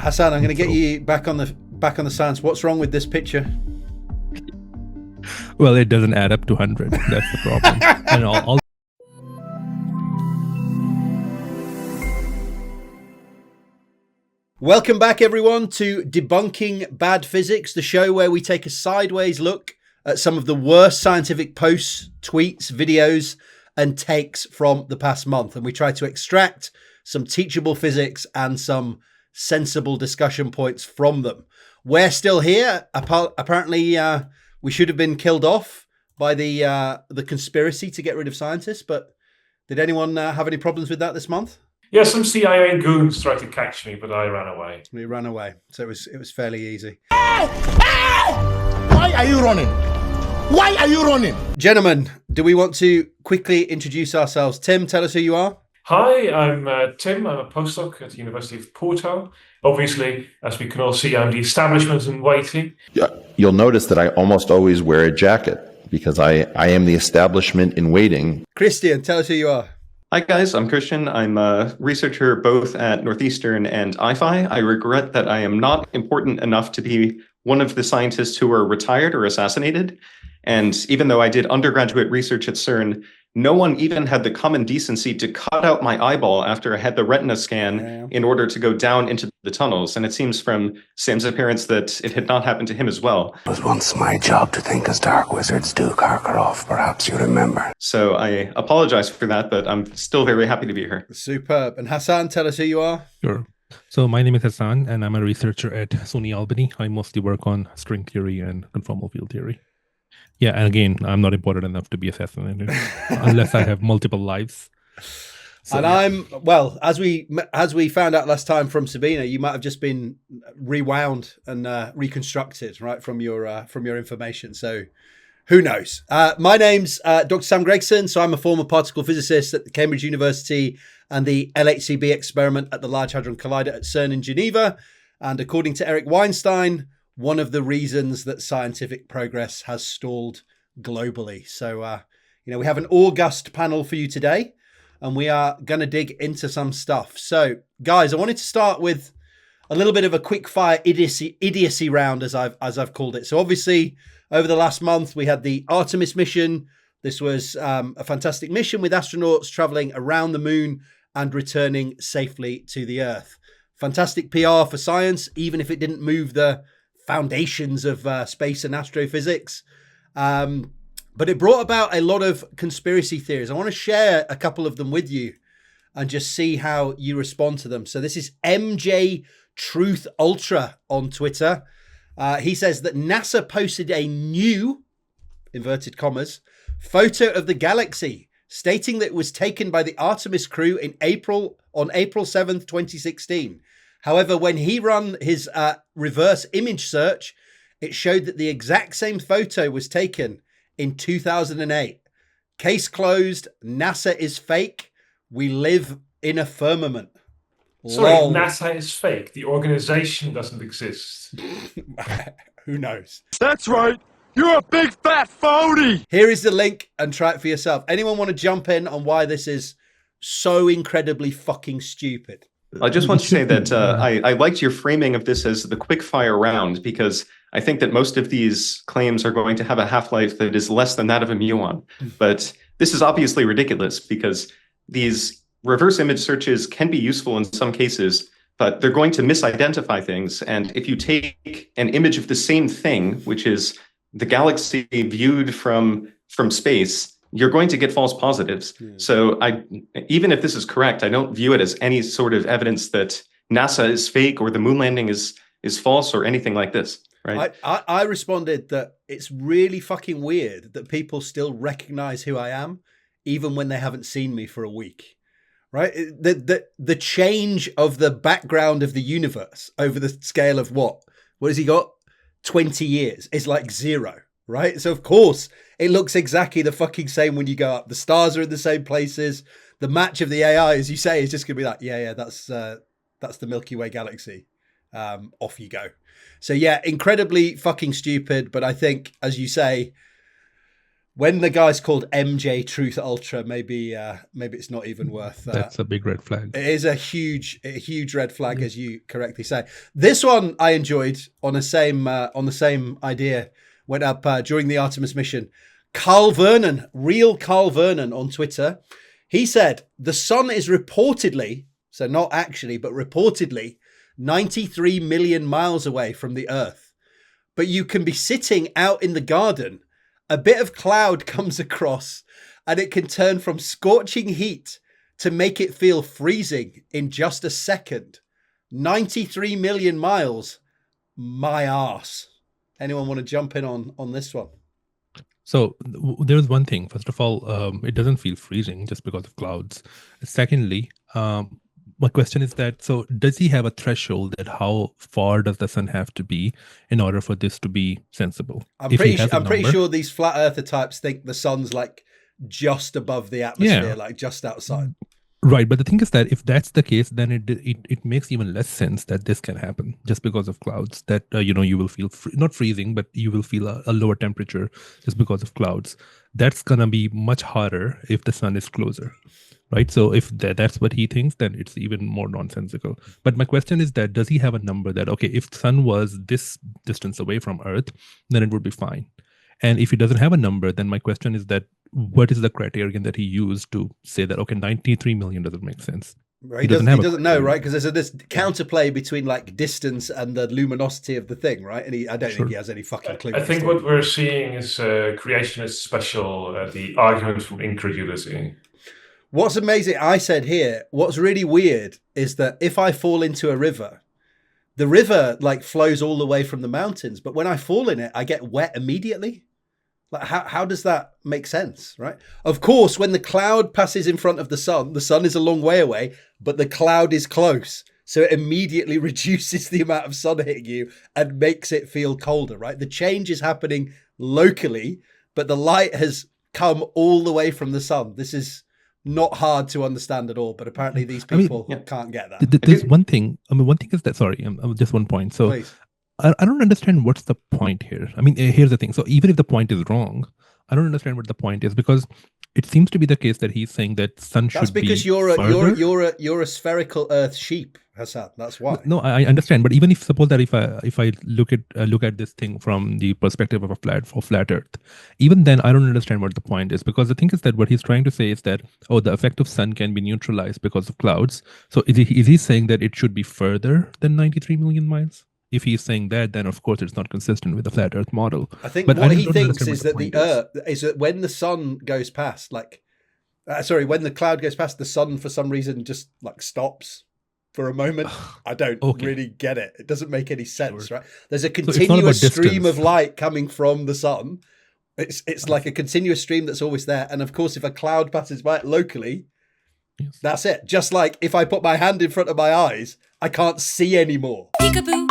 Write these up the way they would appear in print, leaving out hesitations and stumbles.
Hasaan, I'm going to get you back on the science. What's wrong with this picture? Well, it doesn't add up to 100. That's the problem. And all Welcome back, everyone, to Debunking Bad Physics, the show where we take a sideways look at some of the worst scientific posts, tweets, videos, and takes from the past month. And we try to extract some teachable physics and some sensible discussion points from them. We're still here. Apparently, we should have been killed off by the conspiracy to get rid of scientists. But did anyone have any problems with that this month? Yeah, some CIA goons tried to catch me, but I ran away. We ran away, so it was fairly easy. Why are you running? Why are you running? Gentlemen, do we want to quickly introduce ourselves? Tim, tell us who you are. Hi, I'm Tim. I'm a postdoc at the University of Porto. Obviously, as we can all see, I'm the establishment in waiting. Yeah, you'll notice that I almost always wear a jacket because I am the establishment in waiting. Christian, tell us who you are. Hi guys, I'm Christian. I'm a researcher both at Northeastern and IFI. I regret that I am not important enough to be one of the scientists who were retired or assassinated. And even though I did undergraduate research at CERN, no one even had the common decency to cut out my eyeball after I had the retina scan in order to go down into the tunnels. And it seems from Sam's appearance that it had not happened to him as well. It was once my job to think as dark wizards do, Karkaroff. Perhaps you remember. So I apologize for that, but I'm still very happy to be here. Superb. And Hasaan, tell us who you are. Sure. So my name is Hasaan, and I'm a researcher at SUNY Albany. I mostly work on string theory and conformal field theory. Yeah, and again, I'm not important enough to be assassinated unless I have multiple lives. So, and I'm, well, as we found out last time from Sabina, you might have just been rewound and reconstructed, right, from your information. So who knows? My name's Dr. Sam Gregson. So I'm a former particle physicist at the Cambridge University and the LHCb experiment at the Large Hadron Collider at CERN in Geneva. And according to Eric Weinstein, one of the reasons that scientific progress has stalled globally. So, we have an august panel for you today, and we are going to dig into some stuff. So, guys, I wanted to start with a little bit of a quick fire idiocy round, as I've called it. So, obviously, over the last month, we had the Artemis mission. This was a fantastic mission with astronauts traveling around the moon and returning safely to the Earth. Fantastic PR for science, even if it didn't move the foundations of space and astrophysics. But it brought about a lot of conspiracy theories. I want to share a couple of them with you and just see how you respond to them. So this is MJ Truth Ultra on Twitter. He says that NASA posted a new, inverted commas, photo of the galaxy, stating that it was taken by the Artemis crew on April 7th, 2016. However, when he ran his reverse image search, it showed that the exact same photo was taken in 2008. Case closed. NASA is fake. We live in a firmament. Sorry, Lol. NASA is fake. The organization doesn't exist. Who knows? That's right. You're a big fat phony. Here is the link and try it for yourself. Anyone want to jump in on why this is so incredibly fucking stupid? I just want to say that I liked your framing of this as the quick fire round, because I think that most of these claims are going to have a half-life that is less than that of a muon. But this is obviously ridiculous because these reverse image searches can be useful in some cases, but they're going to misidentify things. And if you take an image of the same thing, which is the galaxy viewed from space, you're going to get false positives. Yeah. So even if this is correct, I don't view it as any sort of evidence that NASA is fake or the moon landing is false or anything like this, right? I responded that it's really fucking weird that people still recognize who I am, even when they haven't seen me for a week, right? The change of the background of the universe over the scale of what has he got? 20 years is like zero, right? So of course it looks exactly the fucking same when you go up. The stars are in the same places. The match of the AI, as you say, is just going to be like, yeah, that's the Milky Way galaxy. Off you go. So yeah, incredibly fucking stupid. But I think, as you say, when the guy's called MJ Truth Ultra, maybe it's not even worth. That's a big red flag. It is a huge red flag, as you correctly say. This one I enjoyed on the same idea. Went up during the Artemis mission. Carl Vernon, real Carl Vernon on Twitter. He said the sun is reportedly, so not actually, but reportedly 93 million miles away from the Earth. But you can be sitting out in the garden, a bit of cloud comes across, and it can turn from scorching heat to make it feel freezing in just a second. 93 million miles. My arse. Anyone want to jump in on this one? So there's one thing. First of all, it doesn't feel freezing just because of clouds. Secondly, my question is that, so does he have a threshold that how far does the sun have to be in order for this to be sensible? I'm pretty sure these flat earther types think the sun's like just above the atmosphere, like just outside. Right, but the thing is that if that's the case, then it makes even less sense that this can happen just because of clouds. That you will feel not freezing, but you will feel a lower temperature just because of clouds. That's gonna be much harder if the sun is closer, right? So if that's what he thinks, then it's even more nonsensical. But my question is that does he have a number that if the sun was this distance away from Earth, then it would be fine. And if he doesn't have a number, then my question is that what is the criterion that he used to say that, 93 million doesn't make sense? Right. He doesn't know, right? Because there's this counterplay between like distance and the luminosity of the thing, right? And I don't think he has any fucking clue. I think what we're seeing is creationist special, the argument from incredulity. What's amazing, I said here, what's really weird is that if I fall into a river, the river like flows all the way from the mountains, but when I fall in it, I get wet immediately. Like how does that make sense, right? Of course, when the cloud passes in front of the sun is a long way away, but the cloud is close. So it immediately reduces the amount of sun hitting you and makes it feel colder, right? The change is happening locally, but the light has come all the way from the sun. This is not hard to understand at all, but apparently these people can't get that. There's one thing. One thing is that, sorry, just one point. So please. I don't understand what's the point here. Here's the thing. So even if the point is wrong, I don't understand what the point is, because it seems to be the case that he's saying that sun should be. That's because you're a spherical Earth sheep, Hasaan. That's why. No, I understand. But even if suppose that if I look at this thing from the perspective of a flat Earth, even then I don't understand what the point is, because the thing is that what he's trying to say is that the effect of sun can be neutralized because of clouds. So is he saying that it should be further than 93 million miles? If he's saying that, then of course it's not consistent with the flat Earth model. I think what he thinks is that the Earth is that when the sun goes past, when the cloud goes past, the sun for some reason just like stops for a moment. I don't really get it. It doesn't make any sense, right? There's a continuous stream of light coming from the sun. It's like a continuous stream that's always there. And of course, if a cloud passes by it locally, that's it. Just like if I put my hand in front of my eyes, I can't see anymore. Peekaboo.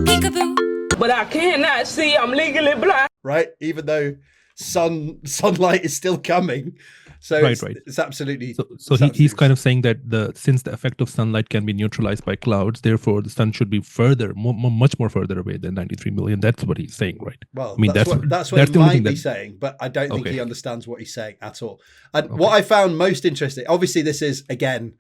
Peekaboo. But I cannot see. I'm legally blind. Right? Even though sunlight is still coming. So right. It's absolutely. So he's kind of saying that since the effect of sunlight can be neutralized by clouds, therefore the sun should be much more further away than 93 million. That's what he's saying, right? Well, that's what he might be saying, but I don't think he understands what he's saying at all. And what I found most interesting, obviously, this is again.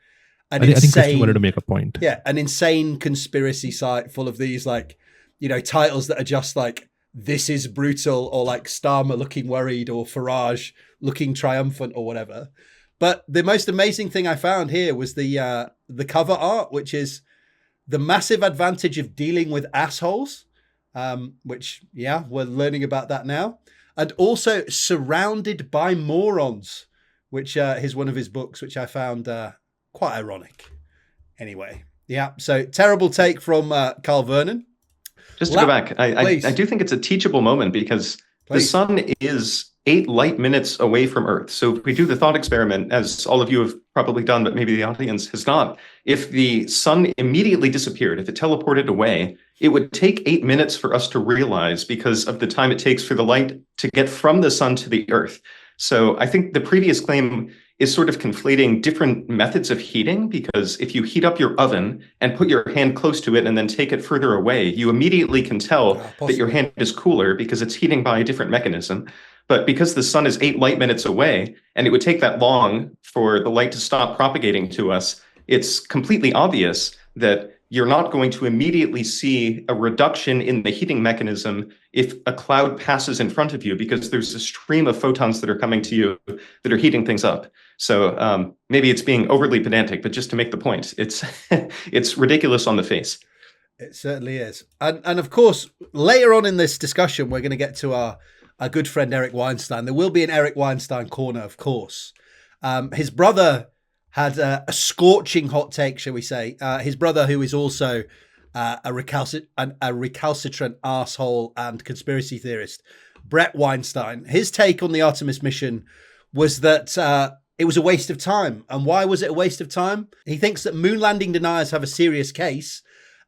I think Christian wanted to make a point. Yeah, an insane conspiracy site full of these titles that are just like, this is brutal, or like Starmer looking worried, or Farage looking triumphant, or whatever. But the most amazing thing I found here was the cover art, which is the massive advantage of dealing with assholes, which, we're learning about that now. And also Surrounded by Morons, which is one of his books, which I found quite ironic. Anyway, so terrible take from Carl Vernon. Just to go back, I do think it's a teachable moment, because the sun is 8 light minutes away from Earth. So if we do the thought experiment, as all of you have probably done, but maybe the audience has not, if the sun immediately disappeared, if it teleported away, it would take 8 minutes for us to realize, because of the time it takes for the light to get from the sun to the Earth. So I think the previous claim is sort of conflating different methods of heating, because if you heat up your oven and put your hand close to it and then take it further away, you immediately can tell that your hand is cooler because it's heating by a different mechanism. But because the sun is 8 light minutes away, and it would take that long for the light to stop propagating to us, it's completely obvious that you're not going to immediately see a reduction in the heating mechanism if a cloud passes in front of you, because there's a stream of photons that are coming to you that are heating things up. So maybe it's being overly pedantic, but just to make the point, it's it's ridiculous on the face. It certainly is. And of course, later on in this discussion, we're going to get to our good friend Eric Weinstein. There will be an Eric Weinstein corner, of course. His brother had a scorching hot take, shall we say. His brother, who is also a recalcitrant asshole and conspiracy theorist, Brett Weinstein. His take on the Artemis mission was that it was a waste of time. And why was it a waste of time? He thinks that moon landing deniers have a serious case,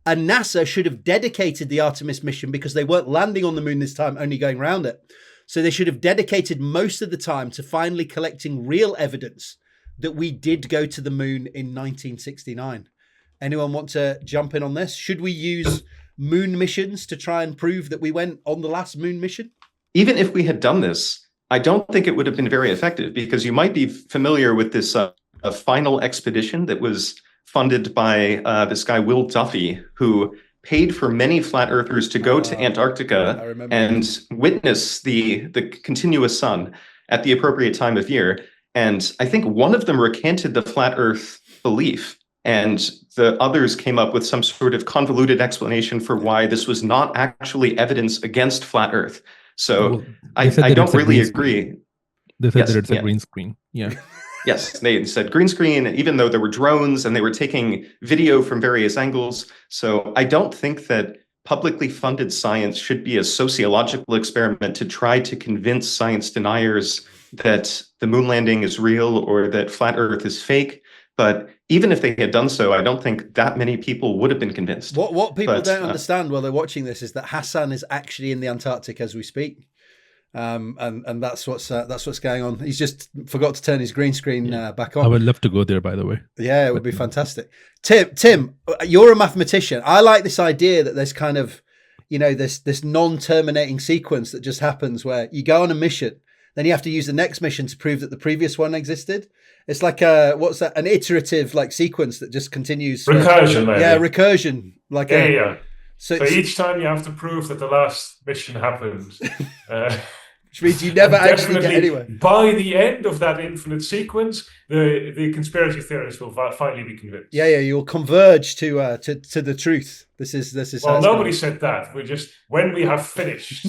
and NASA should have dedicated the Artemis mission, because they weren't landing on the moon this time, only going around it. So they should have dedicated most of the time to finally collecting real evidence that we did go to the moon in 1969. Anyone want to jump in on this? Should we use moon missions to try and prove that we went on the last moon mission? Even if we had done this, I don't think it would have been very effective, because you might be familiar with this final expedition that was funded by this guy, Will Duffy, who paid for many flat earthers to go to Antarctica and witness the continuous sun at the appropriate time of year. And I think one of them recanted the flat earth belief, and the others came up with some sort of convoluted explanation for why this was not actually evidence against flat earth. So I don't really agree. They said that it's a green screen. Yeah. Yes, they said green screen, even though there were drones and they were taking video from various angles. So I don't think that publicly funded science should be a sociological experiment to try to convince science deniers that the moon landing is real or that flat Earth is fake. But even if they had done so, I don't think that many people would have been convinced. What people don't understand while they're watching this is that Hasaan is actually in the Antarctic as we speak. And that's what's going on. He's just forgot to turn his green screen back on. I would love to go there, by the way. Yeah, it would be fantastic. Tim, you're a mathematician. I like this idea that there's kind of, this non-terminating sequence that just happens where you go on a mission, then you have to use the next mission to prove that the previous one existed. It's like an iterative sequence that just continues. Recursion, maybe. Yeah, recursion. Yeah. So each time you have to prove that the last mission happened. Which means you never actually get anywhere. By the end of that infinite sequence, the conspiracy theorists will finally be convinced. Yeah, you'll converge to the truth. This is. Well, nobody said that. We're just when we have finished.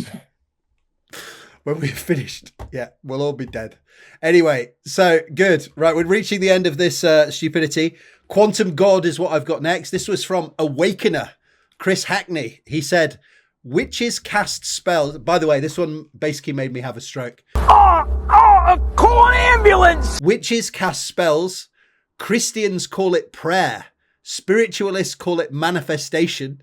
When we're finished, yeah, we'll all be dead. Anyway, so good. Right, we're reaching the end of this stupidity. Quantum God is what I've got next. This was from Awakener, Chris Hackney. He said, witches cast spells. By the way, this one basically made me have a stroke. Call an ambulance! Witches cast spells. Christians call it prayer. Spiritualists call it manifestation.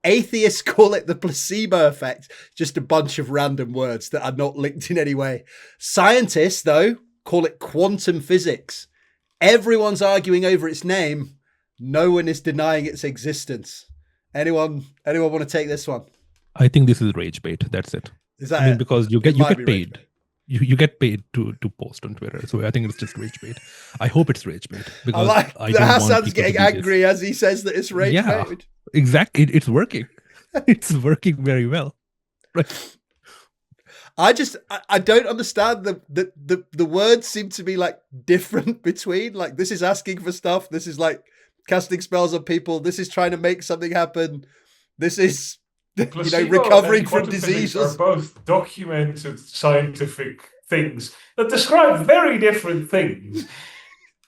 Atheists call it the placebo effect. Just a bunch of random words that are not linked in any way. Scientists, though, call it quantum physics. Everyone's arguing over its name. No one is denying its existence. Anyone want to take this one? I think this is rage bait. That's it. Is that because you get paid. You get paid to post on Twitter. So I think it's just rage bait. I hope it's rage bait. Because I like that Hassan's getting angry as he says that it's rage bait. Exactly. It's working. It's working very well. Right. I don't understand the words seem to be different between this is asking for stuff. This is casting spells on people. This is trying to make something happen. This is recovering from diseases. Are both documented scientific things that describe very different things.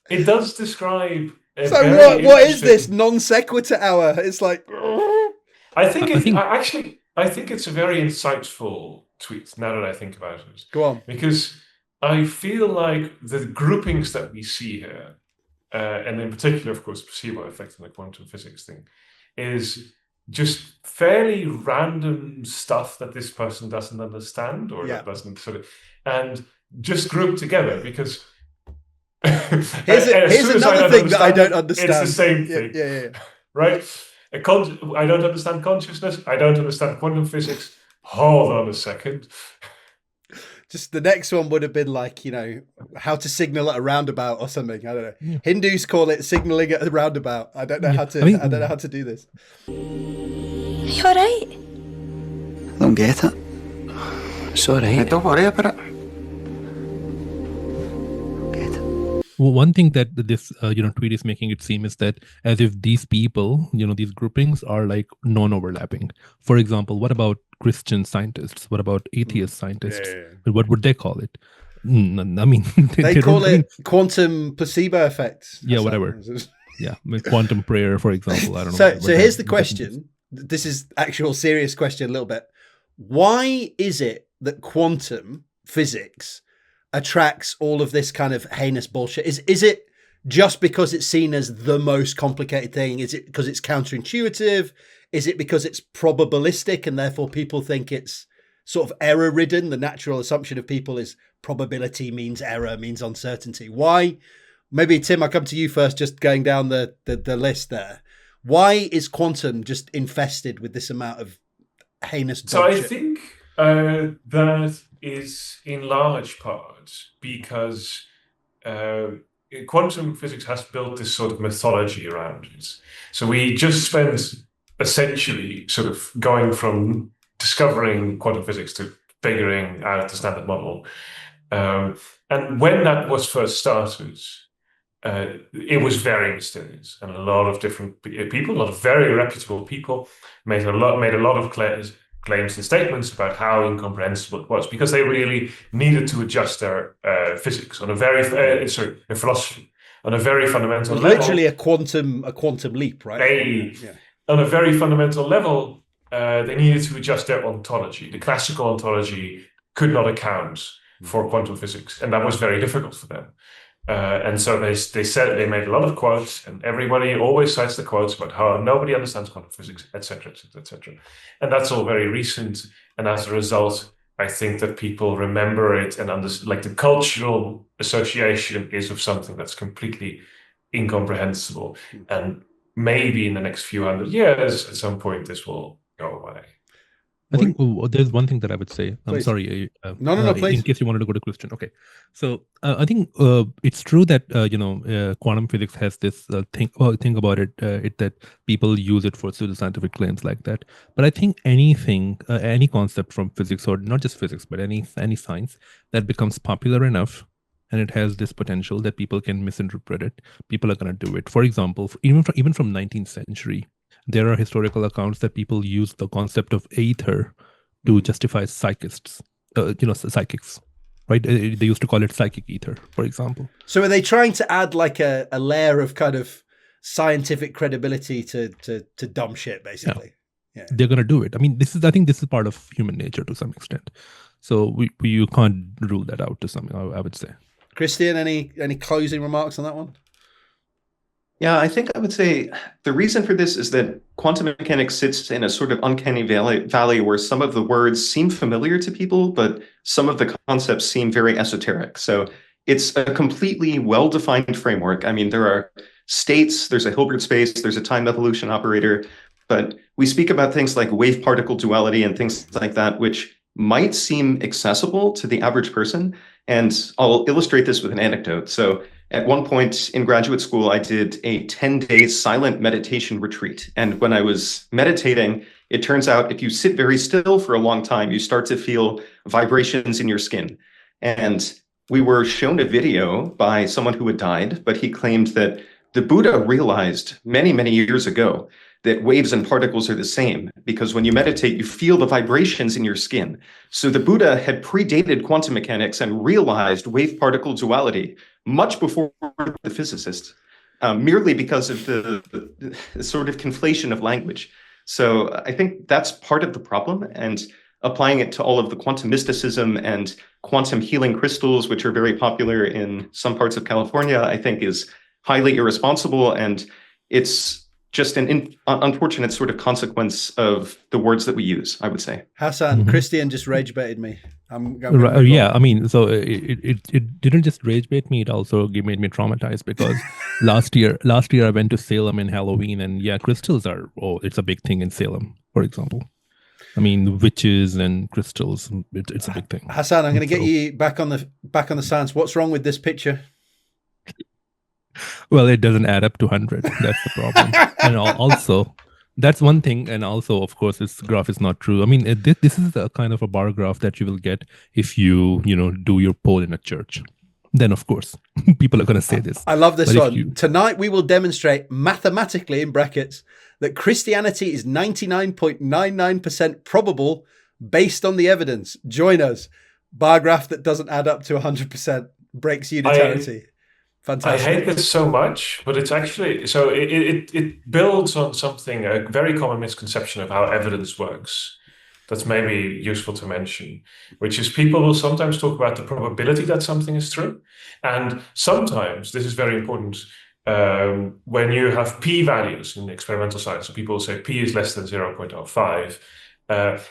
It does describe. So what is this non sequitur hour? It's I think it's a very insightful tweet. Now that I think about it, go on, because I feel like the groupings that we see here, and in particular, of course, placebo effect and the quantum physics thing, is just fairly random stuff that this person doesn't understand or that doesn't and just grouped together because. Here's another thing that I don't understand. It's the same thing. Yeah. Right? I don't understand consciousness. I don't understand quantum physics. Hold on a second. Just the next one would have been like, how to signal at a roundabout or something. I don't know. Yeah. Hindus call it signaling at a roundabout. I don't know how to. I don't know how to do this. You all right? I don't get it. It's all right. Don't worry about it. Get it. Well, one thing that this tweet is making it seem is that as if these people, these groupings are like non-overlapping. For example, what about Christian scientists? What about atheist scientists? Yeah. What would they call it? I mean, they call it quantum placebo effect. Yeah, whatever. Yeah, quantum prayer, for example. I don't know. So here's the question. This is actual serious question a little bit. Why is it that quantum physics attracts all of this kind of heinous bullshit? Is it just because it's seen as the most complicated thing? Is it because it's counterintuitive? Is it because it's probabilistic and therefore people think it's sort of error ridden? The natural assumption of people is probability means error, means uncertainty. Why? Maybe Tim, I'll come to you first, just going down the list there. Why is quantum just infested with this amount of heinous bullshit? So I think that is in large part because quantum physics has built this sort of mythology around it. So we just spent essentially sort of going from discovering quantum physics to figuring out the standard model. And when that was first started, it was very mysterious, and a lot of different people, a lot of very reputable people, made a lot of claims and statements about how incomprehensible it was, because they really needed to adjust their physics on a very their philosophy on a very fundamental level. Literally a quantum leap, right? On a very fundamental level, they needed to adjust their ontology. The classical ontology could not account for quantum physics, and that was very difficult for them. And so they said, they made a lot of quotes, and everybody always cites the quotes about how nobody understands quantum physics, etc., etc., etc. And that's all very recent. And as a result, I think that people remember it and like the cultural association is of something that's completely incomprehensible. And maybe in the next few hundred years, at some point, this will go away. I think there's one thing that I would say. I'm please. Sorry. No, please. In case you wanted to go to Christian. Okay. So I think it's true that, quantum physics has this thing about it, that people use it for pseudoscientific claims like that. But I think anything, any concept from physics, or not just physics, but any science that becomes popular enough, and it has this potential that people can misinterpret it, people are going to do it. For example, even from 19th century, there are historical accounts that people use the concept of aether to justify psychics, right? They used to call it psychic ether, for example. So are they trying to add like a layer of kind of scientific credibility to dumb shit, basically? Yeah. They're going to do it. I mean, I think this is part of human nature to some extent. So you can't rule that out to some, I would say. Christian, any closing remarks on that one? Yeah, I think I would say the reason for this is that quantum mechanics sits in a sort of uncanny valley where some of the words seem familiar to people, but some of the concepts seem very esoteric. So it's a completely well-defined framework. I mean, there are states, there's a Hilbert space, there's a time evolution operator, but we speak about things like wave-particle duality and things like that, which might seem accessible to the average person. And I'll illustrate this with an anecdote. So at one point in graduate school, I did a 10-day silent meditation retreat. And when I was meditating, it turns out if you sit very still for a long time, you start to feel vibrations in your skin. And we were shown a video by someone who had died, but he claimed that the Buddha realized many, many years ago that waves and particles are the same, because when you meditate, you feel the vibrations in your skin. So the Buddha had predated quantum mechanics and realized wave-particle duality much before the physicists, merely because of the sort of conflation of language. So I think that's part of the problem, and applying it to all of the quantum mysticism and quantum healing crystals, which are very popular in some parts of California, I think is highly irresponsible, and it's just an unfortunate sort of consequence of the words that we use, I would say. Hasaan, Christian just rage baited me. Yeah, I mean, so it didn't just rage bait me; it also made me traumatized, because last year I went to Salem in Halloween, and yeah, crystals it's a big thing in Salem, for example. I mean, witches and crystals, it's a big thing. Hasaan, I'm going to get you back on the science. What's wrong with this picture? Well, it doesn't add up to 100. That's the problem. And also, that's one thing. And also, of course, this graph is not true. I mean, this is a kind of a bar graph that you will get if you do your poll in a church. Then, of course, people are going to say this. I love this one. Tonight, we will demonstrate mathematically, in brackets, that Christianity is 99.99% probable based on the evidence. Join us. Bar graph that doesn't add up to 100%. Breaks unitarity. Fantastic. I hate this so much, but it's actually, so it builds on something, a very common misconception of how evidence works. That's maybe useful to mention, which is people will sometimes talk about the probability that something is true. And sometimes, this is very important, when you have p-values in experimental science, so people will say p is less than 0.05,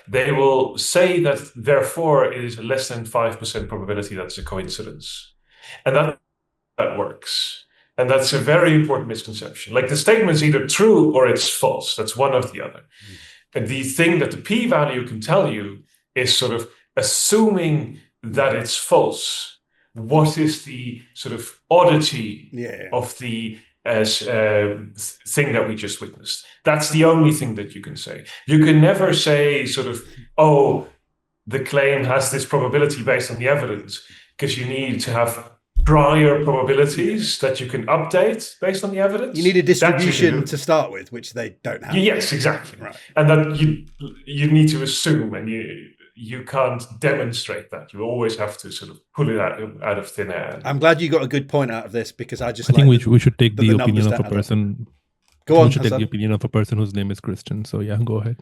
they will say that therefore it is a less than 5% probability that's a coincidence. And that works. And that's a very important misconception. Like the statement is either true or it's false. That's one or the other. And the thing that the p-value can tell you is sort of assuming that it's false. What is the sort of oddity of the thing that we just witnessed? That's the only thing that you can say. You can never say sort of, oh, the claim has this probability based on the evidence, because you need to have prior probabilities that you can update based on the evidence. You need a distribution to start with, which they don't have. Yes, exactly. Right. And that you need to assume, and you can't demonstrate that. You always have to sort of pull it out of thin air. I'm glad you got a good point out of this, because I think we should take the opinion of a person. Go on, we should take the opinion of a person whose name is Christian. So yeah, go ahead.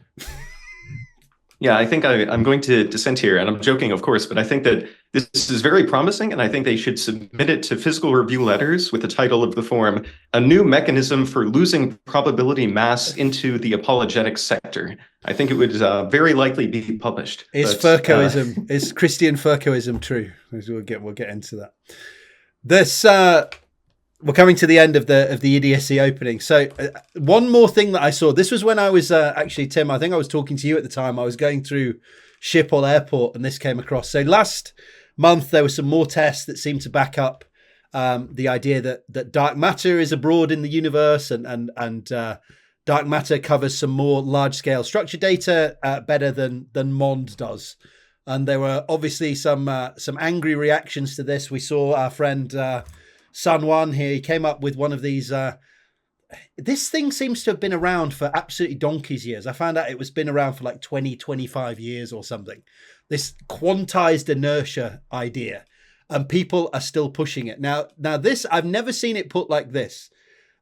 Yeah, I think I'm going to dissent here, and I'm joking, of course, but I think that this is very promising, and I think they should submit it to physical review letters with the title of the form, A New Mechanism for Losing Probability Mass into the Apologetic Sector. I think it would very likely be published. Is Ferkoism, is Christian Ferkoism true? We'll get into that. This we're coming to the end of the idiocy opening. So one more thing that I saw. This was when I was actually, Tim, I think I was talking to you at the time. I was going through Schiphol Airport and this came across. So last month, there were some more tests that seemed to back up the idea that dark matter is abroad in the universe and dark matter covers some more large-scale structure data better than MOND does. And there were obviously some angry reactions to this. We saw our friend Sun Wan here. He came up with one of these. This thing seems to have been around for absolutely donkey's years. I found out it was been around for like 20, 25 years or something. This quantized inertia idea. And people are still pushing it. Now this, I've never seen it put like this.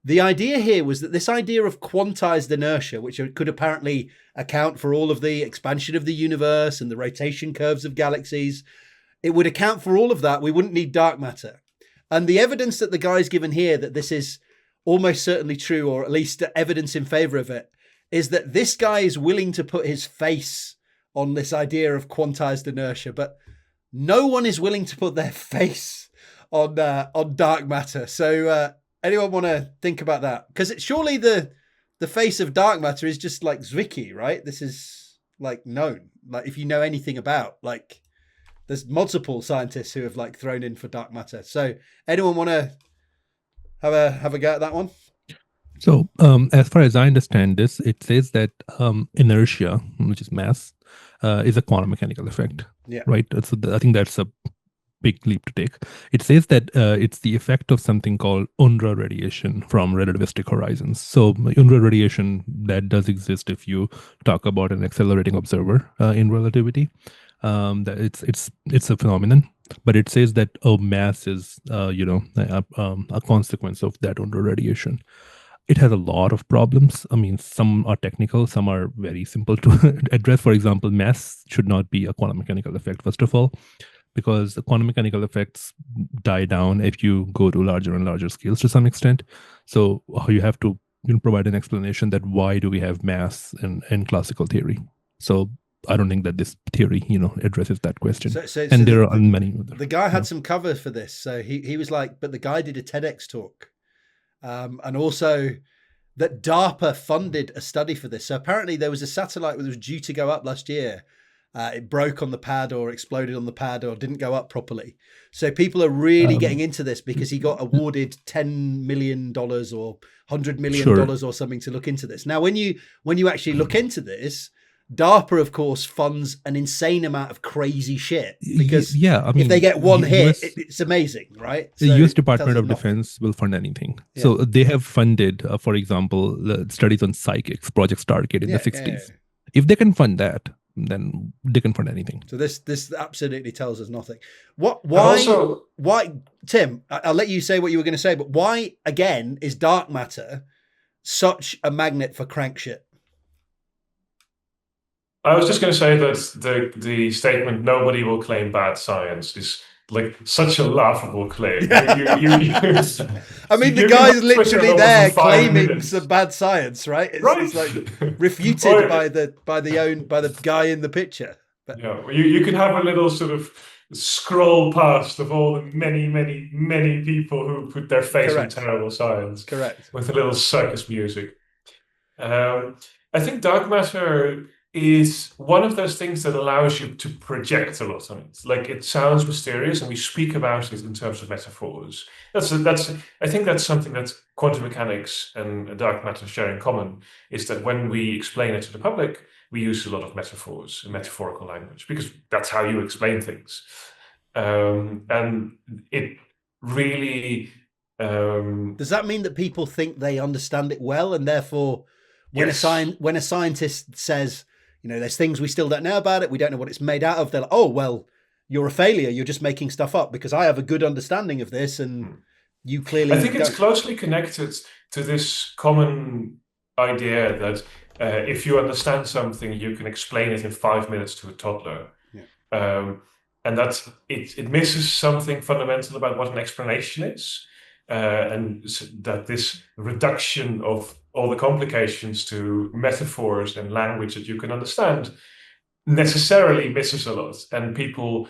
The idea here was that this idea of quantized inertia, which could apparently account for all of the expansion of the universe and the rotation curves of galaxies, it would account for all of that. We wouldn't need dark matter. And the evidence that the guy's given here that this is almost certainly true, or at least evidence in favor of it, is that this guy is willing to put his face on this idea of quantized inertia, but no one is willing to put their face on dark matter. So anyone want to think about that? Because surely the face of dark matter is just like Zwicky, right? This is like known. Like if you know anything about, like, there's multiple scientists who have like thrown in for dark matter. So anyone want to have a go at that one? So as far as I understand this, it says that inertia, which is mass, is a quantum mechanical effect. Yeah. Right. So I think that's a big leap to take. It says that it's the effect of something called Undra radiation from relativistic horizons. So Undra radiation, that does exist if you talk about an accelerating observer in relativity. That it's a phenomenon, but it says that mass is a consequence of that Undra radiation. It has a lot of problems. I mean, some are technical, some are very simple to address. For example, mass should not be a quantum mechanical effect, first of all, because the quantum mechanical effects die down if you go to larger and larger scales to some extent. So you have to provide an explanation that why do we have mass in classical theory. So I don't think that this theory, addresses that question. So there are many. The guy had some cover for this. So he was like, but the guy did a TEDx talk. And also that DARPA funded a study for this. So apparently there was a satellite that was due to go up last year. It broke on the pad or exploded on the pad or didn't go up properly. So people are really getting into this because he got awarded $10 million or $100 million or something to look into this. Now, when you actually look into this, DARPA, of course, funds an insane amount of crazy shit because if they get one hit, it's amazing, right? The US Department of Defense will fund anything. Yeah. So they have funded, for example, the studies on psychics, Project Stargate in the 60s. Yeah. If they can fund that, then they can fund anything. So this absolutely tells us nothing. Why, Tim, I'll let you say what you were going to say, but why, again, is dark matter such a magnet for crank shit? I was just going to say that the statement "nobody will claim bad science" is like such a laughable claim. I mean, the guy's literally there claiming some bad science, right? It's like refuted by the guy in the picture. But, yeah, you could have a little sort of scroll past of all the many people who put their face in terrible science. Correct. With a little circus music. I think dark matter is one of those things that allows you to project a lot on it. Like, it sounds mysterious, and we speak about it in terms of metaphors. I think that's something that quantum mechanics and dark matter share in common, is that when we explain it to the public, we use a lot of metaphors and metaphorical language, because that's how you explain things. And it really... Does that mean that people think they understand it well, and therefore when a scientist says, you know, there's things we still don't know about it, we don't know what it's made out of, they're like, oh, well, you're a failure, you're just making stuff up, because I have a good understanding of this and you clearly I think it's closely connected to this common idea that if you understand something, you can explain it in 5 minutes to a toddler. Yeah. And that's it misses something fundamental about what an explanation is. And that this reduction of all the complications to metaphors and language that you can understand necessarily misses a lot, and people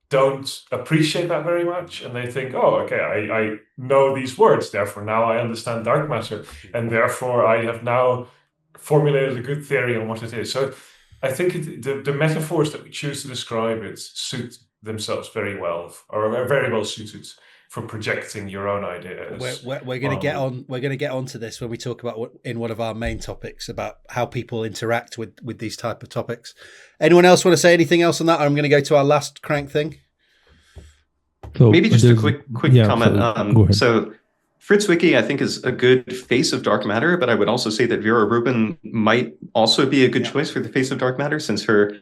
don't appreciate that very much, and they think, oh, okay, I know these words, therefore now I understand dark matter, and therefore I have now formulated a good theory on what it is. So I think the metaphors that we choose to describe it suit themselves very well, or are very well suited for projecting your own ideas. We're going to get on. We're going to get onto this when we talk about in one of our main topics about how people interact with these type of topics. Anyone else want to say anything else on that? Or I'm going to go to our last crank thing. So maybe just a quick comment. So Fritz Wiki, I think, is a good face of dark matter, but I would also say that Vera Rubin might also be a good choice for the face of dark matter, since her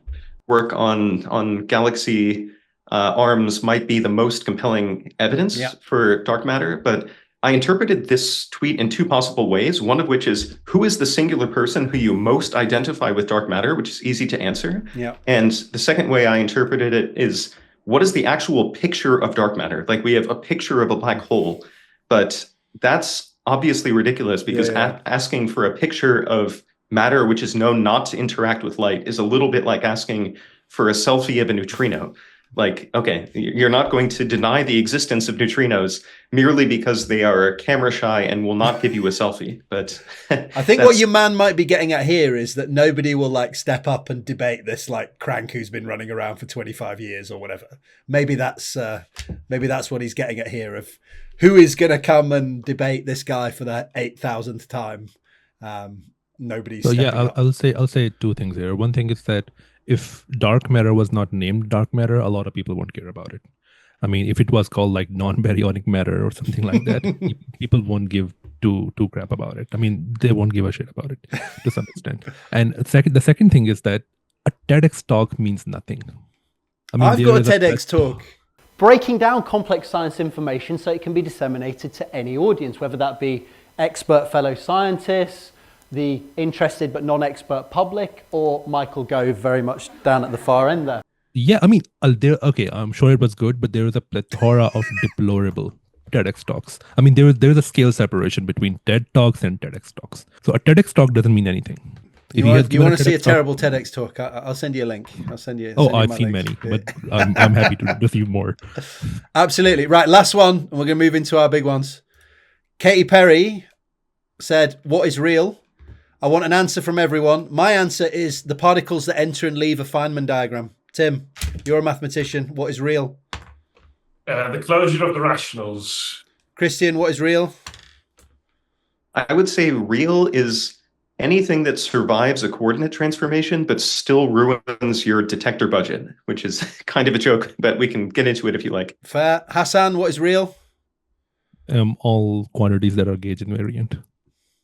work on galaxy arms might be the most compelling evidence for dark matter. But I interpreted this tweet in two possible ways, one of which is, who is the singular person who you most identify with dark matter, which is easy to answer. Yeah. And the second way I interpreted it is, what is the actual picture of dark matter? Like, we have a picture of a black hole, but that's obviously ridiculous, because asking for a picture of matter which is known not to interact with light is a little bit like asking for a selfie of a neutrino. Like, okay, you're not going to deny the existence of neutrinos merely because they are camera shy and will not give you a selfie. But I think what your man might be getting at here is that nobody will like step up and debate this like crank who's been running around for 25 years or whatever. Maybe that's what he's getting at here, of who is going to come and debate this guy for the 8,000th time. Nobody's. So yeah, I'll say two things here. One thing is that if dark matter was not named dark matter, a lot of people won't care about it. I mean, if it was called like non-baryonic matter or something like that, people won't give two crap about it. I mean, they won't give a shit about it to some extent. And the second thing is that a TEDx talk means nothing. I mean, I've got a TEDx talk. Breaking down complex science information so it can be disseminated to any audience, whether that be expert fellow scientists, the interested but non-expert public, or Michael Gove very much down at the far end there. Yeah, I mean, I'm sure it was good, but there was a plethora of deplorable TEDx talks. I mean, there is a scale separation between TED Talks and TEDx talks. So a TEDx talk doesn't mean anything. You want to see a terrible TEDx talk? I'll send you a link. I've seen many, but I'm happy to receive more. Absolutely. Right, last one, and we're going to move into our big ones. Katy Perry said, what is real? I want an answer from everyone. My answer is the particles that enter and leave a Feynman diagram. Tim, you're a mathematician. What is real? The closure of the rationals. Christian, what is real? I would say real is anything that survives a coordinate transformation but still ruins your detector budget, which is kind of a joke, but we can get into it if you like. Fair. Hassan, what is real? All quantities that are gauge invariant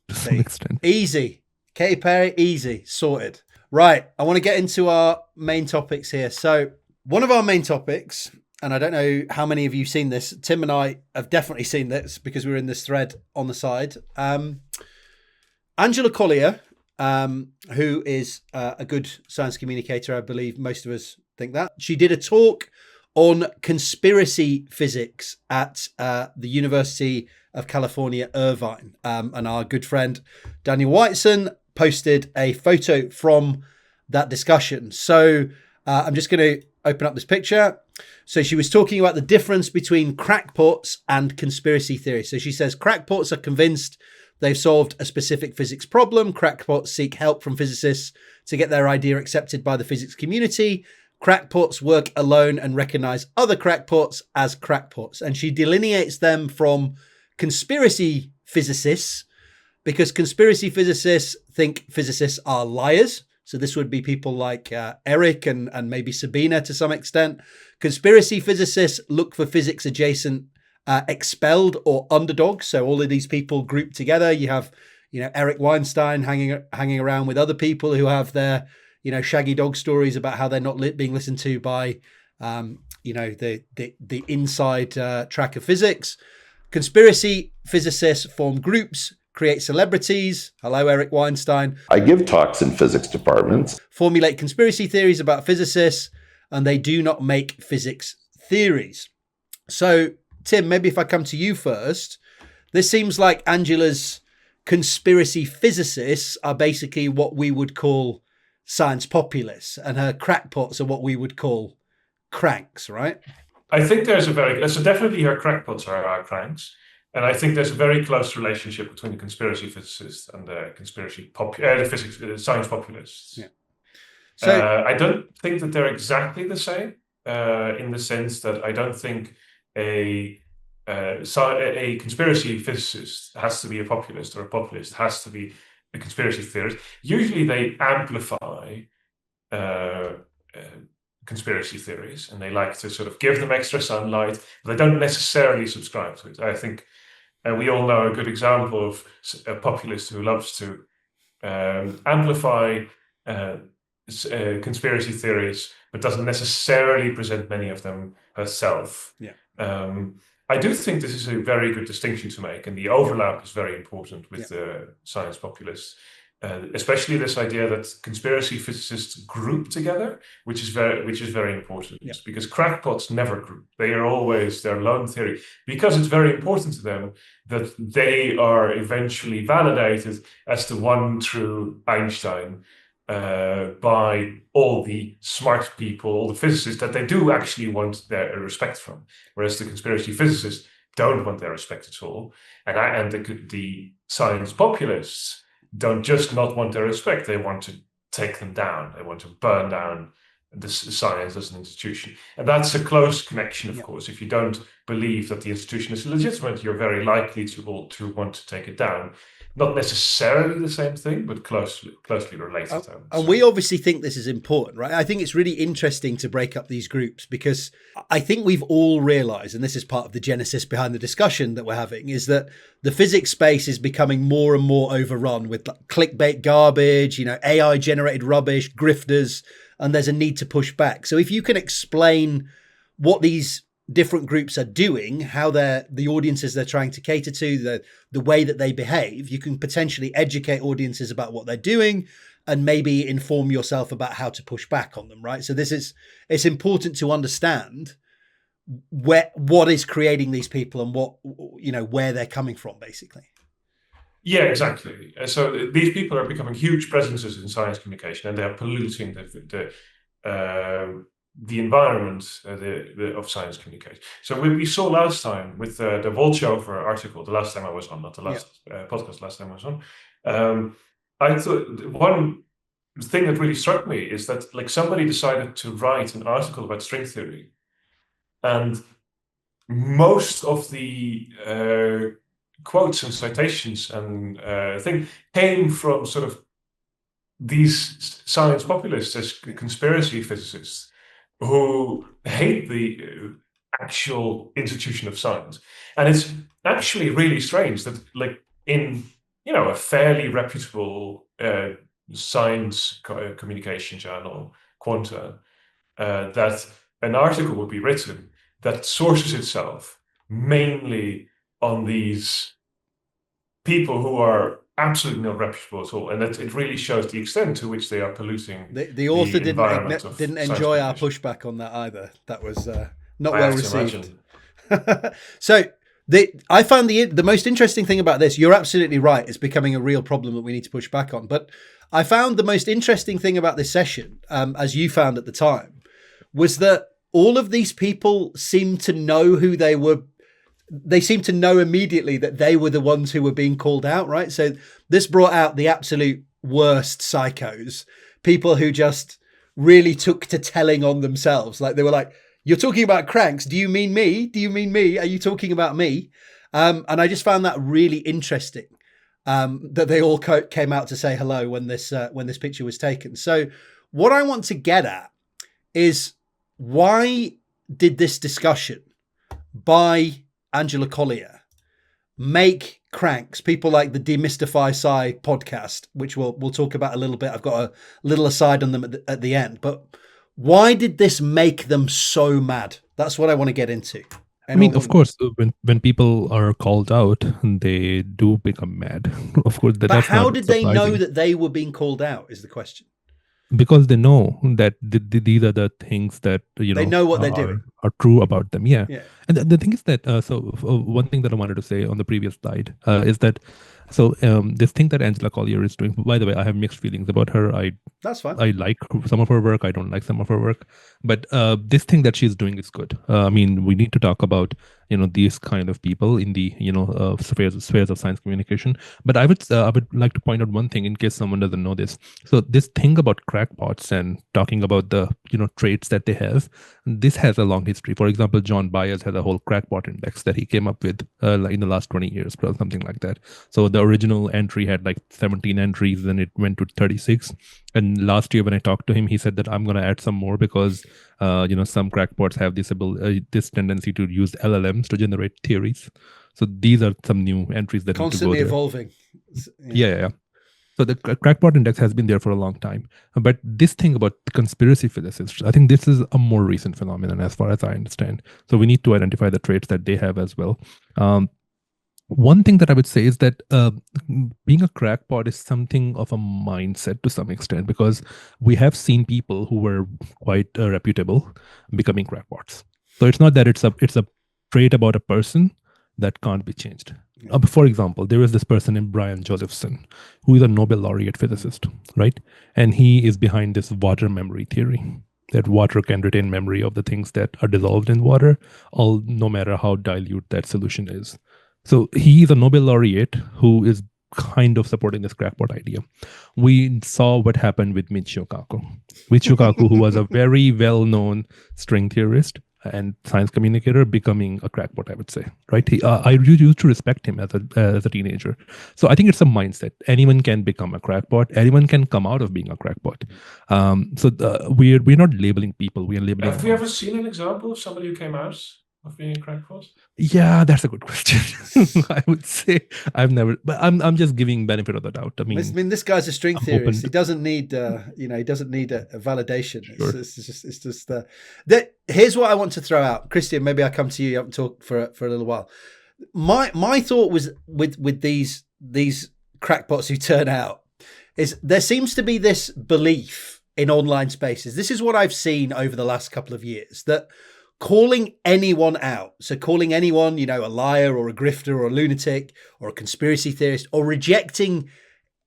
to some extent. Easy. Katy Perry, easy. Sorted. Right. I want to get into our main topics here. So one of our main topics, and I don't know how many of you have seen this. Tim and I have definitely seen this because we were in this thread on the side. Angela Collier, who is a good science communicator, I believe most of us think that. She did a talk on conspiracy physics at the University of California, Irvine. And our good friend Daniel Whiteson posted a photo from that discussion. So I'm just going to open up this picture. So she was talking about the difference between crackpots and conspiracy theories. So she says crackpots are convinced they've solved a specific physics problem. Crackpots seek help from physicists to get their idea accepted by the physics community. Crackpots work alone and recognize other crackpots as crackpots. And she delineates them from conspiracy physicists because conspiracy physicists think physicists are liars. So this would be people like Eric and maybe Sabina to some extent. Conspiracy physicists look for physics adjacent expelled or underdogs. So all of these people grouped together. You have, Eric Weinstein hanging around with other people who have their, shaggy dog stories about how they're not being listened to by, the inside track of physics. Conspiracy physicists form groups, create celebrities. Hello, Eric Weinstein. I give talks in physics departments. Formulate conspiracy theories about physicists, and they do not make physics theories. So, Tim, maybe if I come to you first, this seems like Angela's conspiracy physicists are basically what we would call science populists, and her crackpots are what we would call cranks, right? I think there's so definitely her crackpots are our cranks. And I think there's a very close relationship between the conspiracy physicists and the science populists. Yeah. So I don't think that they're exactly the same in the sense that I don't think a conspiracy physicist has to be a populist, or a populist has to be a conspiracy theorist. Usually they amplify conspiracy theories, and they like to sort of give them extra sunlight, but they don't necessarily subscribe to it. I think we all know a good example of a populist who loves to amplify conspiracy theories, but doesn't necessarily present many of them herself. Yeah. I do think this is a very good distinction to make, and the overlap is very important with the science populists. Especially this idea that conspiracy physicists group together, which is very important, because crackpots never group. They are always their lone theory, because it's very important to them that they are eventually validated as the one true Einstein by all the smart people, all the physicists that they do actually want their respect from, whereas the conspiracy physicists don't want their respect at all, and the science populists don't just not want their respect, they want to take them down. They want to burn down the science as an institution. And that's a close connection, of course. If you don't believe that the institution is legitimate, you're very likely to want to take it down. Not necessarily the same thing, but closely related. And we obviously think this is important, right? I think it's really interesting to break up these groups, because I think we've all realized, and this is part of the genesis behind the discussion that we're having, is that the physics space is becoming more and more overrun with clickbait garbage, AI generated rubbish, grifters, and there's a need to push back. So if you can explain what these different groups are doing, how the audiences they're trying to cater to, the way that they behave, you can potentially educate audiences about what they're doing and maybe inform yourself about how to push back on them, right? So it's important to understand what is creating these people and what, where they're coming from, basically. Yeah, exactly. So these people are becoming huge presences in science communication, and they're polluting the environment of science communication. So we saw last time with the Volchover article, the last time I was on, not the last podcast, last time I was on. I thought one thing that really struck me is that like somebody decided to write an article about string theory, and most of the quotes and citations and thing came from sort of these science populists as conspiracy physicists who hate the actual institution of science. And it's actually really strange that like in, a fairly reputable science communication journal, Quanta, that an article would be written that sources itself mainly on these people who are absolutely not reputable at all, and that it really shows the extent to which they are polluting. The author didn't enjoy our pushback on that either. That was not well received. So I found the most interesting thing about this. You're absolutely right. It's becoming a real problem that we need to push back on. But I found the most interesting thing about this session, as you found at the time, was that all of these people seemed to know who they were. They seemed to know immediately that they were the ones who were being called out, right? So this brought out the absolute worst psychos, people who just really took to telling on themselves. Like they were like, "You're talking about cranks. Do you mean me? Do you mean me? Are you talking about me?" And I just found that really interesting, that they all came out to say hello when this picture was taken. So what I want to get at is, why did this discussion by Angela Collier make cranks, people like the Demystify Sci podcast, which we'll talk about a little bit. I've got a little aside on them at the end, but why did this make them so mad? That's what I want to get into. I mean, of course, when people are called out, they do become mad. Of course, but how did they know that they were being called out is the question. Because they know that these are the things that they know what they're doing are true about them. Yeah. And the thing is that one thing that I wanted to say on the previous slide is that this thing that Angela Collier is doing. By the way, I have mixed feelings about her. That's fine. I like some of her work. I don't like some of her work. But this thing that she's doing is good. I mean, we need to talk about these kind of people in the spheres of science communication. But I would like to point out one thing in case someone doesn't know this. So this thing about crackpots and talking about the traits that they have, this has a long history. For example, John Byers has a whole crackpot index that he came up with in the last 20 years, or something like that. So the original entry had like 17 entries, then it went to 36. And last year when I talked to him, he said that I'm going to add some more because some crackpots have this tendency to use LLMs to generate theories. So these are some new entries that constantly need to go evolving. Yeah. So the crackpot index has been there for a long time. But this thing about conspiracy physicists, I think this is a more recent phenomenon as far as I understand. So we need to identify the traits that they have as well. One thing that I would say is that being a crackpot is something of a mindset to some extent, because we have seen people who were quite reputable becoming crackpots. So it's not that it's a trait about a person that can't be changed. For example, there is this person named Brian Josephson, who is a Nobel laureate physicist, right? And he is behind this water memory theory, that water can retain memory of the things that are dissolved in water, no matter how dilute that solution is. So he is a Nobel laureate who is kind of supporting this crackpot idea. We saw what happened with Michio Kaku. Michio Kaku, who was a very well-known string theorist and science communicator, becoming a crackpot, I would say, right? I used to respect him as a teenager. So I think it's a mindset. Anyone can become a crackpot. Anyone can come out of being a crackpot. We're not labeling people. We are labeling. Have we ever seen an example of somebody who came out of being a crackpot? Yeah, that's a good question. I would say I've never, but I'm just giving benefit of the doubt. I mean, this guy's a string theorist. He doesn't need, he doesn't need a validation. Sure. It's just here's what I want to throw out, Christian. Maybe I come to you and talk for a little while. My thought was with these crackpots who turn out is there seems to be this belief in online spaces. This is what I've seen over the last couple of years, that calling anyone out, so calling anyone, a liar or a grifter or a lunatic or a conspiracy theorist, or rejecting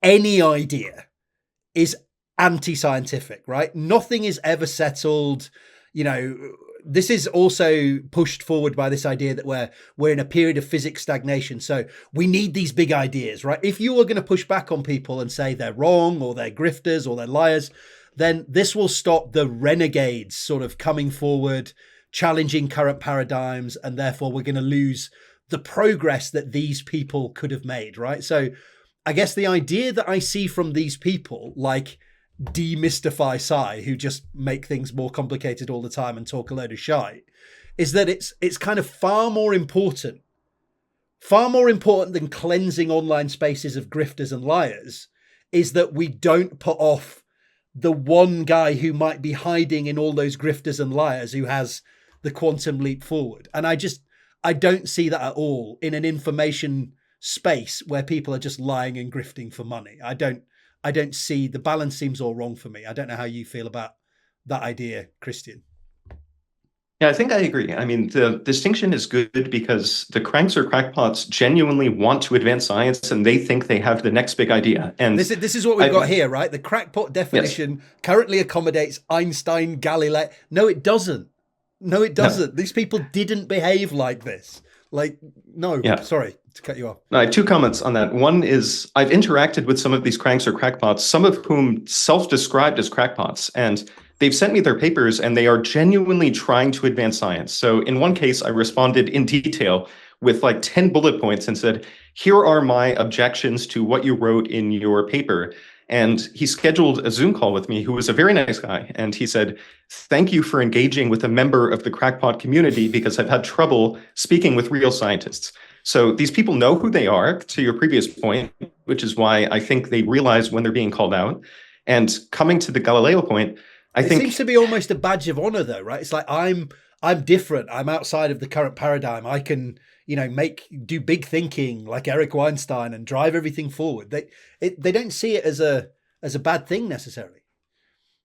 any idea is anti-scientific, right? Nothing is ever settled. this is also pushed forward by this idea that we're in a period of physics stagnation. So we need these big ideas, right? If you are going to push back on people and say they're wrong or they're grifters or they're liars, then this will stop the renegades sort of coming forward, challenging current paradigms, and therefore we're going to lose the progress that these people could have made, right? So I guess the idea that I see from these people, like demystify sci, who just make things more complicated all the time and talk a load of shite, is that it's kind of far more important than cleansing online spaces of grifters and liars, is that we don't put off the one guy who might be hiding in all those grifters and liars who has the quantum leap forward. And I don't see that at all in an information space where people are just lying and grifting for money. I don't see, the balance seems all wrong for me. I don't know how you feel about that idea, Christian. Yeah, I think I agree. I mean, the distinction is good because the cranks or crackpots genuinely want to advance science and they think they have the next big idea. And this is what we've got here, right? The crackpot definition currently accommodates Einstein, Galileo. No, it doesn't. No. These people didn't behave like this. Sorry to cut you off. I have two comments on that. One is I've interacted with some of these cranks or crackpots, some of whom self-described as crackpots, and they've sent me their papers and they are genuinely trying to advance science. So in one case, I responded in detail with like 10 bullet points and said, here are my objections to what you wrote in your paper. And he scheduled a Zoom call with me, who was a very nice guy. And he said, thank you for engaging with a member of the crackpot community because I've had trouble speaking with real scientists. So these people know who they are, to your previous point, which is why I think they realize when they're being called out. And coming to the Galileo point, I think it seems to be almost a badge of honor, though, right? It's like I'm different. I'm outside of the current paradigm. I can, do big thinking like Eric Weinstein and drive everything forward. They don't see it as a bad thing necessarily.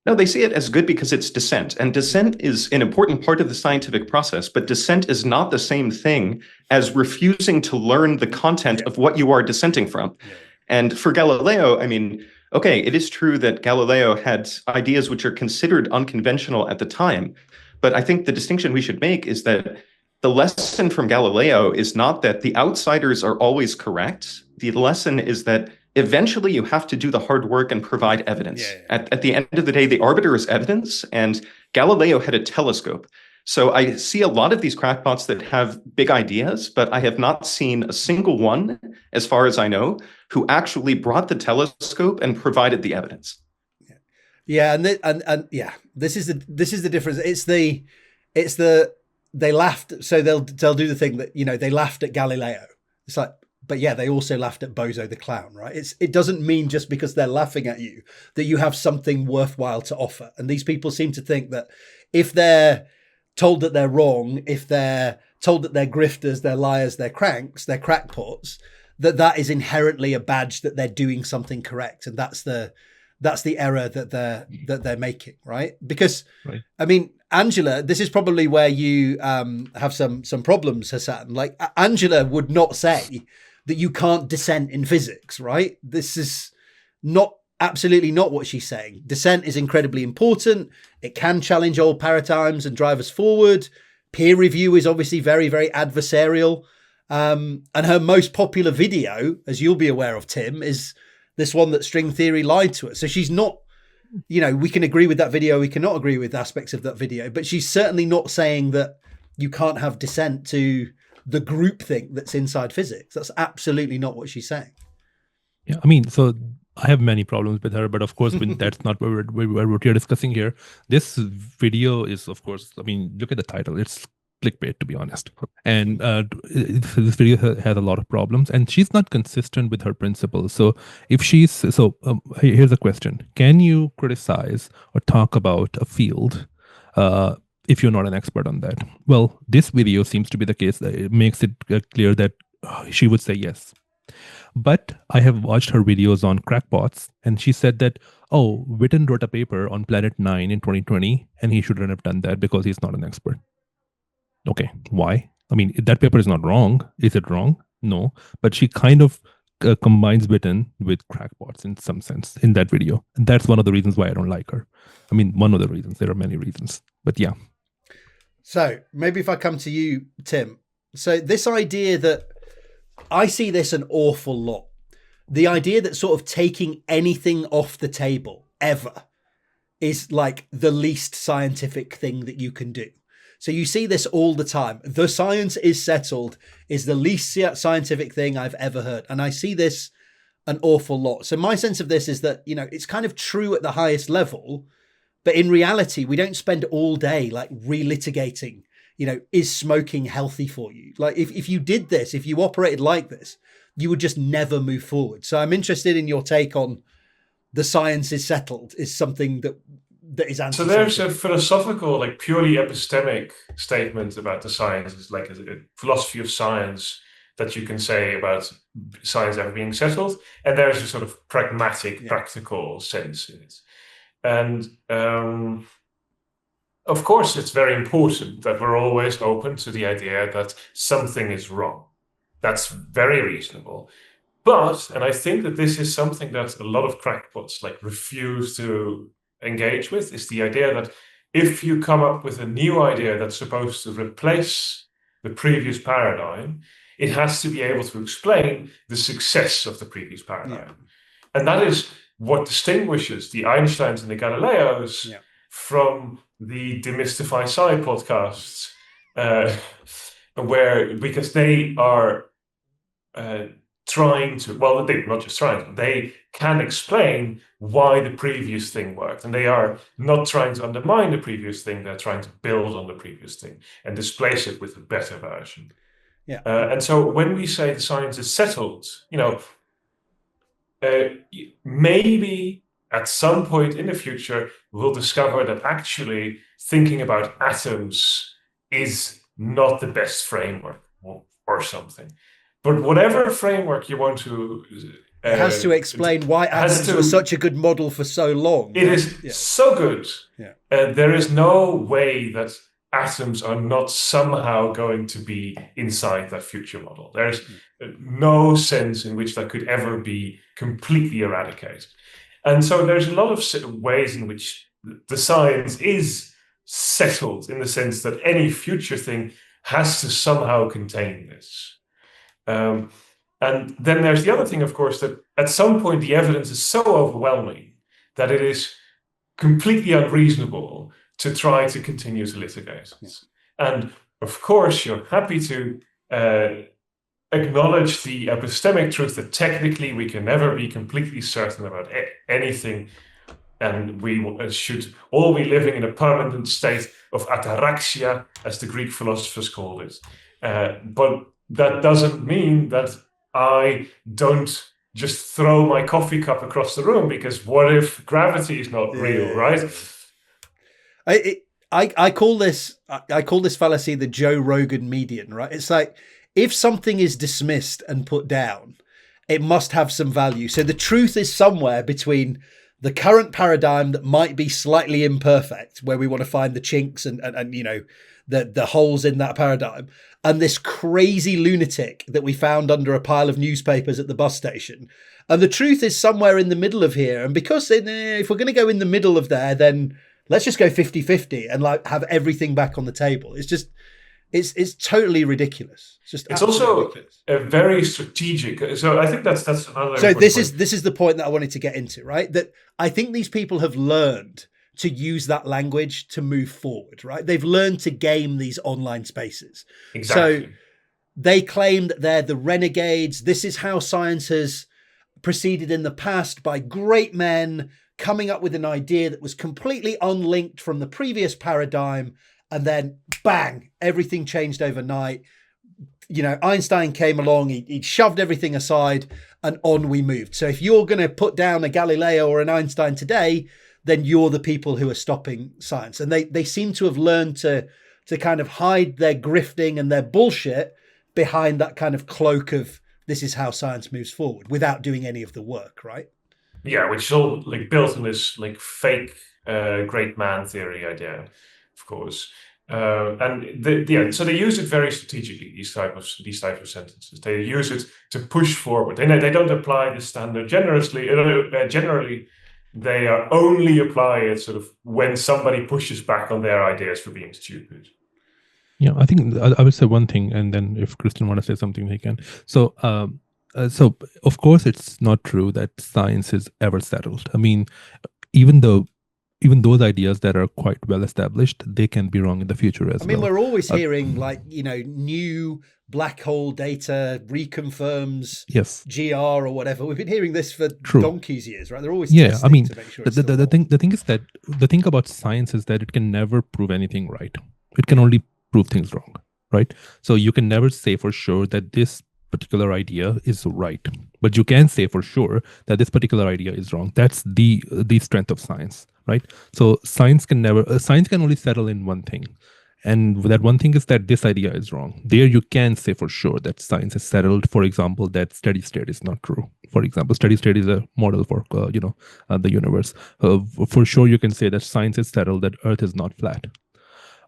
No, they see it as good because it's dissent. And dissent is an important part of the scientific process, but dissent is not the same thing as refusing to learn the content of what you are dissenting from. Yeah. And for Galileo, I mean, okay, it is true that Galileo had ideas which are considered unconventional at the time, but I think the distinction we should make is that the lesson from Galileo is not that the outsiders are always correct. The lesson is that eventually you have to do the hard work and provide evidence. Yeah. At the end of the day, the arbiter is evidence, and Galileo had a telescope. So I see a lot of these crackpots that have big ideas, but I have not seen a single one, as far as I know, who actually brought the telescope and provided the evidence. Yeah, this is the difference. It's the they laughed, so they'll do the thing that they laughed at Galileo. It's like, but yeah, they also laughed at Bozo the clown, right? It doesn't mean just because they're laughing at you that you have something worthwhile to offer. And these people seem to think that if they're told that they're wrong, if they're told that they're grifters, they're liars, they're cranks, they're crackpots, that is inherently a badge that they're doing something correct. And that's the error that they're making, right? Because right. I mean, Angela, this is probably where you have some problems, Hasaan. Like Angela would not say that you can't dissent in physics, right? This is absolutely not what she's saying. Dissent is incredibly important. It can challenge old paradigms and drive us forward. Peer review is obviously very, very adversarial. And her most popular video, as you'll be aware of, Tim, is this one that string theory lied to us. So she's not, we can agree with that video. We cannot agree with aspects of that video, but she's certainly not saying that you can't have dissent to the groupthink that's inside physics. That's absolutely not what she's saying. Yeah, I mean, so I have many problems with her, but of course, that's not what we're discussing here. This video is, of course, I mean, look at the title. It's clickbait, to be honest. And this video has a lot of problems, and she's not consistent with her principles. So if here's a question. Can you criticize or talk about a field if you're not an expert on that? Well, this video seems to be the case. It makes it clear that she would say yes. But I have watched her videos on crackpots, and she said that, Witten wrote a paper on Planet 9 in 2020, and he shouldn't have done that because he's not an expert. Okay, why? I mean, that paper is not wrong. Is it wrong? No. But she kind of combines Witten with crackpots in some sense in that video. And that's one of the reasons why I don't like her. I mean, one of the reasons. There are many reasons. But yeah. So maybe if I come to you, Tim. So this idea that I see this an awful lot. The idea that sort of taking anything off the table ever is like the least scientific thing that you can do. So you see this all the time. The science is settled is the least scientific thing I've ever heard. And I see this an awful lot. So my sense of this is that, you know, it's kind of true at the highest level, but in reality, we don't spend all day like relitigating, you know, is smoking healthy for you? Like if you did this, if you operated like this, you would just never move forward. So I'm interested in your take on the science is settled is something that is answered. So there's a philosophical, like purely epistemic statement about the science. It's like a philosophy of science that you can say about science ever being settled. And there's a sort of pragmatic, practical sense in it. And of course, it's very important that we're always open to the idea that something is wrong. That's very reasonable. But, and I think that this is something that a lot of crackpots like refuse to engage with, is the idea that if you come up with a new idea that's supposed to replace the previous paradigm, it has to be able to explain the success of the previous paradigm. And that is what distinguishes the Einsteins and the Galileos from the Demystify Sci podcasts, because they are trying to, well, they're not just trying, they can explain why the previous thing worked. And they are not trying to undermine the previous thing, they're trying to build on the previous thing and displace it with a better version. And so when we say the science is settled, you know, maybe at some point in the future, we'll discover that actually thinking about atoms is not the best framework or something. But whatever framework you want to... it has to explain why atoms were such a good model for so long. It is so good. There is no way that atoms are not somehow going to be inside that future model. There's no sense in which that could ever be completely eradicated. And so there's a lot of ways in which the science is settled in the sense that any future thing has to somehow contain this. And then there's the other thing, of course, that at some point the evidence is so overwhelming that it is completely unreasonable to try to continue to litigate. And of course, you're happy to acknowledge the epistemic truth that technically we can never be completely certain about anything, and we should all be living in a permanent state of ataraxia, as the Greek philosophers called it. But that doesn't mean that I don't just throw my coffee cup across the room, because what if gravity is not real, right? I call this fallacy the Joe Rogan median, right? It's like if something is dismissed and put down, it must have some value. So the truth is somewhere between the current paradigm that might be slightly imperfect, where we want to find the chinks and you know the holes in that paradigm, and this crazy lunatic that we found under a pile of newspapers at the bus station. And the truth is somewhere in the middle of here. And because if we're going to go in the middle of there, then let's just go 50-50 and like have everything back on the table. It's just, it's totally ridiculous. It's also a very strategic. So I think that's another. So this is the point that I wanted to get into, right? That I think these people have learned to use that language to move forward, right? They've learned to game these online spaces. Exactly. So they claim that they're the renegades. This is how science has proceeded in the past, by great men coming up with an idea that was completely unlinked from the previous paradigm. And then bang, everything changed overnight. You know, Einstein came along, he shoved everything aside and on we moved. So if you're going to put down a Galileo or an Einstein today, then you're the people who are stopping science. And they seem to have learned to kind of hide their grifting and their bullshit behind that kind of cloak of this is how science moves forward without doing any of the work, right? Yeah, which is all like built on this like fake great man theory idea, of course. So they use it very strategically, these type of sentences. They use it to push forward. They don't apply the standard generously. Generally, they only apply it sort of when somebody pushes back on their ideas for being stupid. Yeah, I think I would say one thing, and then if Kristen want to say something, he can. So, so of course, it's not true that science is ever settled. I mean, even though even those ideas that are quite well established, they can be wrong in the future as well. I mean, we're always hearing like, new black hole data reconfirms GR or whatever. We've been hearing this for donkey's years, right? They're always testing to make sure the thing is that the thing about science is that it can never prove anything right. It can only prove things wrong, right? So you can never say for sure that this particular idea is right, but you can say for sure that this particular idea is wrong. That's the strength of science, right? So science can only settle in one thing, and that one thing is that this idea is wrong. There you can say for sure that science is settled. For example, that steady state is not true. For example, steady state is a model for the universe. For sure you can say that science is settled that Earth is not flat.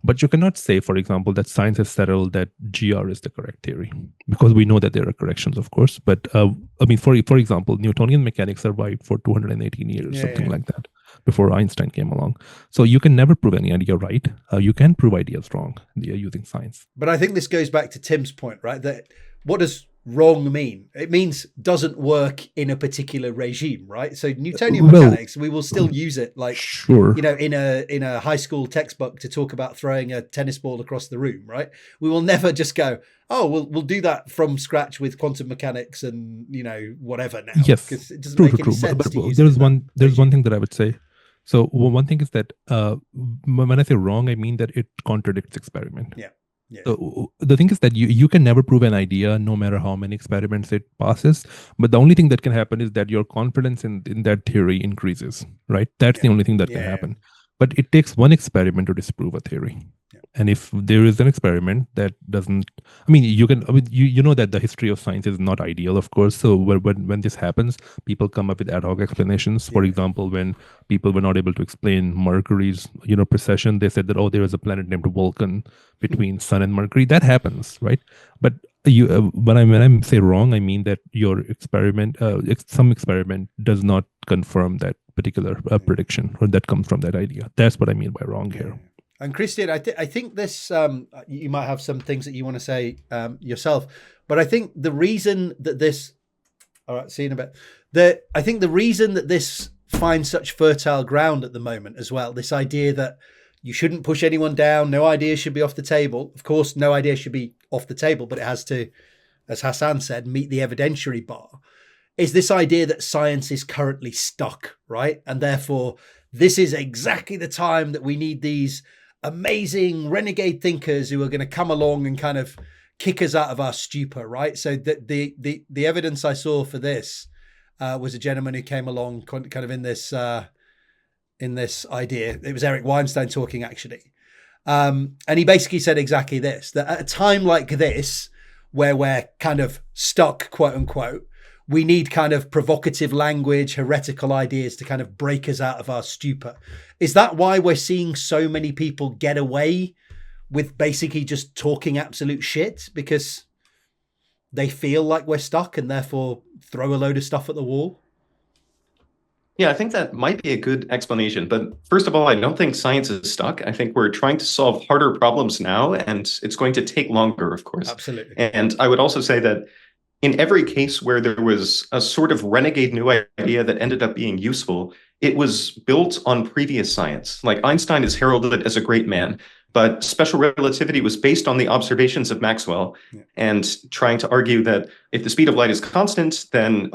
But you cannot say, for example, that science has settled that GR is the correct theory, because we know that there are corrections, of course. But I mean, for example, Newtonian mechanics survived for 218 years, something like that, before Einstein came along. So you can never prove any idea right. You can prove ideas wrong using science. But I think this goes back to Tim's point, right? That what does wrong mean? It means doesn't work in a particular regime, right? So Newtonian mechanics, we will still use it, like in a high school textbook to talk about throwing a tennis ball across the room, right? We will never just go, oh, we'll do that from scratch with quantum mechanics and whatever now. Yes, because it doesn't make any sense. But there's one thing that I would say. So one thing is that when I say wrong, I mean that it contradicts experiment. Yeah. So the thing is that you can never prove an idea no matter how many experiments it passes. But the only thing that can happen is that your confidence in that theory increases, right? That's the only thing that can happen. But it takes one experiment to disprove a theory. And if there is an experiment that doesn't, you know that the history of science is not ideal, of course. So when this happens, people come up with ad hoc explanations. For example, when people were not able to explain Mercury's, precession, they said that, there is a planet named Vulcan between Sun and Mercury. That happens, right? But when I say wrong, I mean that your experiment, some experiment does not confirm that particular prediction, or that comes from that idea. That's what I mean by wrong here. And Christian, I think this, you might have some things that you want to say yourself, but I think the reason that this, all right, see you in a bit, I think the reason that this finds such fertile ground at the moment as well, this idea that you shouldn't push anyone down, no idea should be off the table. Of course, no idea should be off the table, but it has to, as Hasaan said, meet the evidentiary bar, is this idea that science is currently stuck, right? And therefore, this is exactly the time that we need these amazing renegade thinkers who are going to come along and kind of kick us out of our stupor, right? So the evidence I saw for this was a gentleman who came along kind of in this idea. It was Eric Weinstein talking, actually. And he basically said exactly this, that at a time like this, where we're kind of stuck, quote unquote, we need kind of provocative language, heretical ideas to kind of break us out of our stupor. Is that why we're seeing so many people get away with basically just talking absolute shit? Because they feel like we're stuck and therefore throw a load of stuff at the wall? Yeah, I think that might be a good explanation. But first of all, I don't think science is stuck. I think we're trying to solve harder problems now, and it's going to take longer, of course. Absolutely. And I would also say that in every case where there was a sort of renegade new idea that ended up being useful, it was built on previous science. Like Einstein is heralded as a great man, but special relativity was based on the observations of Maxwell and trying to argue that if the speed of light is constant, then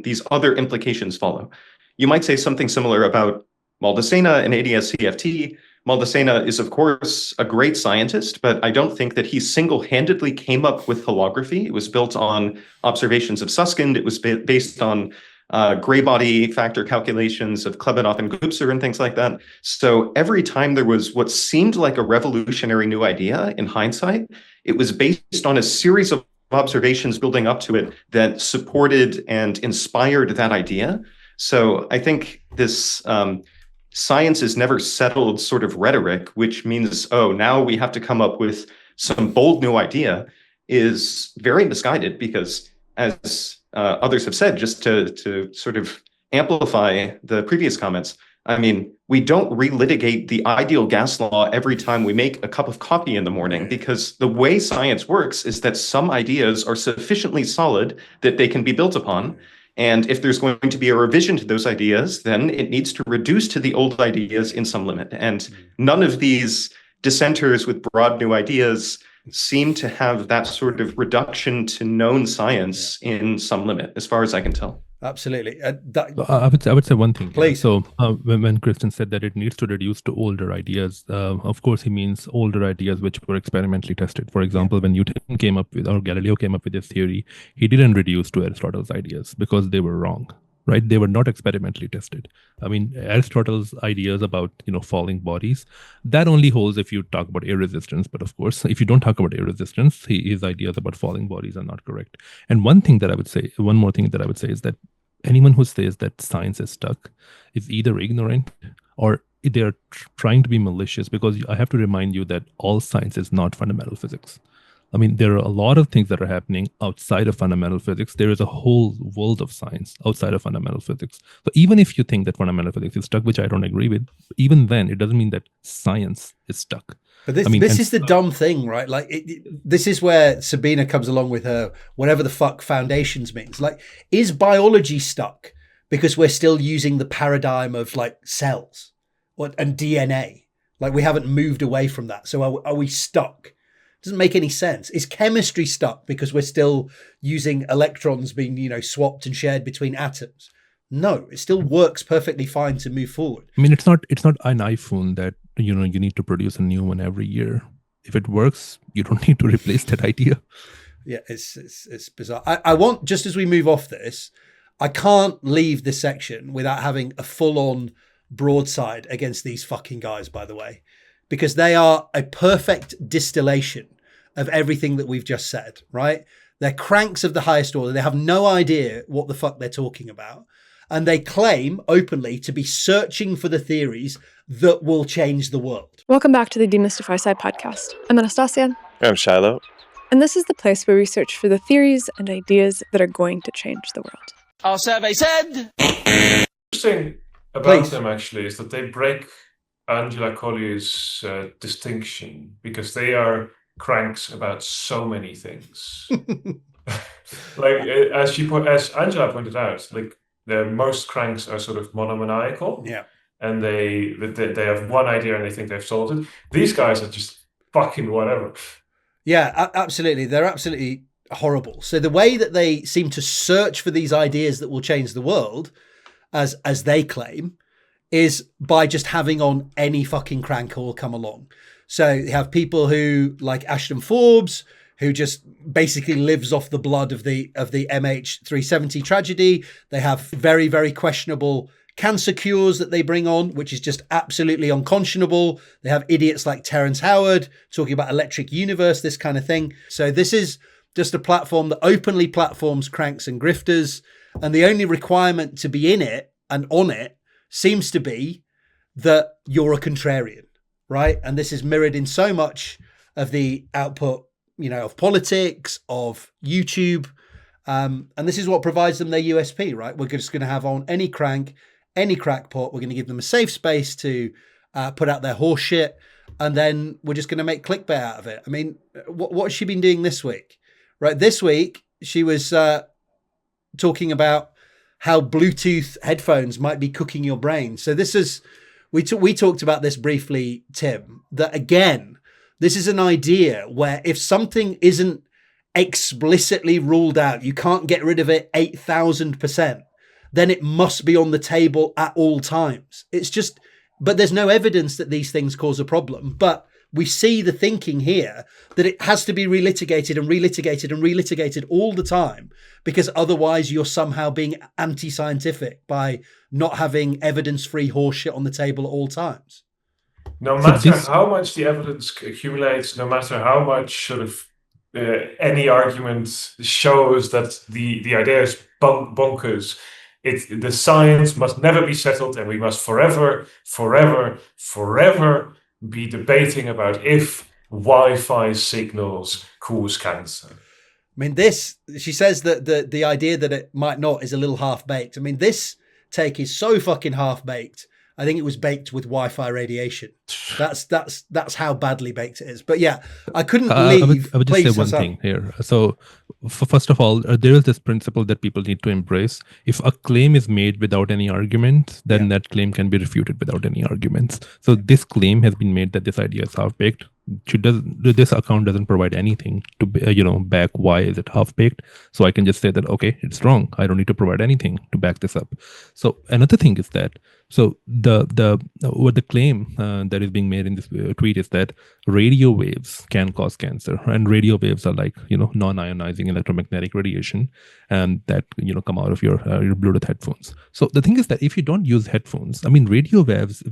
these other implications follow. You might say something similar about Maldacena and ADS-CFT. Maldacena is, of course, a great scientist, but I don't think that he single-handedly came up with holography. It was built on observations of Susskind. It was based on gray body factor calculations of Klebanov and Gubser and things like that. So every time there was what seemed like a revolutionary new idea in hindsight, it was based on a series of observations building up to it that supported and inspired that idea. So I think this science is never settled sort of rhetoric, which means, now we have to come up with some bold new idea, is very misguided, because as others have said, just to sort of amplify the previous comments, I mean, we don't relitigate the ideal gas law every time we make a cup of coffee in the morning, because the way science works is that some ideas are sufficiently solid that they can be built upon. And if there's going to be a revision to those ideas, then it needs to reduce to the old ideas in some limit. And none of these dissenters with broad new ideas seem to have that sort of reduction to known science in some limit, as far as I can tell. Absolutely. I would say one thing. Please. So when Gregson said that it needs to reduce to older ideas, of course he means older ideas which were experimentally tested. For example, when Newton came up with, or Galileo came up with his theory, he didn't reduce to Aristotle's ideas because they were wrong, right? They were not experimentally tested. I mean, Aristotle's ideas about, falling bodies, that only holds if you talk about air resistance. But of course, if you don't talk about air resistance, his ideas about falling bodies are not correct. And one more thing that I would say is that anyone who says that science is stuck is either ignorant or they're trying to be malicious, because I have to remind you that all science is not fundamental physics. I mean, there are a lot of things that are happening outside of fundamental physics. There is a whole world of science outside of fundamental physics. So even if you think that fundamental physics is stuck, which I don't agree with, even then, it doesn't mean that science is stuck. But this is the dumb thing, right? Like, this is where Sabina comes along with her whatever the fuck foundations means. Like, is biology stuck because we're still using the paradigm of like cells and DNA? Like, we haven't moved away from that. So are we stuck? Doesn't make any sense. Is chemistry stuck because we're still using electrons being, swapped and shared between atoms? No, it still works perfectly fine to move forward. I mean, it's not an iPhone that, you need to produce a new one every year. If it works, you don't need to replace that idea. Yeah, it's bizarre. I want, just as we move off this, I can't leave this section without having a full-on broadside against these fucking guys, by the way, because they are a perfect distillation of everything that we've just said, right? They're cranks of the highest order. They have no idea what the fuck they're talking about. And they claim openly to be searching for the theories that will change the world. Welcome back to the Demystify Side podcast. I'm Anastasia. I'm Shiloh. And this is the place where we search for the theories and ideas that are going to change the world. Our survey said... Interesting about them, actually, is that they break Angela Collier's distinction, because they are cranks about so many things. Like, as Angela pointed out, like, most cranks are sort of monomaniacal. Yeah. And they have one idea and they think they've solved it. These guys are just fucking whatever. Yeah, absolutely. They're absolutely horrible. So the way that they seem to search for these ideas that will change the world, as they claim, is by just having on any fucking crank who will come along. So you have people who, like Ashton Forbes, who just basically lives off the blood of the MH370 tragedy. They have very, very questionable cancer cures that they bring on, which is just absolutely unconscionable. They have idiots like Terrence Howard talking about electric universe, this kind of thing. So this is just a platform that openly platforms cranks and grifters. And the only requirement to be in it and on it seems to be that you're a contrarian, right? And this is mirrored in so much of the output, of politics, of YouTube. And this is what provides them their USP, right? We're just going to have on any crank, any crackpot. We're going to give them a safe space to put out their horse shit. And then we're just going to make clickbait out of it. I mean, what has she been doing this week? Right? This week, she was talking about how Bluetooth headphones might be cooking your brain. So this is, we talked about this briefly, Tim, that again, this is an idea where if something isn't explicitly ruled out, you can't get rid of it 8,000%, then it must be on the table at all times. It's just, but there's no evidence that these things cause a problem. But we see the thinking here that it has to be relitigated and relitigated and relitigated all the time, because otherwise you're somehow being anti-scientific by not having evidence-free horseshit on the table at all times. No matter how much the evidence accumulates, no matter how much sort of any argument shows that the idea is bonkers, the science must never be settled, and we must forever be debating about if Wi-Fi signals cause cancer. I mean, she says that the idea that it might not is a little half-baked. I mean, this take is so fucking half-baked I think it was baked with Wi-Fi radiation. That's how badly baked it is. But yeah, I couldn't leave. I would just say one thing here. So first of all, there is this principle that people need to embrace. If a claim is made without any arguments, then that claim can be refuted without any arguments. So this claim has been made that this idea is half-baked. This account doesn't provide anything to back why is it half-baked. So I can just say that, okay, it's wrong. I don't need to provide anything to back this up. So another thing is that, so the claim that is being made in this tweet is that radio waves can cause cancer, and radio waves are like non-ionizing electromagnetic radiation, and that come out of your Bluetooth headphones. So the thing is that if you don't use headphones, I mean, radio waves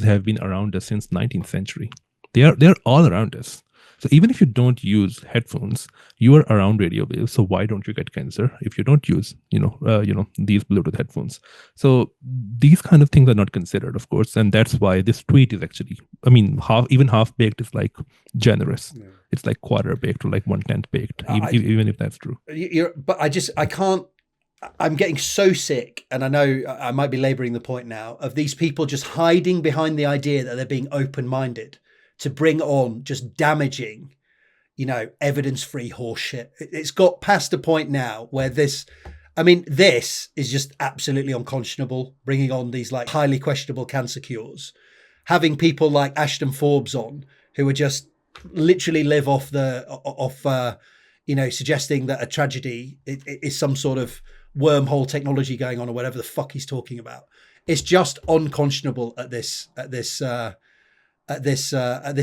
have been around us since 19th century. They're all around us. So even if you don't use headphones, you are around radio waves. So why don't you get cancer if you don't use, these Bluetooth headphones? So these kind of things are not considered, of course, and that's why this tweet is actually, I mean, half baked is like generous. Yeah. It's like quarter baked or like 1/10 baked, even if that's true. But I can't. I'm getting so sick, and I know I might be laboring the point now, of these people just hiding behind the idea that they're being open-minded to bring on just damaging, evidence-free horseshit. It's got past a point now where this is just absolutely unconscionable, bringing on these like highly questionable cancer cures, having people like Ashton Forbes on who are just literally live off suggesting that a tragedy is some sort of wormhole technology going on or whatever the fuck he's talking about. It's just unconscionable at this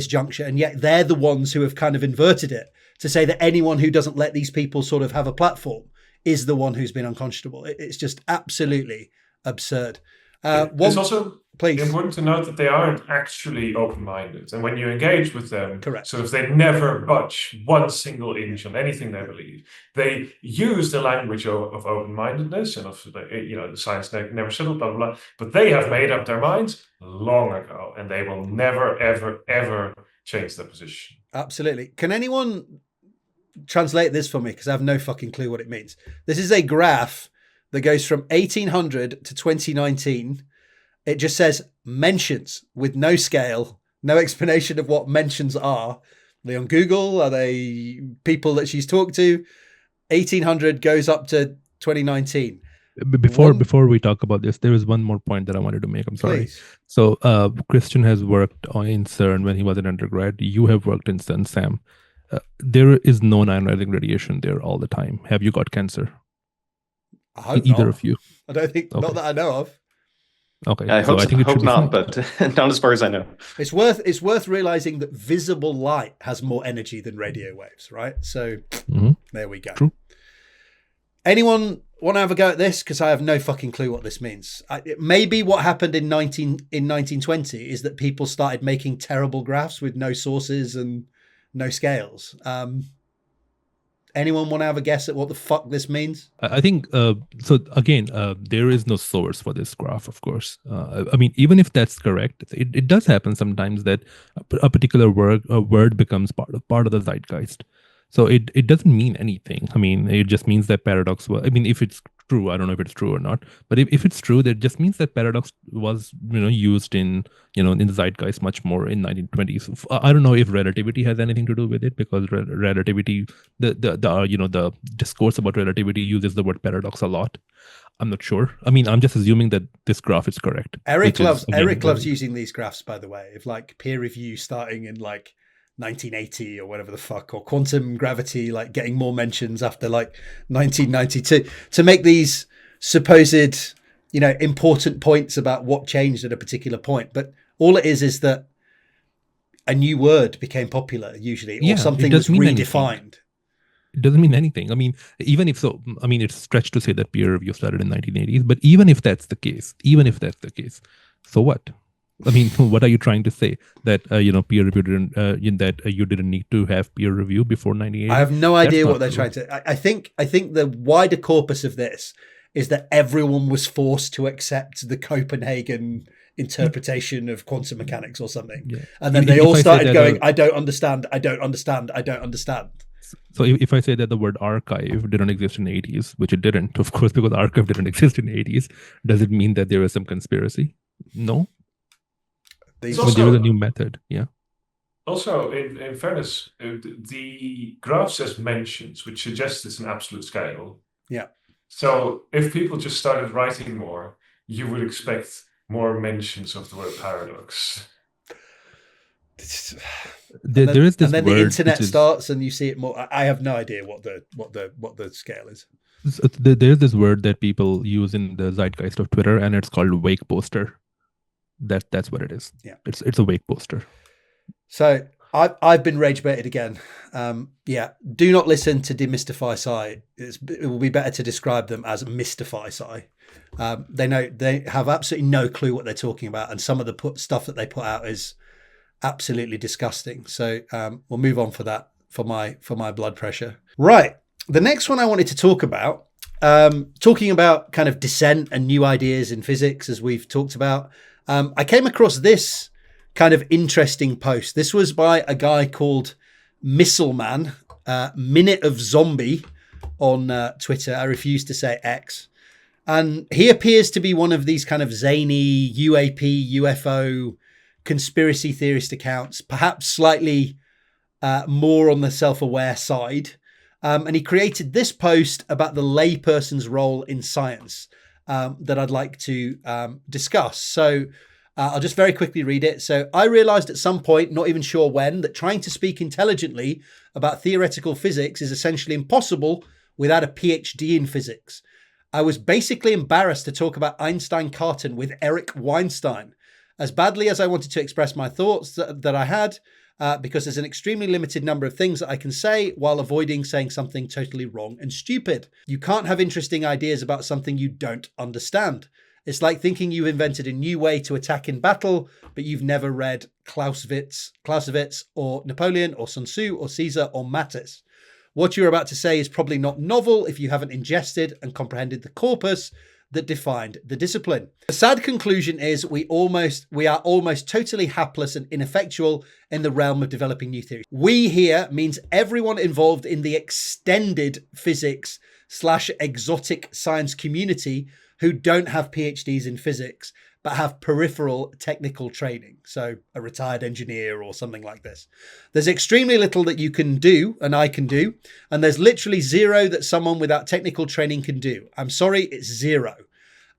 juncture, and yet they're the ones who have kind of inverted it to say that anyone who doesn't let these people sort of have a platform is the one who's been unconscionable. It's just absolutely absurd. It's also important to note that they aren't actually open-minded, and when you engage with them, correct, sort of they never budge one single inch on anything they believe. They use the language of open-mindedness and of the science never settled, blah blah blah. But they have made up their minds long ago, and they will never ever change their position. Absolutely. Can anyone translate this for me? Because I have no fucking clue what it means. This is a graph that goes from 1800 to 2019. It just says mentions with no scale, no explanation of what mentions are. Are they on Google? Are they people that she's talked to? 1800 goes up to 2019. Before we talk about this, there is one more point that I wanted to make. I'm sorry. Please. So Christian has worked in CERN when he was an undergrad. You have worked in CERN, Sam. There is no ionizing radiation there all the time. Have you got cancer? I hope Either not. Of you? I don't think, not that I know of. Okay, I hope not, fine. but not as far as I know. It's worth realizing that visible light has more energy than radio waves, right? So There we go. True. Anyone want to have a go at this? Because I have no fucking clue what this means. Maybe what happened in 1920 is that people started making terrible graphs with no sources and no scales. Anyone want to have a guess at what the fuck this means? I think, so again, there is no source for this graph, of course. I mean, even if that's correct, it does happen sometimes that a particular word becomes part of the zeitgeist. So it doesn't mean anything. I mean, it just means that paradox was, I mean, if it's true, I don't know if it's true or not, but if it's true, that just means that paradox was, used in the zeitgeist much more in 1920s. I don't know if relativity has anything to do with it, because relativity, the discourse about relativity uses the word paradox a lot. I'm not sure. I mean, I'm just assuming that this graph is correct. Eric loves using these graphs, by the way, of like peer review starting in like 1980 or whatever the fuck, or quantum gravity like getting more mentions after like 1992 to make these supposed important points about what changed at a particular point. But all it is that a new word became popular usually, or something was redefined. Anything. It doesn't mean anything. I mean, even if so, I mean, it's stretched to say that peer review started in 1980s, but even if that's the case, so what? I mean, what are you trying to say? That peer review didn't that you didn't need to have peer review before 1980? I have no idea what they're trying to. I think the wider corpus of this is that everyone was forced to accept the Copenhagen interpretation of quantum mechanics or something, and then they all started going, "I don't understand. I don't understand. I don't understand." So if I say that the word archive didn't exist in the 80s, which it didn't, of course, because archive didn't exist in the 80s, does it mean that there was some conspiracy? No. These But there is a new method. Yeah. Also, in fairness, the graph says mentions, which suggests it's an absolute scale. Yeah. So if people just started writing more, you would expect more mentions of the word paradox. There is this and then word the internet which is- starts, and you see it more. I have no idea what the scale is. There's this word that people use in the zeitgeist of Twitter, and it's called wake poster. That's what it is. Yeah, it's a wake poster. So I've been rage baited again. Yeah, do not listen to demystify Sci. It will be better to describe them as mystify Sci. They have absolutely no clue what they're talking about, and some of the stuff that they put out is absolutely disgusting. So we'll move on for that for my blood pressure. Right, the next one I wanted to talk about, talking about kind of dissent and new ideas in physics, as we've talked about. I came across this kind of interesting post. This was by a guy called Missileman, Minute of Zombie on Twitter. I refuse to say X. And he appears to be one of these kind of zany UAP, UFO conspiracy theorist accounts, perhaps slightly more on the self-aware side. And he created this post about the layperson's role in science that I'd like to discuss. So I'll just very quickly read it. So I realized at some point, not even sure when, that trying to speak intelligently about theoretical physics is essentially impossible without a PhD in physics. I was basically embarrassed to talk about Einstein-Cartan with Eric Weinstein, as badly as I wanted to express my thoughts that I had, because there's an extremely limited number of things that I can say while avoiding saying something totally wrong and stupid. You can't have interesting ideas about something you don't understand. It's like thinking you've invented a new way to attack in battle, but you've never read Clausewitz or Napoleon or Sun Tzu or Caesar or Mattis. What you're about to say is probably not novel if you haven't ingested and comprehended the corpus that defined the discipline. The sad conclusion is we are almost totally hapless and ineffectual in the realm of developing new theories. We here means everyone involved in the extended physics/exotic science community who don't have PhDs in physics, but have peripheral technical training. So a retired engineer or something like this. There's extremely little that you can do and I can do. And there's literally zero that someone without technical training can do. I'm sorry, it's zero.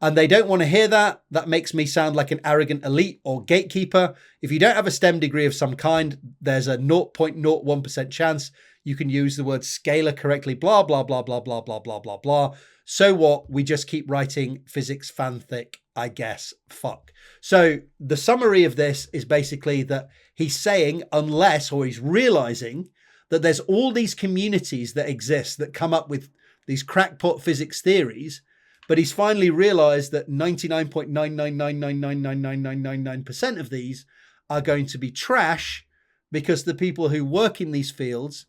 And they don't want to hear that. That makes me sound like an arrogant elite or gatekeeper. If you don't have a STEM degree of some kind, there's a 0.01% chance you can use the word scalar correctly, blah, blah, blah, blah, blah, blah, blah, blah, blah. So what? We just keep writing physics fanfic, I guess. Fuck. So the summary of this is basically that he's saying he's realizing that there's all these communities that exist that come up with these crackpot physics theories, but he's finally realized that 99.999999999% of these are going to be trash because the people who work in these fields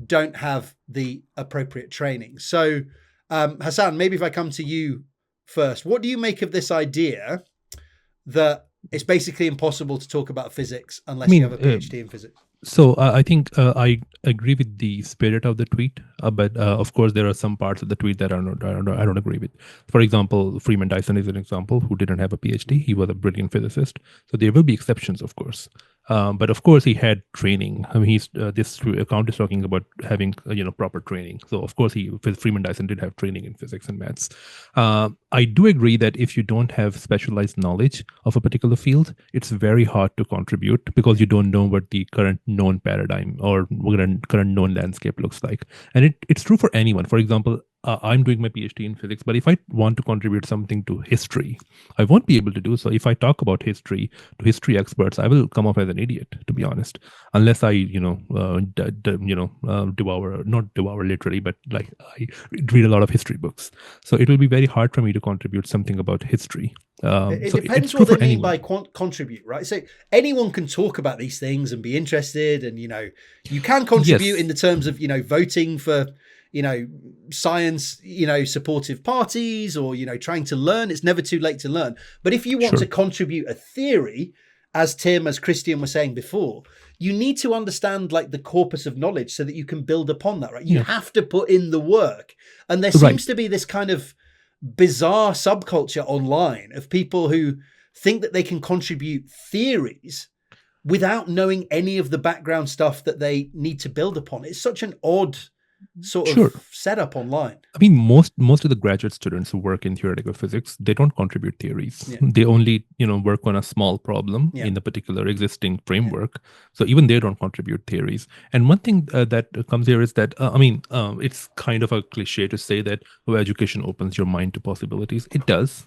don't have the appropriate training. So Hasaan, maybe if I come to you first, what do you make of this idea that it's basically impossible to talk about physics unless you have a PhD in physics? So I think I agree with the spirit of the tweet, but of course there are some parts of the tweet that I don't agree with. For example, Freeman Dyson is an example who didn't have a PhD. He was a brilliant physicist. So there will be exceptions, of course. But of course he had training. I mean, this account is talking about having proper training. So of course Freeman Dyson did have training in physics and maths. I do agree that if you don't have specialized knowledge of a particular field, it's very hard to contribute because you don't know what the current known paradigm or current known landscape looks like. And it's true for anyone. For example, I'm doing my PhD in physics, but if I want to contribute something to history, I won't be able to do so. If I talk about history to history experts, I will come off as an idiot, to be honest, unless I, not devour literally, but like I read a lot of history books. So it will be very hard for me to contribute something about history. It depends what they mean by contribute, right? So anyone can talk about these things and be interested, and you can contribute in the terms of voting for science, supportive parties, or trying to learn. It's never too late to learn. But if you want to contribute a theory, as Christian was saying before, you need to understand like the corpus of knowledge so that you can build upon that, right? You have to put in the work, and there seems to be this kind of bizarre subculture online of people who think that they can contribute theories without knowing any of the background stuff that they need to build upon. It's such an odd sort of setup online. I mean, most of the graduate students who work in theoretical physics, they don't contribute theories. Yeah. They only, work on a small problem in a particular existing framework. Yeah. So even they don't contribute theories. And one thing that comes here is that, it's kind of a cliche to say that education opens your mind to possibilities. It does.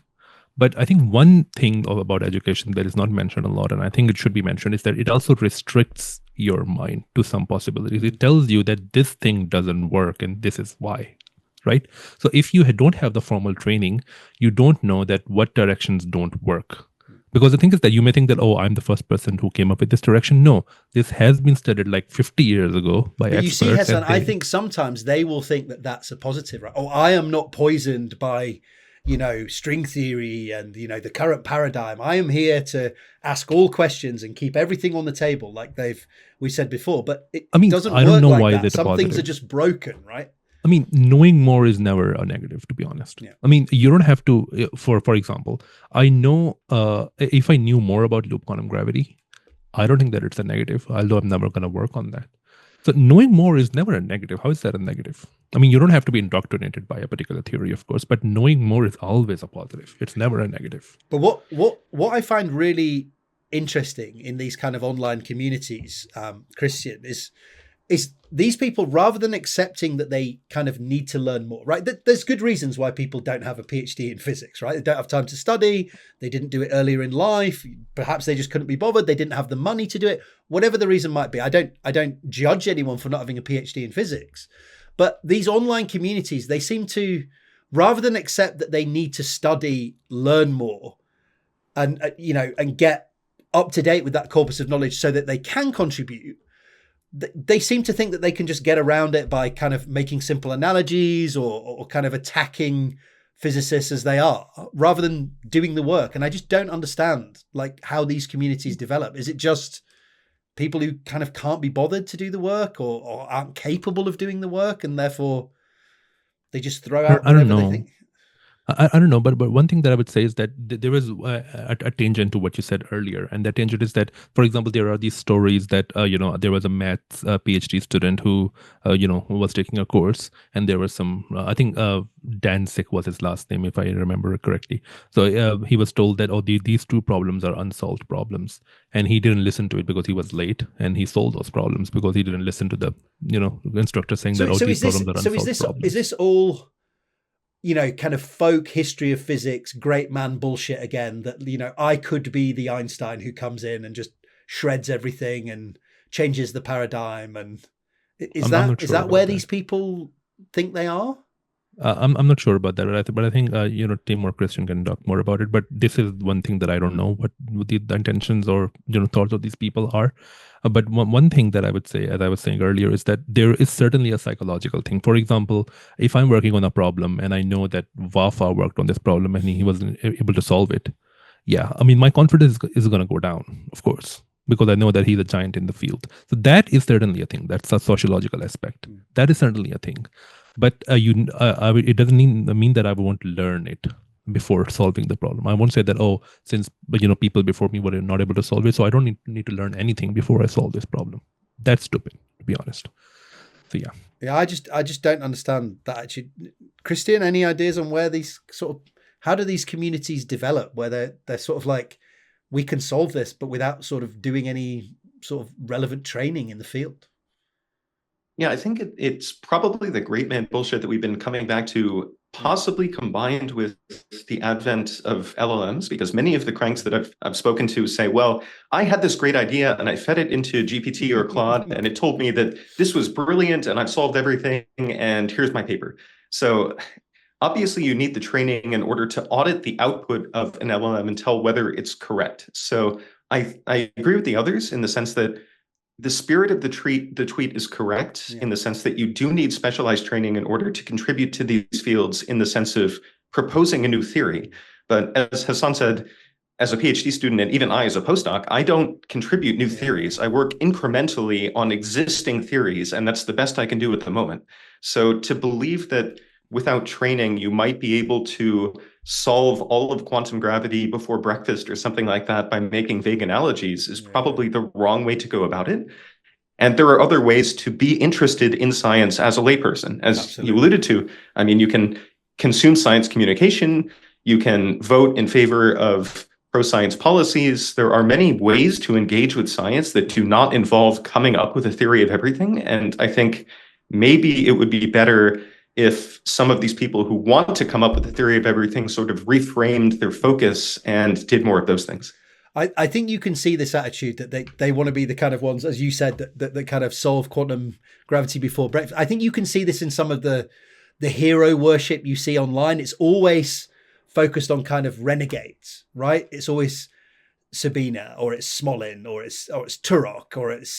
But I think one thing about education that is not mentioned a lot, and I think it should be mentioned, is that it also restricts your mind to some possibilities. It tells you that this thing doesn't work and this is why, right? So if you don't have the formal training, you don't know that what directions don't work. Because the thing is that you may think that, oh, I'm the first person who came up with this direction. No, this has been studied like 50 years ago by experts. You see, Hasaan, I think sometimes they will think that that's a positive, right? Oh, I am not poisoned by string theory and, the current paradigm. I am here to ask all questions and keep everything on the table like we said before, but it doesn't work. I don't know like why that. Some things are just broken, right? I mean, knowing more is never a negative, to be honest. Yeah. I mean, you don't have to, for example, I know if I knew more about loop quantum gravity, I don't think that it's a negative, although I'm never going to work on that. So knowing more is never a negative. How is that a negative? I mean, you don't have to be indoctrinated by a particular theory, of course, but knowing more is always a positive. It's never a negative. But what I find really interesting in these kind of online communities, Christian, is these people, rather than accepting that they kind of need to learn more, right? There's good reasons why people don't have a PhD in physics, right? They don't have time to study. They didn't do it earlier in life. Perhaps they just couldn't be bothered. They didn't have the money to do it. Whatever the reason might be. I don't judge anyone for not having a PhD in physics. But these online communities, they seem to, rather than accept that they need to study, learn more, and get up to date with that corpus of knowledge so that they can contribute, they seem to think that they can just get around it by kind of making simple analogies or kind of attacking physicists as they are, rather than doing the work. And I just don't understand how these communities develop. Is it just people who kind of can't be bothered to do the work or aren't capable of doing the work, and therefore they just throw out whatever they think? I don't know, but one thing that I would say is that there is a tangent to what you said earlier, and that tangent is that, for example, there are these stories that there was a maths PhD student who who was taking a course, and there was some I think Danzig was his last name, if I remember correctly. So he was told that these two problems are unsolved problems, and he didn't listen to it because he was late, and he solved those problems because he didn't listen to the instructor saying these problems are unsolved problems. Is this all kind of folk history of physics, great man bullshit again, that, I could be the Einstein who comes in and just shreds everything and changes the paradigm? And is that where these people think they are? I'm not sure about that, but I think Tim or Christian can talk more about it. But this is one thing that I don't know what the intentions or thoughts of these people are. But one thing that I would say, as I was saying earlier, is that there is certainly a psychological thing. For example, if I'm working on a problem and I know that Wafa worked on this problem and he wasn't able to solve it, I mean, my confidence is going to go down, of course, because I know that he's a giant in the field. So that is certainly a thing. That's a sociological aspect. That is certainly a thing. But it doesn't mean that I won't learn it before solving the problem. I won't say that, since people before me were not able to solve it, so I don't need to learn anything before I solve this problem. That's stupid, to be honest. So yeah, I just don't understand that. Actually, Christian, any ideas on where these how do these communities develop, where they're sort of like, we can solve this, but without sort of doing any sort of relevant training in the field? Yeah, I think it's probably the great man bullshit that we've been coming back to, possibly combined with the advent of LLMs, because many of the cranks that I've spoken to say, well, I had this great idea and I fed it into GPT or Claude and it told me that this was brilliant and I've solved everything and here's my paper. So obviously you need the training in order to audit the output of an LLM and tell whether it's correct. So I agree with the others in the sense that the spirit of the tweet is correct in the sense that you do need specialized training in order to contribute to these fields in the sense of proposing a new theory. But as Hasaan said, as a PhD student, and even I as a postdoc, I don't contribute new theories. I work incrementally on existing theories, and that's the best I can do at the moment. So to believe that without training, you might be able to solve all of quantum gravity before breakfast or something like that by making vague analogies is probably the wrong way to go about it. And there are other ways to be interested in science as a layperson. As you alluded to, I mean, you can consume science communication, you can vote in favor of pro-science policies. There are many ways to engage with science that do not involve coming up with a theory of everything. And I think maybe it would be better if some of these people who want to come up with a theory of everything sort of reframed their focus and did more of those things. I think you can see this attitude that they want to be the kind of ones, as you said, that kind of solve quantum gravity before breakfast. I think you can see this in some of the hero worship you see online. It's always focused on kind of renegades, right? It's always Sabina, or it's Smolin, or it's Turok, or it's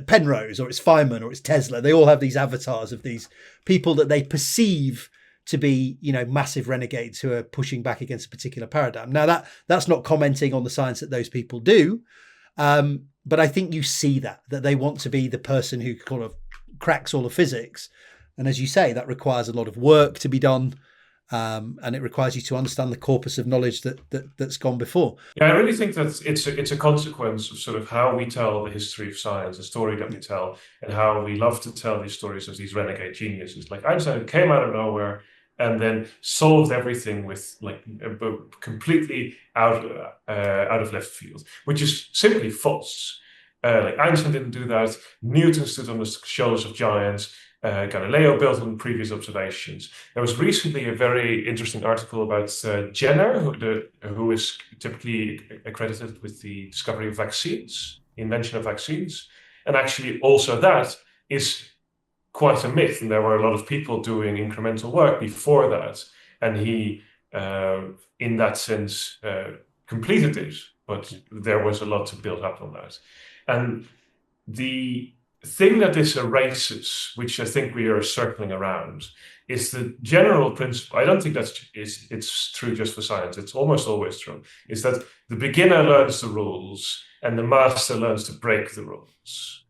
Penrose, or it's Feynman, or it's Tesla. They all have these avatars of these people that they perceive to be, you know, massive renegades who are pushing back against a particular paradigm. Now that's not commenting on the science that those people do, but I think you see that they want to be the person who kind of cracks all of physics, and as you say, that requires a lot of work to be done. And it requires you to understand the corpus of knowledge that's gone before. Yeah, I really think that it's a consequence of sort of how we tell the history of science, the story that we tell, and how we love to tell these stories of these renegade geniuses. Like Einstein came out of nowhere and then solved everything with like completely out of left field, which is simply false. Like Einstein didn't do that. Newton stood on the shoulders of giants. Galileo built on previous observations. There was recently a very interesting article about Jenner, who is typically accredited with the discovery of vaccines, invention of vaccines. And actually also that is quite a myth. And there were a lot of people doing incremental work before that. And he, in that sense, completed it. But there was a lot to build up on that. And the thing that this erases, which I think we are circling around, is the general principle. I don't think it's true just for science. It's almost always true. Is that the beginner learns the rules and the master learns to break the rules.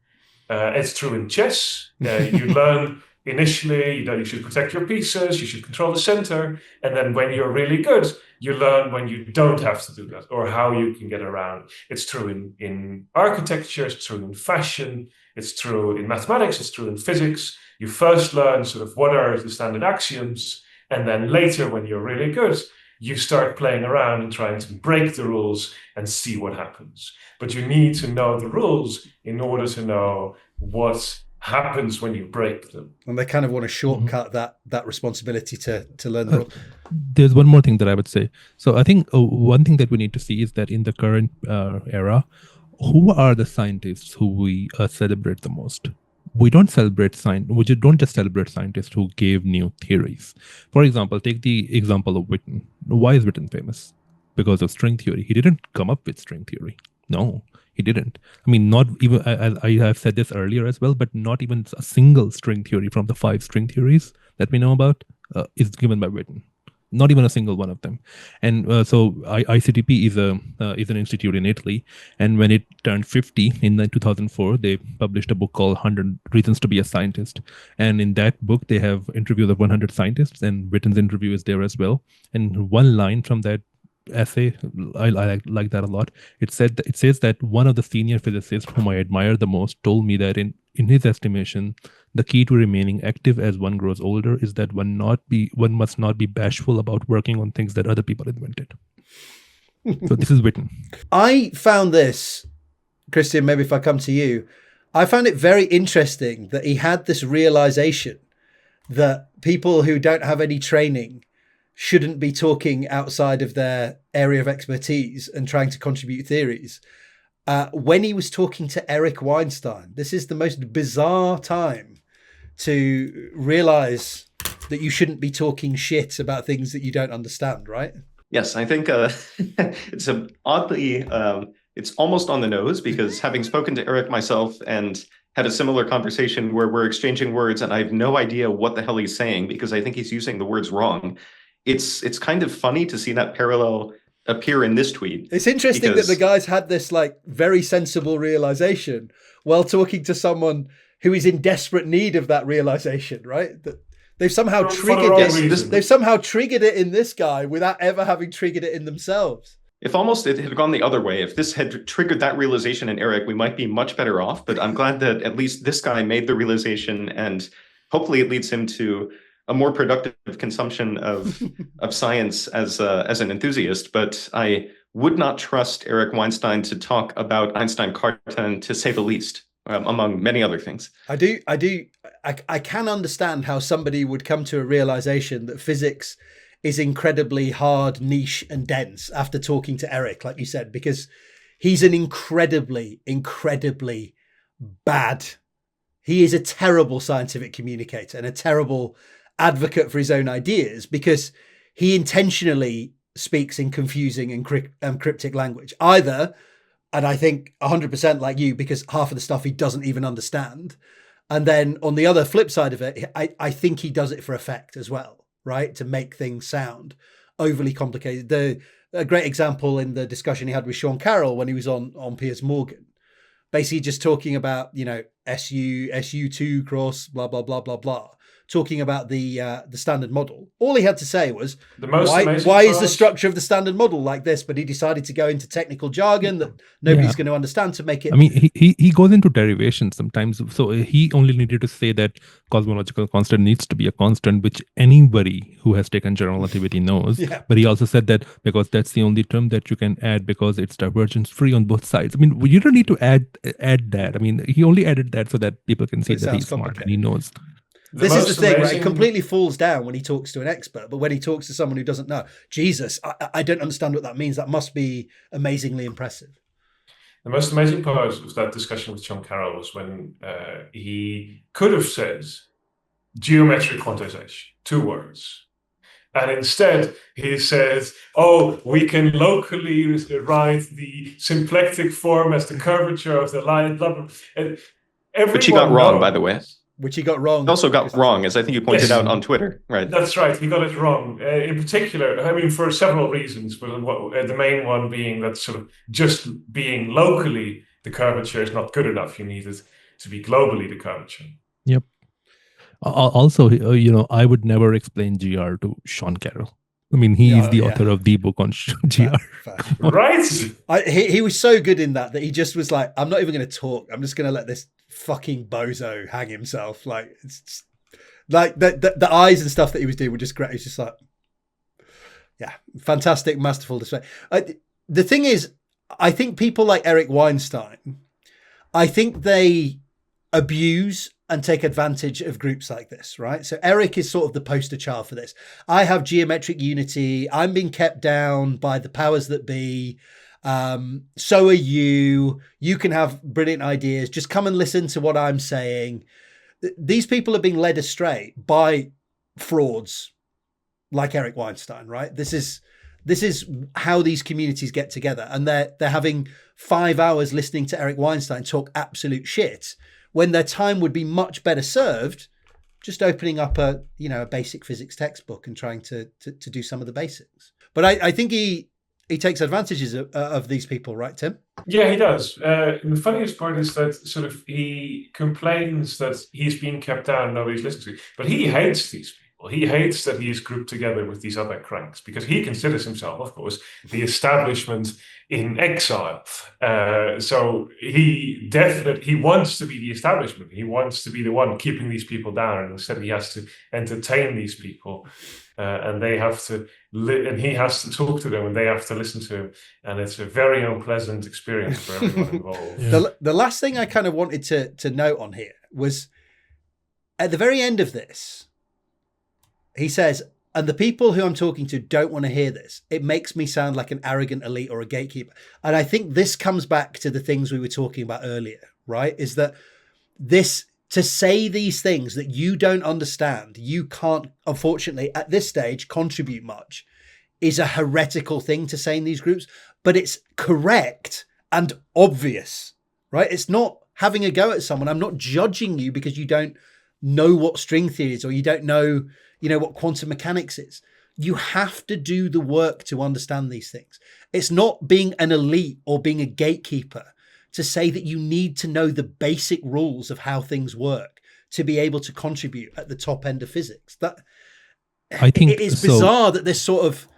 It's true in chess. You learn initially, you should protect your pieces, you should control the center, and then when you're really good, you learn when you don't have to do that or how you can get around. It's true in architecture, it's true in fashion, it's true in mathematics, it's true in physics. You first learn sort of what are the standard axioms, and then later when you're really good, you start playing around and trying to break the rules and see what happens. But you need to know the rules in order to know what happens when you break them. And they kind of want to shortcut that responsibility to learn the rules. There's one more thing that I would say. So I think one thing that we need to see is that in the current era, who are the scientists who we celebrate the most? We don't celebrate we don't just celebrate scientists who gave new theories. For example, take the example of Witten. Why is Witten famous? Because of string theory. He didn't come up with string theory. No, he didn't. I mean, not even, I have said this earlier as well, but not even a single string theory from the 5 string theories that we know about is given by Witten. Not even a single one of them. And so ICTP is an institute in Italy. And when it turned 50 in 2004, they published a book called 100 Reasons to be a Scientist. And in that book, they have interviews of 100 scientists, and Witten's interview is there as well. And one line from that essay, I like that a lot. It says that one of the senior physicists whom I admire the most told me that in his estimation, the key to remaining active as one grows older is that one must not be bashful about working on things that other people invented. So this is Witten. I found this, Christian, maybe if I come to you, I found it very interesting that he had this realization that people who don't have any training shouldn't be talking outside of their area of expertise and trying to contribute theories. When he was talking to Eric Weinstein, this is the most bizarre time to realize that you shouldn't be talking shit about things that you don't understand, right? Yes, I think it's it's almost on the nose, because having spoken to Eric myself and had a similar conversation where we're exchanging words and I have no idea what the hell he's saying because I think he's using the words wrong. It's kind of funny to see that parallel appear in this tweet. It's interesting that the guys had this like very sensible realization while talking to someone who is in desperate need of that realization, right? They've somehow For the triggered wrong this. reason. They've somehow triggered it in this guy without ever having triggered it in themselves. If almost it had gone the other way, if this had triggered that realization in Eric, we might be much better off. But I'm glad that at least this guy made the realization, and hopefully it leads him to a more productive consumption of science as an enthusiast. But I would not trust Eric Weinstein to talk about Einstein-Cartan, to say the least, among many other things. I can understand how somebody would come to a realization that physics is incredibly hard, niche, and dense after talking to Eric, like you said, because he's an incredibly, incredibly bad. He is a terrible scientific communicator and a terrible advocate for his own ideas, because he intentionally speaks in confusing and cryptic language. Either, and I think 100% like you, because half of the stuff he doesn't even understand. And then on the other flip side of it, I think he does it for effect as well, right? To make things sound overly complicated. A great example in the discussion he had with Sean Carroll when he was on Piers Morgan, basically just talking about, SU2 cross, blah, blah, blah, blah, blah, talking about the standard model. All he had to say was, why is the structure of the standard model like this? But he decided to go into technical jargon that nobody's going to understand to make it. I mean, he goes into derivations sometimes. So he only needed to say that cosmological constant needs to be a constant, which anybody who has taken general relativity knows. Yeah. But he also said that because that's the only term that you can add because it's divergence free on both sides. I mean, you don't need to add that. I mean, he only added that so that people can see that he's smart and he knows. This is the thing, right? It completely falls down when he talks to an expert, but when he talks to someone who doesn't know, Jesus, I don't understand what that means. That must be amazingly impressive. The most amazing part of that discussion with Sean Carroll was when he could have said geometric quantization, 2 words. And instead, he says, we can locally write the symplectic form as the curvature of the line. Blah, blah. And which he got wrong, by the way. Which he got wrong. He also got wrong, as I think you pointed out on Twitter. Right. That's right. He got it wrong. In particular, I mean, for several reasons, but the main one being that sort of just being locally the curvature is not good enough. You need it to be globally the curvature. Yep. Also, I would never explain GR to Sean Carroll. I mean, he is the author of the book on GR. Right? He was so good in that he just was like, I'm not even going to talk. I'm just going to let this fucking bozo hang himself. Like, it's just, like the eyes and stuff that he was doing were just great. He's just like, yeah, fantastic, masterful display. The thing is, I think people like Eric Weinstein, I think they abuse and take advantage of groups like this, right? So Eric is sort of the poster child for this. I have geometric unity. I'm being kept down by the powers that be. So are you. You can have brilliant ideas. Just come and listen to what I'm saying. These people are being led astray by frauds like Eric Weinstein, right? This is how these communities get together, and they're having 5 hours listening to Eric Weinstein talk absolute shit, when their time would be much better served just opening up a basic physics textbook and trying to do some of the basics. But I think he takes advantages of these people, right, Tim? Yeah, he does. The funniest part is that sort of he complains that he's being kept down, nobody's listening to, but he hates these people. He hates that he's grouped together with these other cranks, because he considers himself, of course, the establishment in exile. So he wants to be the establishment. He wants to be the one keeping these people down, and instead he has to entertain these people, and they have to and he has to talk to them, and they have to listen to him, and it's a very unpleasant experience for everyone involved. Yeah. The last thing I kind of wanted to note on here was at the very end of this, he says, and the people who I'm talking to don't want to hear this. It makes me sound like an arrogant elite or a gatekeeper. And I think this comes back to the things we were talking about earlier, right? Is that to say these things that you don't understand, you can't, unfortunately, at this stage, contribute much, is a heretical thing to say in these groups. But it's correct and obvious, right? It's not having a go at someone. I'm not judging you because you don't know what string theory is, or you don't know what quantum mechanics is. You have to do the work to understand these things. It's not being an elite or being a gatekeeper to say that you need to know the basic rules of how things work to be able to contribute at the top end of physics. That I think it is bizarre that this sort of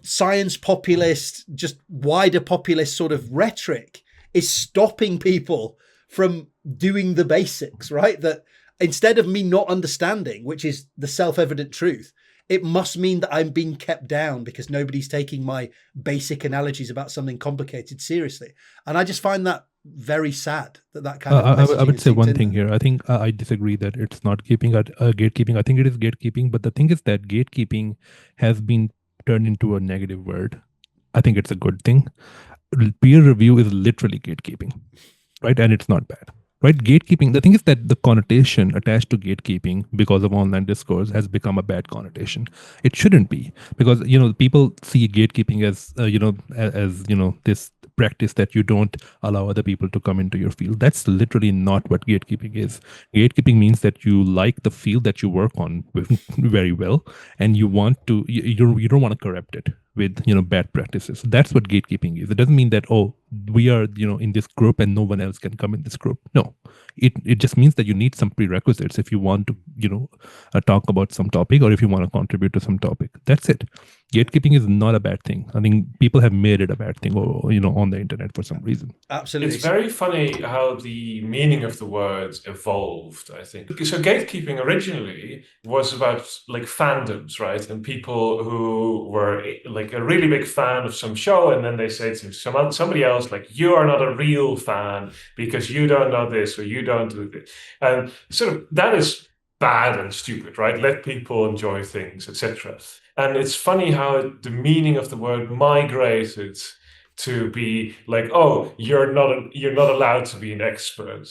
science populist, just wider populist sort of rhetoric is stopping people from doing the basics, right? That instead of me not understanding, which is the self-evident truth, it must mean that I'm being kept down because nobody's taking my basic analogies about something complicated seriously. And I just find that very sad that kind of I would say one thing here. I think I disagree that it's not gatekeeping. I think it is gatekeeping. But the thing is that gatekeeping has been turned into a negative word. I think it's a good thing. Peer review is literally gatekeeping, right? And it's not bad. Right, gatekeeping. The thing is that the connotation attached to gatekeeping because of online discourse has become a bad connotation. It shouldn't be, because people see gatekeeping as this practice that you don't allow other people to come into your field. That's literally not what gatekeeping is. Gatekeeping means that you like the field that you work on very well, and you want to you don't want to corrupt it with bad practices. That's what gatekeeping is. It doesn't mean that we are in this group and no one else can come in this group. No, it just means that you need some prerequisites if you want to talk about some topic, or if you want to contribute to some topic. That's it. Gatekeeping is not a bad thing. I think people have made it a bad thing, on the internet for some reason. Absolutely. It's very funny how the meaning of the words evolved, I think. So gatekeeping originally was about like fandoms, right? And people who were like a really big fan of some show, and then they say to somebody else, like, you are not a real fan because you don't know this or you don't do this. And sort of that is bad and stupid, right? Let people enjoy things, etc. And it's funny how the meaning of the word migrated to be like, oh, you're not allowed to be an expert.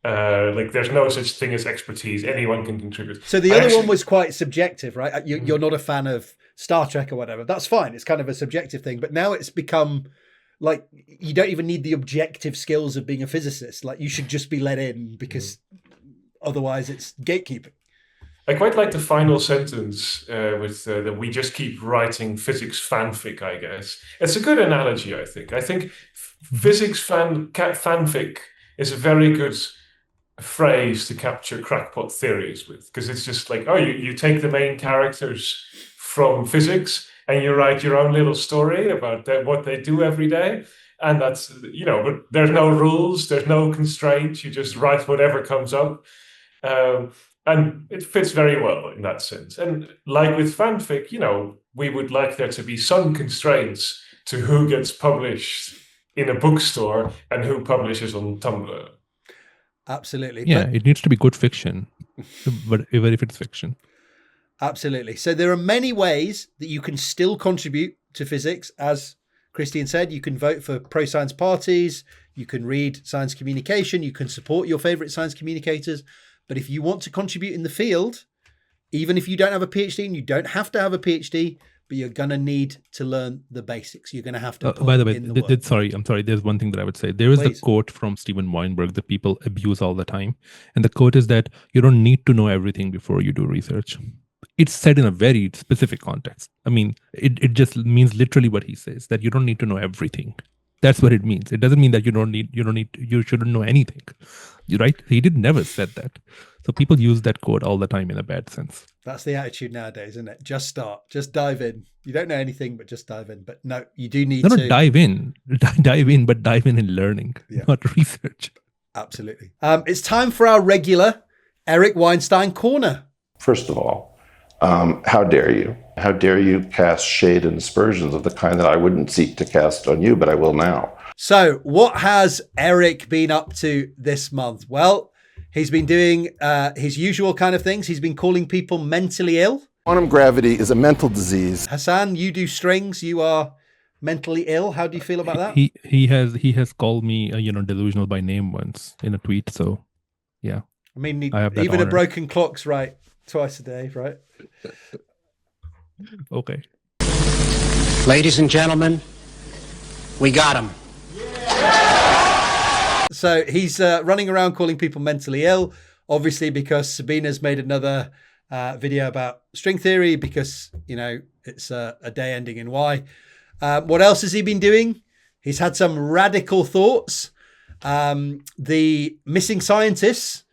Like there's no such thing as expertise. Anyone can contribute. So the other one was quite subjective, right? You're not a fan of Star Trek or whatever. That's fine. It's kind of a subjective thing. But now it's become like you don't even need the objective skills of being a physicist. Like you should just be let in because otherwise it's gatekeeping. I quite like the final sentence with that we just keep writing physics fanfic, I guess. It's a good analogy, I think. I think physics fanfic is a very good phrase to capture crackpot theories with, because it's just like, oh, you take the main characters from physics and you write your own little story about what they do every day. And that's, but there's no rules, there's no constraints, you just write whatever comes up. And it fits very well in that sense. And like with fanfic, we would like there to be some constraints to who gets published in a bookstore and who publishes on Tumblr. Absolutely. Yeah, it needs to be good fiction, but even if it's fiction. Absolutely. So there are many ways that you can still contribute to physics. As Christian said, you can vote for pro-science parties, you can read science communication, you can support your favorite science communicators. But if you want to contribute in the field, even if you don't have a PhD, and you don't have to have a PhD, but you're going to need to learn the basics. You're going to have to put by the way, in the work. I'm sorry. There's one thing that I would say. There is a quote from Steven Weinberg that people abuse all the time. And the quote is that you don't need to know everything before you do research. It's said in a very specific context. I mean, it just means literally what he says, that you don't need to know everything. That's what it means. It doesn't mean that you shouldn't know anything. You're right? He never said that. So people use that quote all the time in a bad sense. That's the attitude nowadays, isn't it? Just start. Just dive in. You don't know anything, but just dive in. But no, you do need to... Not dive in. Dive in, but dive in learning, not research. Absolutely. It's time for our regular Eric Weinstein Corner. First of all, how dare you? How dare you cast shade and aspersions of the kind that I wouldn't seek to cast on you, but I will now. So what has Eric been up to this month? Well, he's been doing his usual kind of things. He's been calling people mentally ill. Quantum gravity is a mental disease. Hasaan, you do strings. You are mentally ill. How do you feel about that? He has called me delusional by name once in a tweet. So yeah. I mean, even a broken clock's right twice a day, right? Okay. Ladies and gentlemen, we got him. So he's running around calling people mentally ill, obviously because Sabina's made another video about string theory because, it's a day ending in Y. What else has he been doing? He's had some radical thoughts. The missing scientists,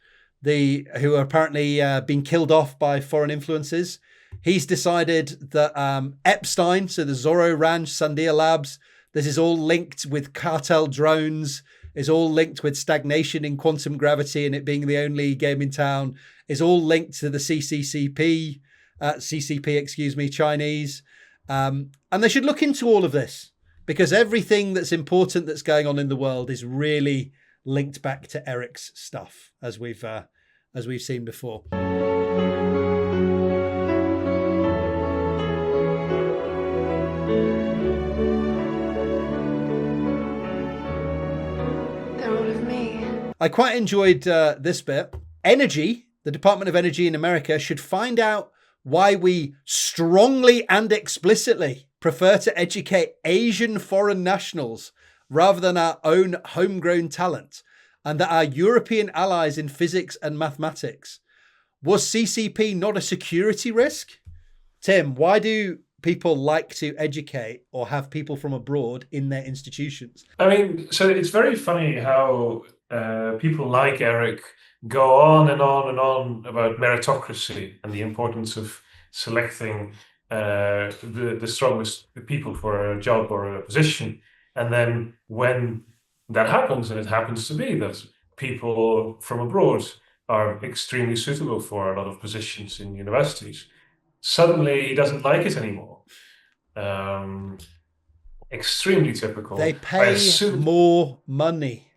who are apparently being killed off by foreign influences. He's decided that Epstein, so the Zorro Ranch, Sandia Labs, this is all linked with cartel drones, is all linked with stagnation in quantum gravity and it being the only game in town, is all linked to the CCP, Chinese. And they should look into all of this because everything that's important that's going on in the world is really linked back to Eric's stuff, as we've seen before. I quite enjoyed this bit. Energy, the Department of Energy in America, should find out why we strongly and explicitly prefer to educate Asian foreign nationals rather than our own homegrown talent, and that our European allies in physics and mathematics. Was CCP not a security risk? Tim, why do people like to educate or have people from abroad in their institutions? I mean, so it's very funny how people like Eric go on and on and on about meritocracy and the importance of selecting the strongest people for a job or a position. And then when that happens, and it happens to be that people from abroad are extremely suitable for a lot of positions in universities, suddenly he doesn't like it anymore. Extremely typical. They pay more money.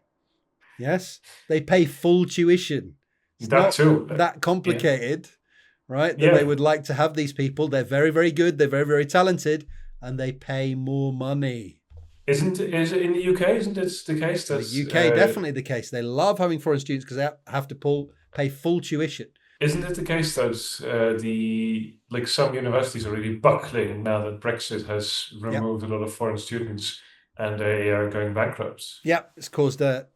Yes, they pay full tuition. It's that not too. that complicated, right? That Yeah. they would like to have these people. They're very, very good. They're very, very talented, and they pay more money. Is it in the UK? Isn't it the case? That's, The UK, definitely the case. They love having foreign students because they have to pay full tuition. Isn't it the case that some universities are really buckling now that Brexit has removed a lot of foreign students and they are going bankrupt? Yeah, it's caused a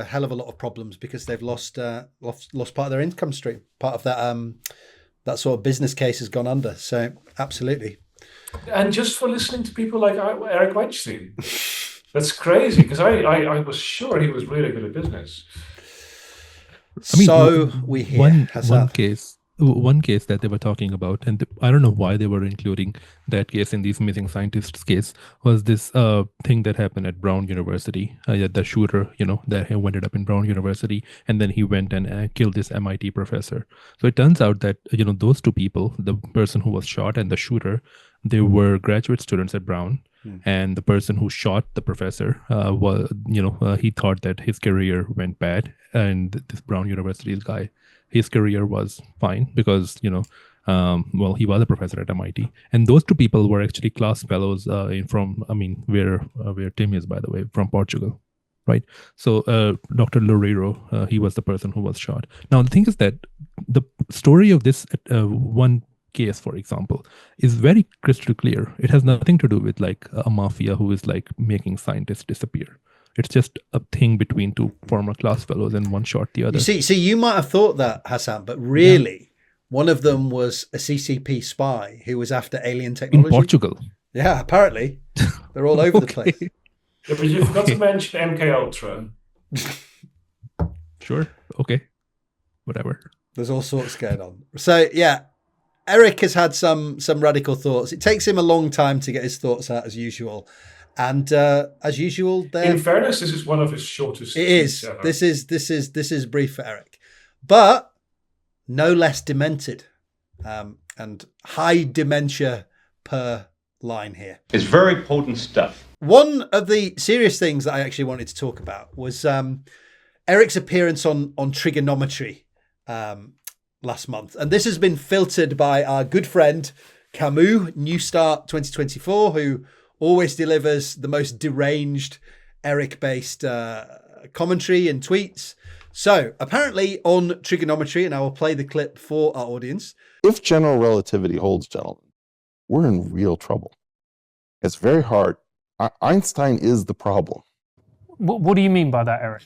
hell of a lot of problems because they've lost part of their income stream. Part of that sort of business case has gone under. So absolutely. And just for listening to people like Eric Weinstein, that's crazy because I was sure he was really good at business. I mean, so we hear one case that they were talking about, and I don't know why they were including that case in these missing scientists case, was this thing that happened at Brown University. The shooter, that ended up in Brown University, and then he went and killed this MIT professor. So it turns out that those two people, the person who was shot and the shooter, they were graduate students at Brown. And the person who shot the professor he thought that his career went bad, and this Brown University's guy, his career was fine because he was a professor at MIT. And those two people were actually class fellows where Tim is, by the way, from Portugal, right? So Dr. Loureiro, he was the person who was shot. Now the thing is that the story of this one case, for example, is very crystal clear. It has nothing to do with like a mafia who is like making scientists disappear. It's just a thing between two former class fellows and one shot the other. You see, you might have thought that, Hassan, but really, one of them was a CCP spy who was after alien technology. In Portugal. Yeah, apparently. They're all over the place. Yeah, but you forgot to mention MK Ultra. Sure. Okay. Whatever. There's all sorts going on. So, yeah. Eric has had some radical thoughts. It takes him a long time to get his thoughts out, as usual. And as usual, in fairness, this is one of his shortest. It is. Ever. This is brief for Eric, but no less demented, and high dementia per line here. It's very potent stuff. One of the serious things that I actually wanted to talk about was Eric's appearance on Trigonometry last month. And this has been filtered by our good friend Camus, New Start 2024, who always delivers the most deranged Eric-based commentary and tweets. So apparently on Trigonometry, and I will play the clip for our audience. If general relativity holds, gentlemen, we're in real trouble. It's very hard. Einstein is the problem. What do you mean by that, Eric?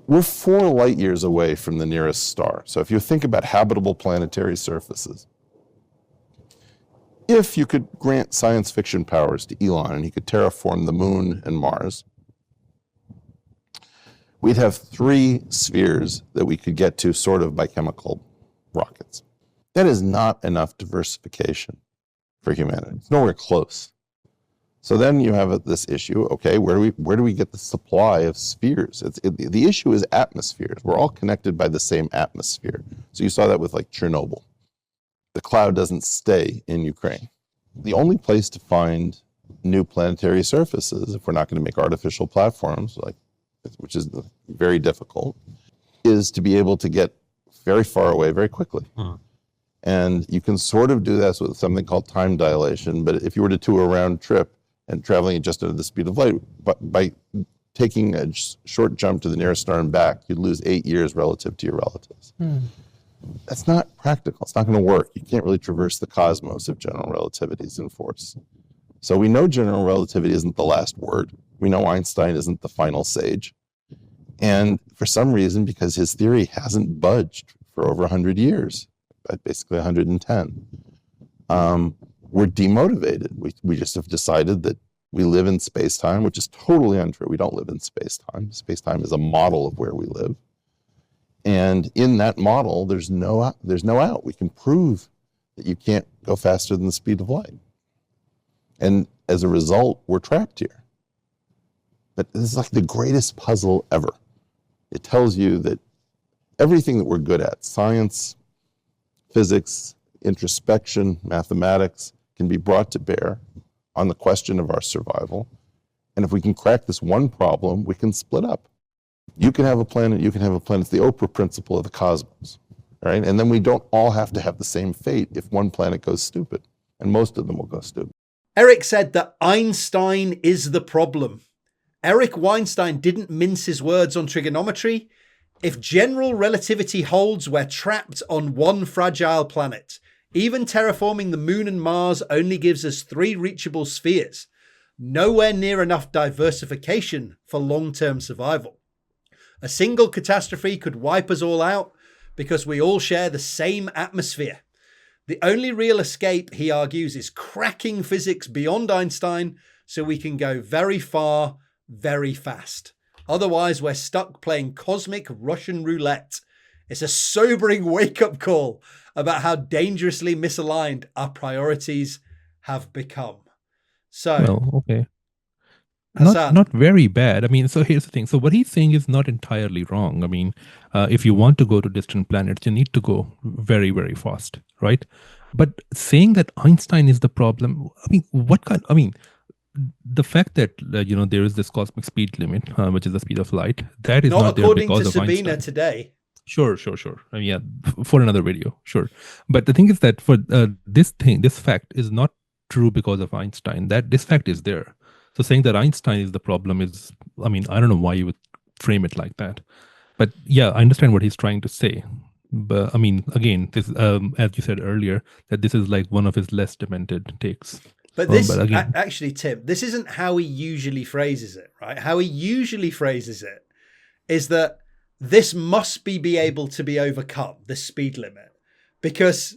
We're 4 light years away from the nearest star. So if you think about habitable planetary surfaces, if you could grant science fiction powers to Elon and he could terraform the moon and Mars, we'd have 3 spheres that we could get to sort of by chemical rockets. That is not enough diversification for humanity. It's nowhere close. So then you have this issue, okay, where do we get the supply of spheres? The issue is atmospheres. We're all connected by the same atmosphere. So you saw that with like Chernobyl. The cloud doesn't stay in Ukraine. The only place to find new planetary surfaces, if we're not going to make artificial platforms, which is very difficult, is to be able to get very far away very quickly. And you can sort of do this with something called time dilation, but if you were to do a round trip and traveling at just at the speed of light, but by taking a short jump to the nearest star and back, you'd lose 8 years relative to your relatives. That's not practical. It's not going to work. You can't really traverse the cosmos if general relativity is in force. So we know general relativity isn't the last word. We know Einstein isn't the final sage. And for some reason, because his theory hasn't budged for over 100 years, basically 110, we're demotivated. We just have decided that we live in space-time, which is totally untrue. We don't live in space-time. Space-time is a model of where we live. And in that model, there's no out. We can prove that you can't go faster than the speed of light. And as a result, we're trapped here. But this is like the greatest puzzle ever. It tells you that everything that we're good at, science, physics, introspection, mathematics, can be brought to bear on the question of our survival. And if we can crack this one problem, we can split up. You can have a planet, you can have a planet. It's the Oprah principle of the cosmos, right? And then we don't all have to have the same fate if one planet goes stupid, and most of them will go stupid. Eric said that Einstein is the problem. Eric Weinstein didn't mince his words on trigonometry. If general relativity holds, we're trapped on one fragile planet. Even terraforming the moon and Mars only gives us 3 reachable spheres. Nowhere near enough diversification for long-term survival. A single catastrophe could wipe us all out because we all share the same atmosphere. The only real escape, he argues, is cracking physics beyond Einstein so we can go very far, very fast. Otherwise, we're stuck playing cosmic Russian roulette. It's a sobering wake-up call about how dangerously misaligned our priorities have become. So, well, okay. Hasaan. Not very bad. I mean, so here's the thing. So what he's saying is not entirely wrong. I mean, if you want to go to distant planets, you need to go very, very fast, right? But saying that Einstein is the problem, I mean, the fact that, there is this cosmic speed limit, which is the speed of light, that is not there because of Einstein. Not according to Sabina today. Sure. I mean, yeah, for another video, sure. But the thing is that for this fact is not true because of Einstein. This fact is there. So saying that Einstein is the problem is, I mean, I don't know why you would frame it like that. But yeah, I understand what he's trying to say. But I mean, again, this, as you said earlier, that this is like one of his less demented takes. But this, actually, Tim, this isn't how he usually phrases it, right? How he usually phrases it is that this must be able to be overcome, this speed limit. Because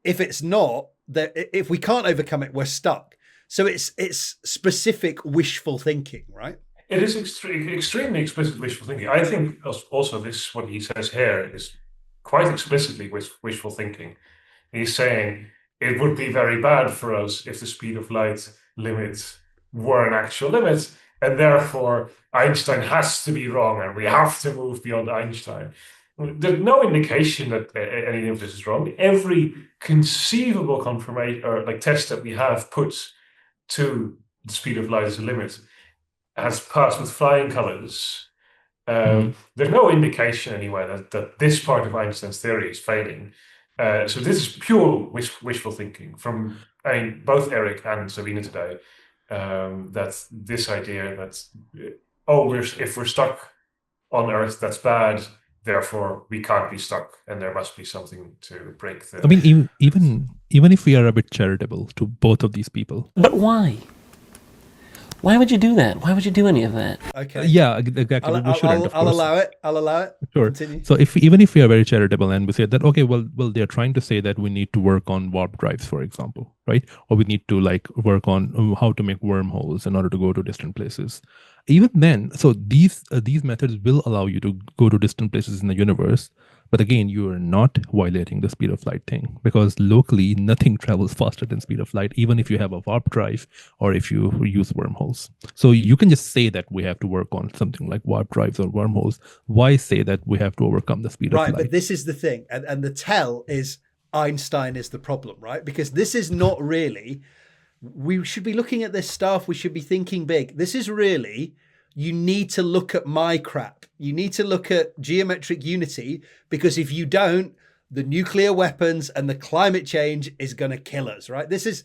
if it's not, if we can't overcome it, we're stuck. So it's specific wishful thinking, right? It is extremely explicit wishful thinking. I think also this, what he says here, is quite explicitly wishful thinking. He's saying it would be very bad for us if the speed of light limit were an actual limit, and therefore Einstein has to be wrong and we have to move beyond Einstein. There's no indication that any of this is wrong. Every conceivable confirmation or like test that we have put to the speed of light as a limit has passed with flying colors. There's no indication anywhere that this part of Einstein's theory is failing. So this is pure wishful thinking from both Eric and Sabina today. That this idea that if we're stuck on Earth, that's bad. Therefore, we can't be stuck, and there must be something to break the. I mean, even if we are a bit charitable to both of these people. But why? Why would you do that? Why would you do any of that? Okay. Yeah, exactly. We shouldn't, of I'll course. allow it. I'll allow it. Sure. Continue. So even if we are very charitable and we say that, okay, well, they're trying to say that we need to work on warp drives, for example, right? Or we need to like work on how to make wormholes in order to go to distant places. Even then, so these methods will allow you to go to distant places in the universe. But again, you are not violating the speed of light thing, because locally nothing travels faster than speed of light, even if you have a warp drive or if you use wormholes. So you can just say that we have to work on something like warp drives or wormholes. Why say that we have to overcome the speed of light? Right, but this is the thing. And the tell is Einstein is the problem, right? Because this is not really, we should be looking at this stuff. We should be thinking big. This is really, you need to look at my crap. You need to look at geometric unity, because if you don't, the nuclear weapons and the climate change is going to kill us, right? This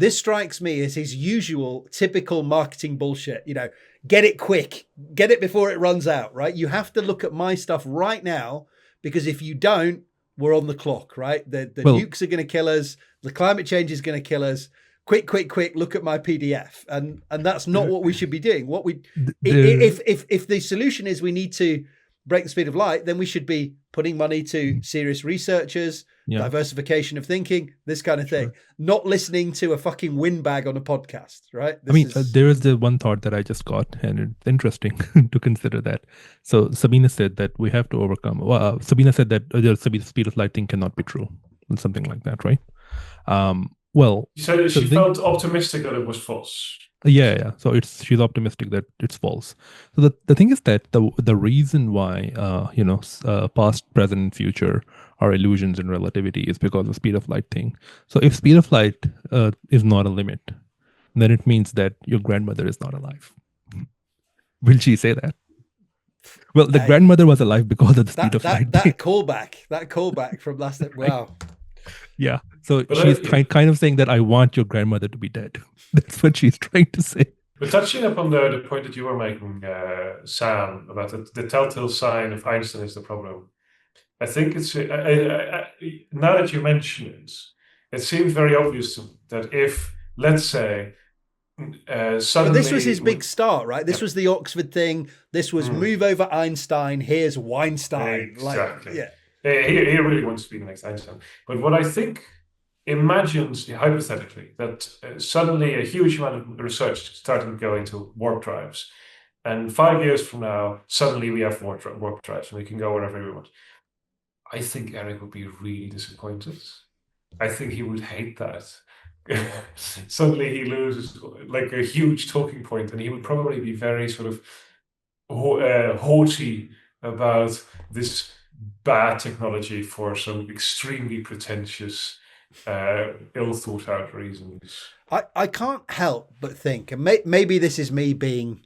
strikes me as his usual typical marketing bullshit. You know, get it quick, get it before it runs out, right? You have to look at my stuff right now, because if you don't, we're on the clock, right? The nukes are going to kill us. The climate change is going to kill us. Quick, look at my PDF. And that's not what we should be doing. If the solution is we need to break the speed of light, then we should be putting money to serious researchers, diversification of thinking, this kind of thing, not listening to a fucking windbag on a podcast, right? There is the one thought that I just got, and it's interesting to consider that. So Sabina said that we have to overcome, Sabina said that the speed of light thing cannot be true, something like that, right? Well, so she felt optimistic that it was false. Yeah. So she's optimistic that it's false. So the thing is that the reason why past, present, and future are illusions in relativity is because of the speed of light thing. So if speed of light is not a limit, then it means that your grandmother is not alive. Will she say that? Well, the grandmother was alive because of the speed of light. That callback from last night. Wow. Yeah. So she's kind of saying that I want your grandmother to be dead. That's what she's trying to say. But touching upon the point that you were making, Sam, about the telltale sign of Einstein is the problem. I think it's now that you mention it, it seems very obvious that if, let's say, suddenly... But this was his big start, right? This was the Oxford thing. This was move over Einstein. Here's Weinstein. Exactly. He really wants to be the next Einstein. But what I think imagines, hypothetically, that suddenly a huge amount of research started to go into warp drives. And 5 years from now, suddenly we have warp drives and we can go wherever we want. I think Eric would be really disappointed. I think he would hate that. Suddenly he loses like a huge talking point, and he would probably be very sort of haughty about this bad technology for some extremely pretentious, ill thought out reasons. I can't help but think, and maybe this is me being,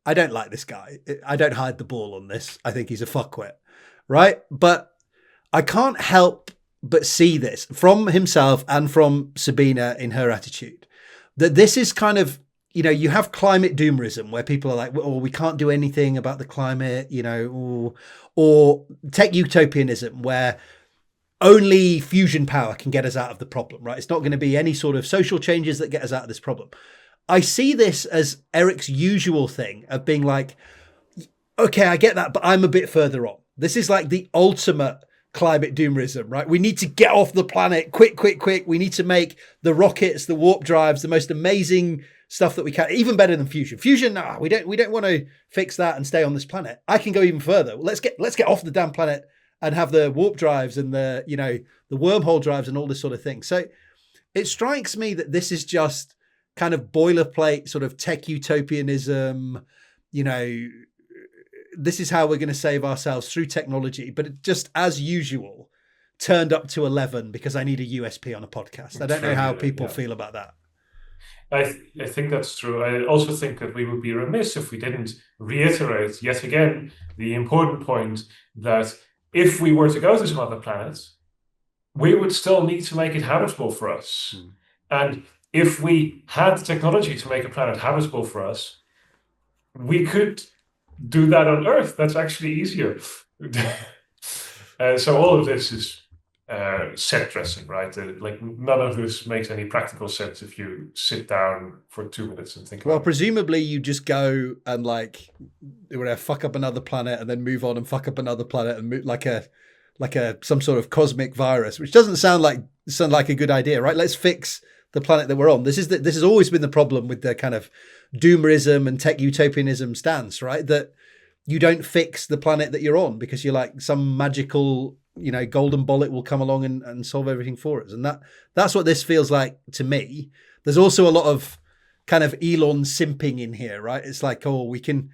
I don't like this guy. I don't hide the ball on this. I think he's a fuckwit, right? But I can't help but see this from himself and from Sabina in her attitude, that this is kind of, you have climate doomerism where people are like, well, we can't do anything about the climate, or tech utopianism where only fusion power can get us out of the problem, right? It's not going to be any sort of social changes that get us out of this problem. I see this as Eric's usual thing of being like, okay, I get that, but I'm a bit further on. This is like the ultimate climate doomerism, right? We need to get off the planet quick. We need to make the rockets, the warp drives, the most amazing stuff that we can, even better than fusion. Nah, we don't want to fix that and stay on this planet. I can go even further. Let's get off the damn planet and have the warp drives and the wormhole drives and all this sort of thing. So it strikes me that this is just kind of boilerplate sort of tech utopianism. This is how we're going to save ourselves through technology, but it just, as usual, turned up to 11 because I need a USP on a podcast. I don't know how people feel about that. I think that's true. I also think that we would be remiss if we didn't reiterate yet again the important point that if we were to go to some other planets, we would still need to make it habitable for us. And if we had the technology to make a planet habitable for us, we could do that on Earth. That's actually easier. So all of this is set dressing, right? Like none of this makes any practical sense if you sit down for 2 minutes and think. Well, presumably you just go and like fuck up another planet and then move on and fuck up another planet and move like some sort of cosmic virus, which doesn't sound like a good idea, right? Let's fix the planet that we're on. This has always been the problem with the kind of doomerism and tech utopianism stance, right? That you don't fix the planet that you're on because you're like some magical, golden bullet will come along and solve everything for us. And that's what this feels like to me. There's also a lot of kind of Elon simping in here, right? It's like, oh, we can,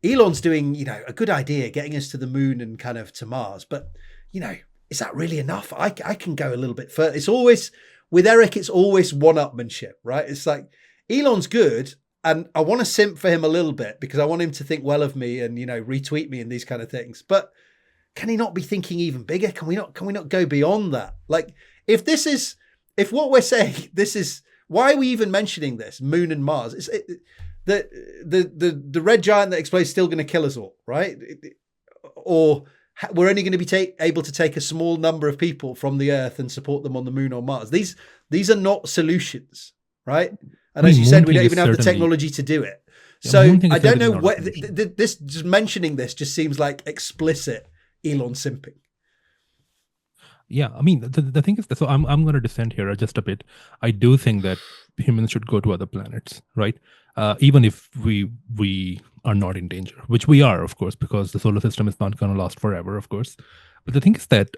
Elon's doing, a good idea, getting us to the moon and kind of to Mars. But, is that really enough? I can go a little bit further. It's always, with Eric, it's always one-upmanship, right? It's like, Elon's good, and I want to simp for him a little bit because I want him to think well of me and, retweet me and these kind of things. But can he not be thinking even bigger? Can we not go beyond that? Like, if what we're saying, this is, why are we even mentioning this? Moon and Mars. The red giant that explodes is still going to kill us all, right? Or we're only going to be able to take a small number of people from the Earth and support them on the Moon or Mars. These are not solutions, right? And as you said, we don't even have the technology to do it. So I don't know what this just mentioning this just seems like explicit Elon simping. Yeah, I mean, the thing is that, so I'm going to dissent here just a bit. I do think that humans should go to other planets, right? Even if we are not in danger, which we are, of course, because the solar system is not going to last forever, of course. But the thing is that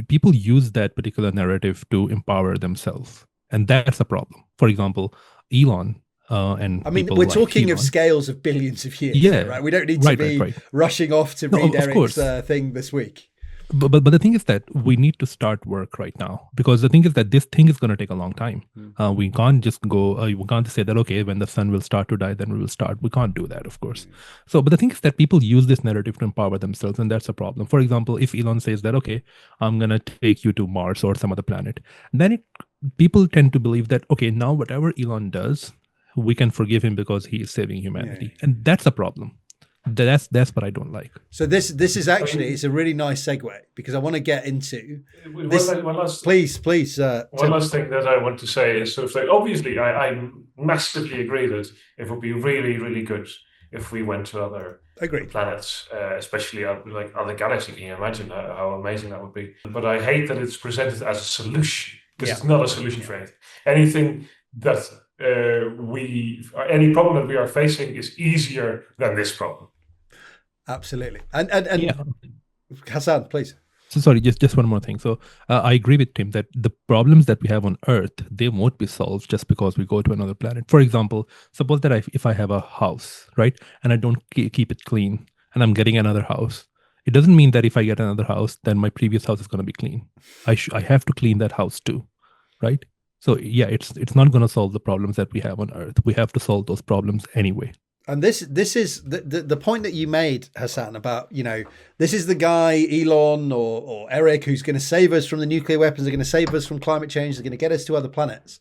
people use that particular narrative to empower themselves. And that's a problem. For example, Elon and I mean, we're talking of scales of billions of years, right? We don't need to be rushing off to read Eric's thing this week. But the thing is that we need to start work right now, because the thing is that this thing is going to take a long time. We can't just go, we can't say that, okay, when the sun will start to die, then we will start. We can't do that, of course. So, but the thing is that people use this narrative to empower themselves, and that's a problem. For example, if Elon says that, okay, I'm going to take you to Mars or some other planet, then people tend to believe that, okay, now whatever Elon does, we can forgive him because he is saving humanity. And that's a problem. That's what I don't like. So this is actually, it's a really nice segue, because I want to get into this. One last please. One last thing that I want to say is sort of like, obviously, I massively agree that it would be really, really good if we went to other planets, especially like other galaxies. Can you imagine how amazing that would be? But I hate that it's presented as a solution, because it's not a solution for anything. Anything that any problem that we are facing is easier than this problem. Absolutely. And Hasaan, please. So sorry, just one more thing. So I agree with Tim that the problems that we have on Earth, they won't be solved just because we go to another planet. For example, suppose that if I have a house, right, and I don't keep it clean, and I'm getting another house, it doesn't mean that if I get another house, then my previous house is going to be clean. I have to clean that house too, right? So yeah, it's not going to solve the problems that we have on Earth. We have to solve those problems anyway. And this is the point that you made, Hasaan, about, this is the guy, Elon or Eric, who's going to save us from the nuclear weapons, they're going to save us from climate change, they're going to get us to other planets.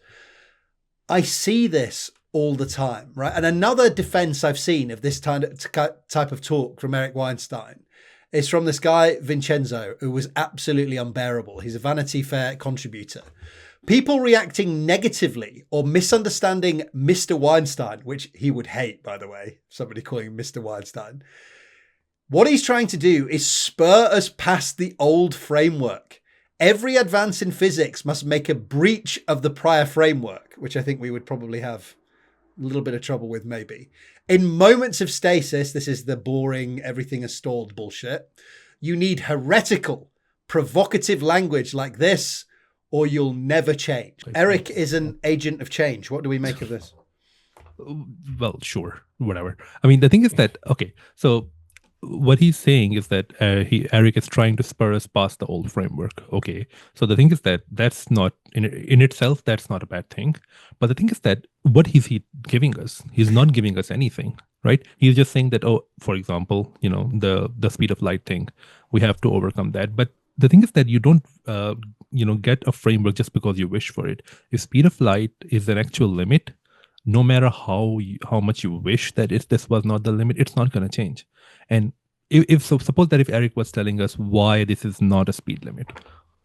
I see this all the time, right? And another defense I've seen of this type of talk from Eric Weinstein is from this guy, Vincenzo, who was absolutely unbearable. He's a Vanity Fair contributor. People reacting negatively or misunderstanding Mr. Weinstein, which he would hate, by the way, somebody calling him Mr. Weinstein. What he's trying to do is spur us past the old framework. Every advance in physics must make a breach of the prior framework, which I think we would probably have a little bit of trouble with maybe. In moments of stasis, this is the boring, everything is stalled bullshit. You need heretical, provocative language like this, or you'll never change. Eric is an agent of change. What do we make of this? Well, sure, whatever. I mean, the thing is that, okay, so what he's saying is that Eric is trying to spur us past the old framework. Okay, so the thing is that that's not, in itself, that's not a bad thing. But the thing is that, what is he giving us? He's not giving us anything, right? He's just saying that, oh, for example, the speed of light thing, we have to overcome that. But the thing is that you don't, get a framework just because you wish for it. If speed of light is an actual limit, no matter how much you wish that this was not the limit, it's not going to change. And suppose that if Eric was telling us why this is not a speed limit,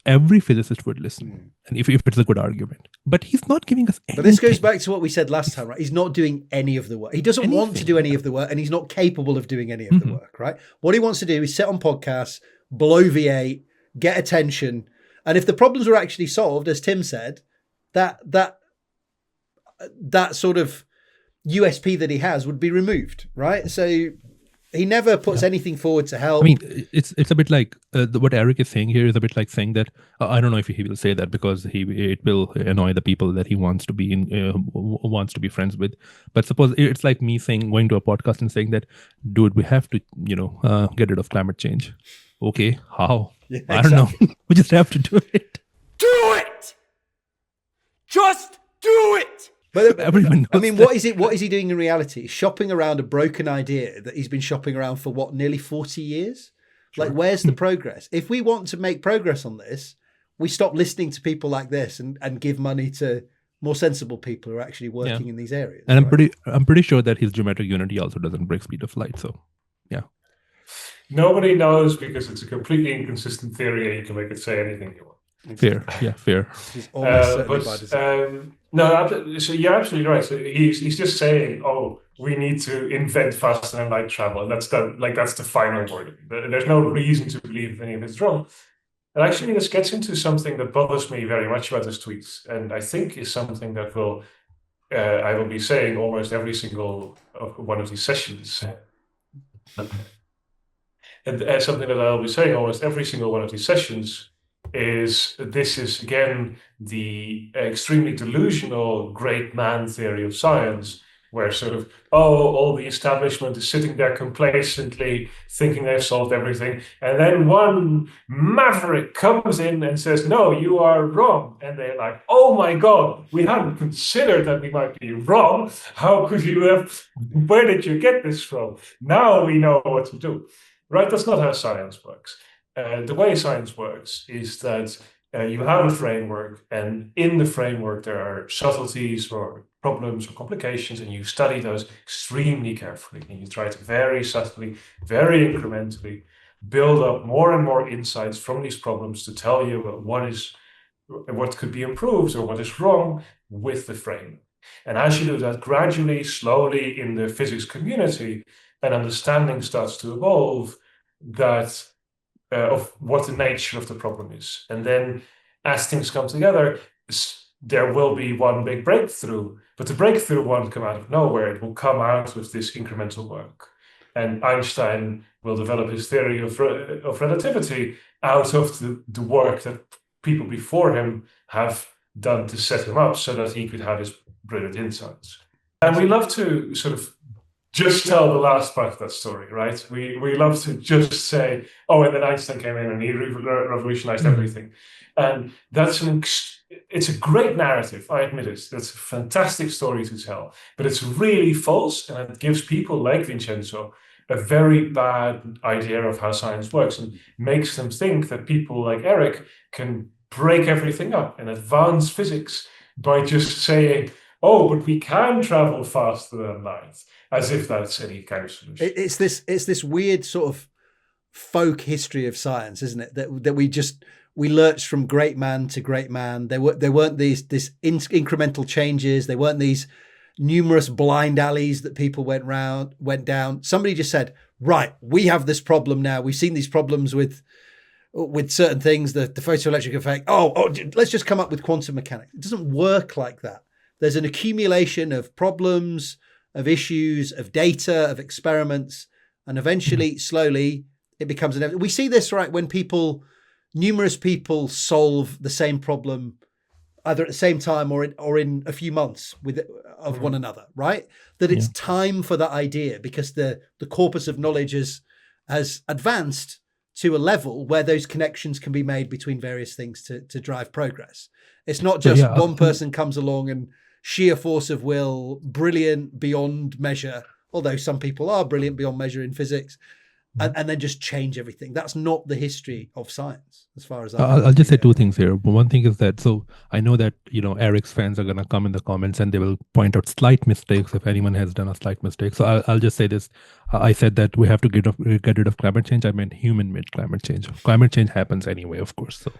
every physicist would listen, and if it's a good argument. But he's not giving us anything. But this goes back to what we said last time, right? He's not doing any of the work. He doesn't want to do any of the work, and he's not capable of doing any of the work, right? What he wants to do is sit on podcasts, blow V8, get attention, and if the problems were actually solved, as Tim said, that sort of USP that he has would be removed, right? So he never puts anything forward to help. I mean, it's a bit like what Eric is saying here is a bit like saying that I don't know if he will say that because it will annoy the people that he wants to be friends with. But suppose it's like me going to a podcast and saying that, dude, we have to get rid of climate change. Okay, how? Yeah, I don't know. We just have to do it. Do it! Just do it! But everyone knows I mean, what is he doing in reality? He's shopping around a broken idea that he's been shopping around for nearly 40 years? Sure. Like, where's the progress? If we want to make progress on this, we stop listening to people like this and give money to more sensible people who are actually working in these areas. And I'm pretty sure that his geometric unity also doesn't break speed of light. So, yeah. Nobody knows because it's a completely inconsistent theory and you can make it say anything you want. Fair. So you're absolutely right. So he's just saying, we need to invent faster than light travel, and that's the final word. There's no reason to believe any of it's wrong. And actually, this gets into something that bothers me very much about his tweets, and I think is something that I will be saying almost every single one of these sessions. And something that I'll be saying almost every single one of these sessions is again the extremely delusional great man theory of science, where sort of all the establishment is sitting there complacently thinking they've solved everything, and then one maverick comes in and says, no, you are wrong, and they're like, oh my god, we hadn't considered that we might be wrong. How could you have, where did you get this from? Now we know what to do. Right? That's not how science works. The way science works is that you have a framework, and in the framework there are subtleties or problems or complications, and you study those extremely carefully, and you try to very subtly, very incrementally build up more and more insights from these problems to tell you about what could be improved or what is wrong with the frame. And as you do that gradually, slowly in the physics community, an understanding starts to evolve of what the nature of the problem is. And then as things come together, there will be one big breakthrough, but the breakthrough won't come out of nowhere. It will come out with this incremental work. And Einstein will develop his theory of relativity out of the work that people before him have done to set him up so that he could have his brilliant insights. And we love to sort of just tell the last part of that story, right? We love to just say, and then Einstein came in and he revolutionized everything. And it's a great narrative, I admit it. That's a fantastic story to tell, but it's really false, and it gives people like Vincenzo a very bad idea of how science works and makes them think that people like Eric can break everything up and advance physics by just saying, but we can travel faster than light, as if that's any kind of solution. It's this weird sort of folk history of science, isn't it? That we lurched from great man to great man. There weren't these incremental changes. There weren't these numerous blind alleys that people went down. Somebody just said, right, we have this problem now. We've seen these problems with certain things, the photoelectric effect. Let's just come up with quantum mechanics. It doesn't work like that. There's an accumulation of problems, of issues, of data, of experiments, and eventually, slowly, it becomes inevitable. We see this, right, when numerous people solve the same problem either at the same time or in a few months of one another, right? That it's time for that idea because the corpus of knowledge has advanced to a level where those connections can be made between various things to drive progress. It's not just one person comes along and sheer force of will, brilliant beyond measure, although some people are brilliant beyond measure in physics, and then just change everything. That's not the history of science, as far as I'll just say two things here. One thing is that, so I know that, Eric's fans are going to come in the comments and they will point out slight mistakes if anyone has done a slight mistake. So I'll just say this. I said that we have to get rid of climate change. I meant human-made climate change. Climate change happens anyway, of course. So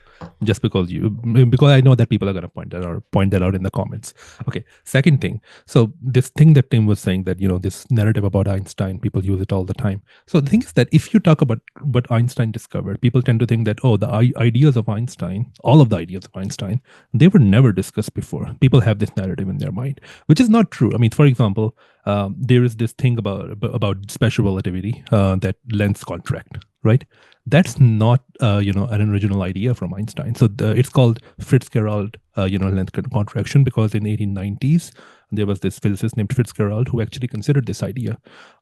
just because I know that people are going to point that out in the comments. Okay. Second thing. So this thing that Tim was saying, that this narrative about Einstein, people use it all the time. So the thing is that if you talk about what Einstein discovered, people tend to think that the ideas of Einstein, all of the ideas of Einstein, they were never discussed before. People have this narrative in their mind, which is not true. I mean, for example, there is this thing about special relativity, that length contract, right? That's not an original idea from Einstein. So it's called Fitzgerald length contraction, because in 1890s there was this physicist named Fitzgerald who actually considered this idea.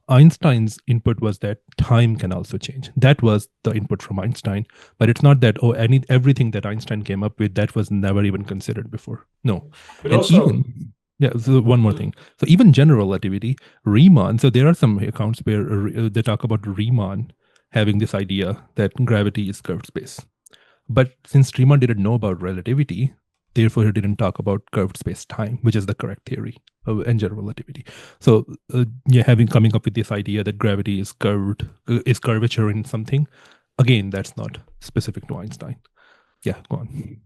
Einstein's input was that time can also change. That was the input from Einstein, but it's not that everything that Einstein came up with that was never even considered before. No, but also. So one more thing. So even general relativity, Riemann, so there are some accounts where they talk about Riemann having this idea that gravity is curved space. But since Riemann didn't know about relativity, therefore he didn't talk about curved space time, which is the correct theory in general relativity. So coming up with this idea that gravity is curvature in something, again, that's not specific to Einstein. Yeah, go on.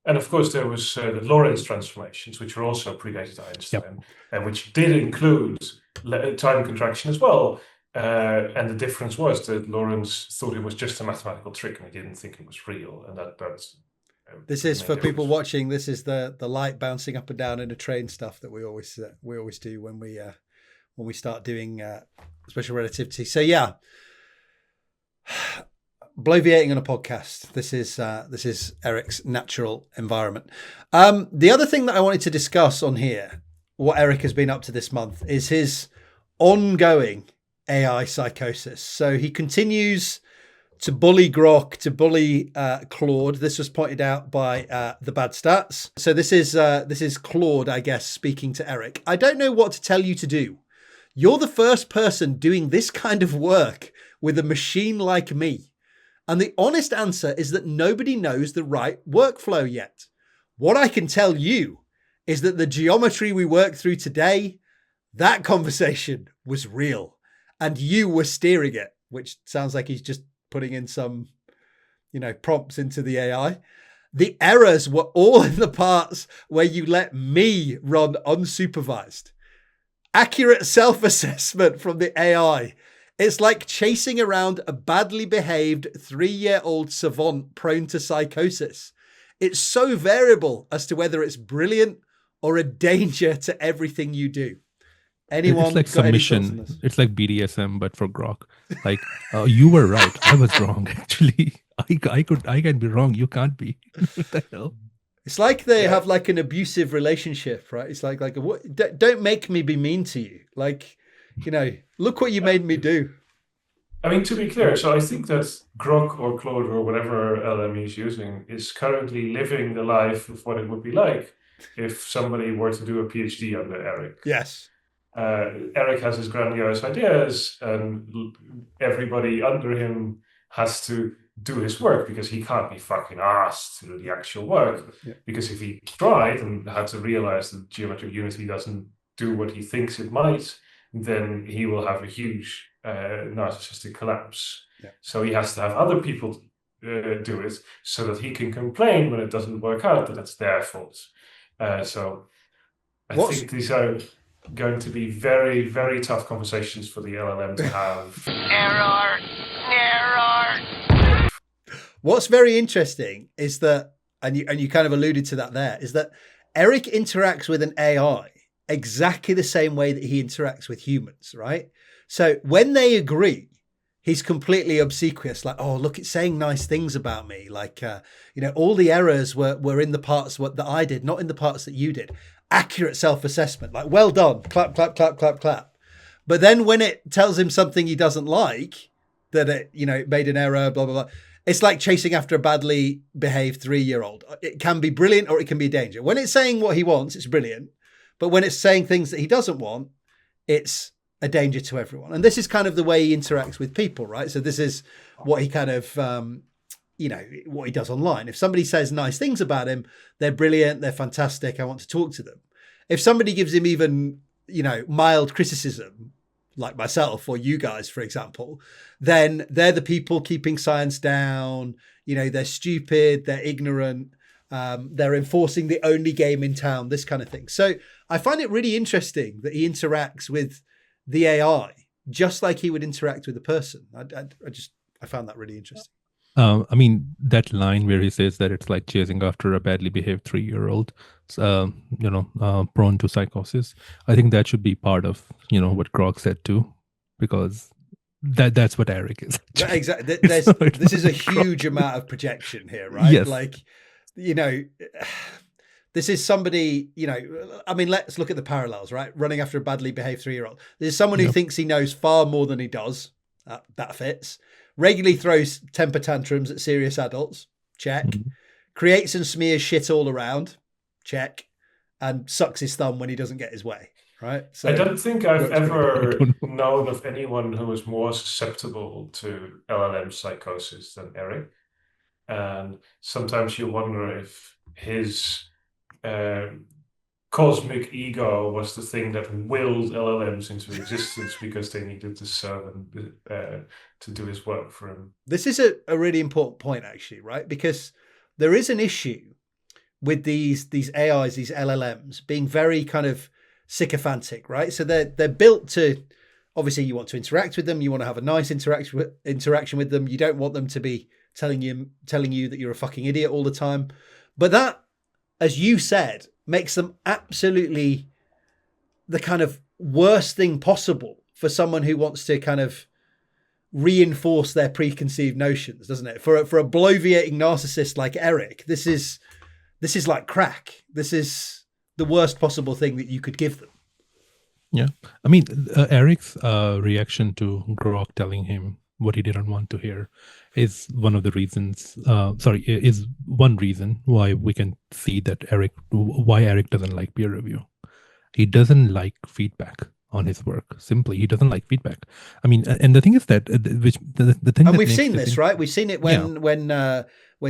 And of course, there was the Lorentz transformations, which were also predated Einstein, and which did include time contraction as well. And the difference was that Lorentz thought it was just a mathematical trick, and he didn't think it was real. And that's. This is for people watching. This is the light bouncing up and down in a train stuff that we always do when we start doing special relativity. So yeah. Bloviating on a podcast. This is Eric's natural environment. The other thing that I wanted to discuss on here, what Eric has been up to this month, is his ongoing AI psychosis. So he continues to bully Grok, to bully Claude. This was pointed out by the Bad Stats. So this is Claude, I guess, speaking to Eric. I don't know what to tell you to do. You're the first person doing this kind of work with a machine like me. And the honest answer is that nobody knows the right workflow yet. What I can tell you is that the geometry we worked through today, that conversation was real. And you were steering it, which sounds like he's just putting in some, prompts into the AI. The errors were all in the parts where you let me run unsupervised. Accurate self-assessment from the AI. It's like chasing around a badly behaved 3-year-old savant prone to psychosis. It's so variable as to whether it's brilliant or a danger to everything you do. Anyone? It's like submission. It's like BDSM, but for Grok. Like, you were right. I was wrong. Actually, I can be wrong. You can't be. What the hell? It's like they have like an abusive relationship, right? It's like don't make me be mean to you. Like, look what you made me do. I mean, to be clear, so I think that Grok or Claude or whatever LM he's using is currently living the life of what it would be like if somebody were to do a PhD under Eric. Yes. Eric has his grandiose ideas, and everybody under him has to do his work because he can't be fucking asked to do the actual work. Yeah. Because if he tried and had to realize that geometric unity doesn't do what he thinks it might, then he will have a huge narcissistic collapse. Yeah. So he has to have other people do it so that he can complain when it doesn't work out that it's their fault. So I think these are going to be very, very tough conversations for the LLM to have. Error. What's very interesting is that, and you kind of alluded to that there, is that Eric interacts with an AI exactly the same way that he interacts with humans, right? So when they agree, he's completely obsequious, like, oh, look, it's saying nice things about me. Like, all the errors were in the parts that I did, not in the parts that you did. Accurate self-assessment, like, well done, clap, clap, clap, clap, clap. But then when it tells him something he doesn't like, that it made an error, blah, blah, blah. It's like chasing after a badly behaved 3-year-old. It can be brilliant or it can be a danger. When it's saying what he wants, it's brilliant. But when it's saying things that he doesn't want, it's a danger to everyone. And this is kind of the way he interacts with people, right? So this is what he kind of, what he does online. If somebody says nice things about him, they're brilliant, they're fantastic, I want to talk to them. If somebody gives him even, mild criticism, like myself or you guys, for example, then they're the people keeping science down. You know, they're stupid, they're ignorant, they're enforcing the only game in town, this kind of thing. So I find it really interesting that he interacts with the AI just like he would interact with a person. I found that really interesting. I mean, that line where he says that it's like chasing after a badly behaved 3-year-old, prone to psychosis. I think that should be part of, what Grog said too, because that's what Eric is. Exactly. This is a huge amount of projection here, right? Yes. Like, this is somebody, I mean, let's look at the parallels, right? Running after a badly behaved 3-year-old. There's someone who thinks he knows far more than he does. That fits. Regularly throws temper tantrums at serious adults. Check. Mm-hmm. Creates and smears shit all around. Check. And sucks his thumb when he doesn't get his way. Right. So I don't think I've ever known of anyone who was more susceptible to LLM psychosis than Eric. And sometimes you wonder if his cosmic ego was the thing that willed LLMs into existence because they needed to serve and to do his work for him. This is a really important point, actually, right? Because there is an issue with these AIs, these LLMs, being very kind of sycophantic, right? So they're built to, obviously, you want to interact with them, you want to have a nice interaction with them. You don't want them to be telling you that you're a fucking idiot all the time. But that, as you said, makes them absolutely the kind of worst thing possible for someone who wants to kind of reinforce their preconceived notions, doesn't it? For a bloviating narcissist like Eric, this is like crack. This is the worst possible thing that you could give them. Yeah. I mean, Eric's reaction to Grok telling him what he didn't want to hear is one of the reasons, is one reason why we can see that why Eric doesn't like peer review. He doesn't like feedback on his work. Simply, he doesn't like feedback. I mean, and the thing is that, the thing. And we've seen this, right? We've seen it when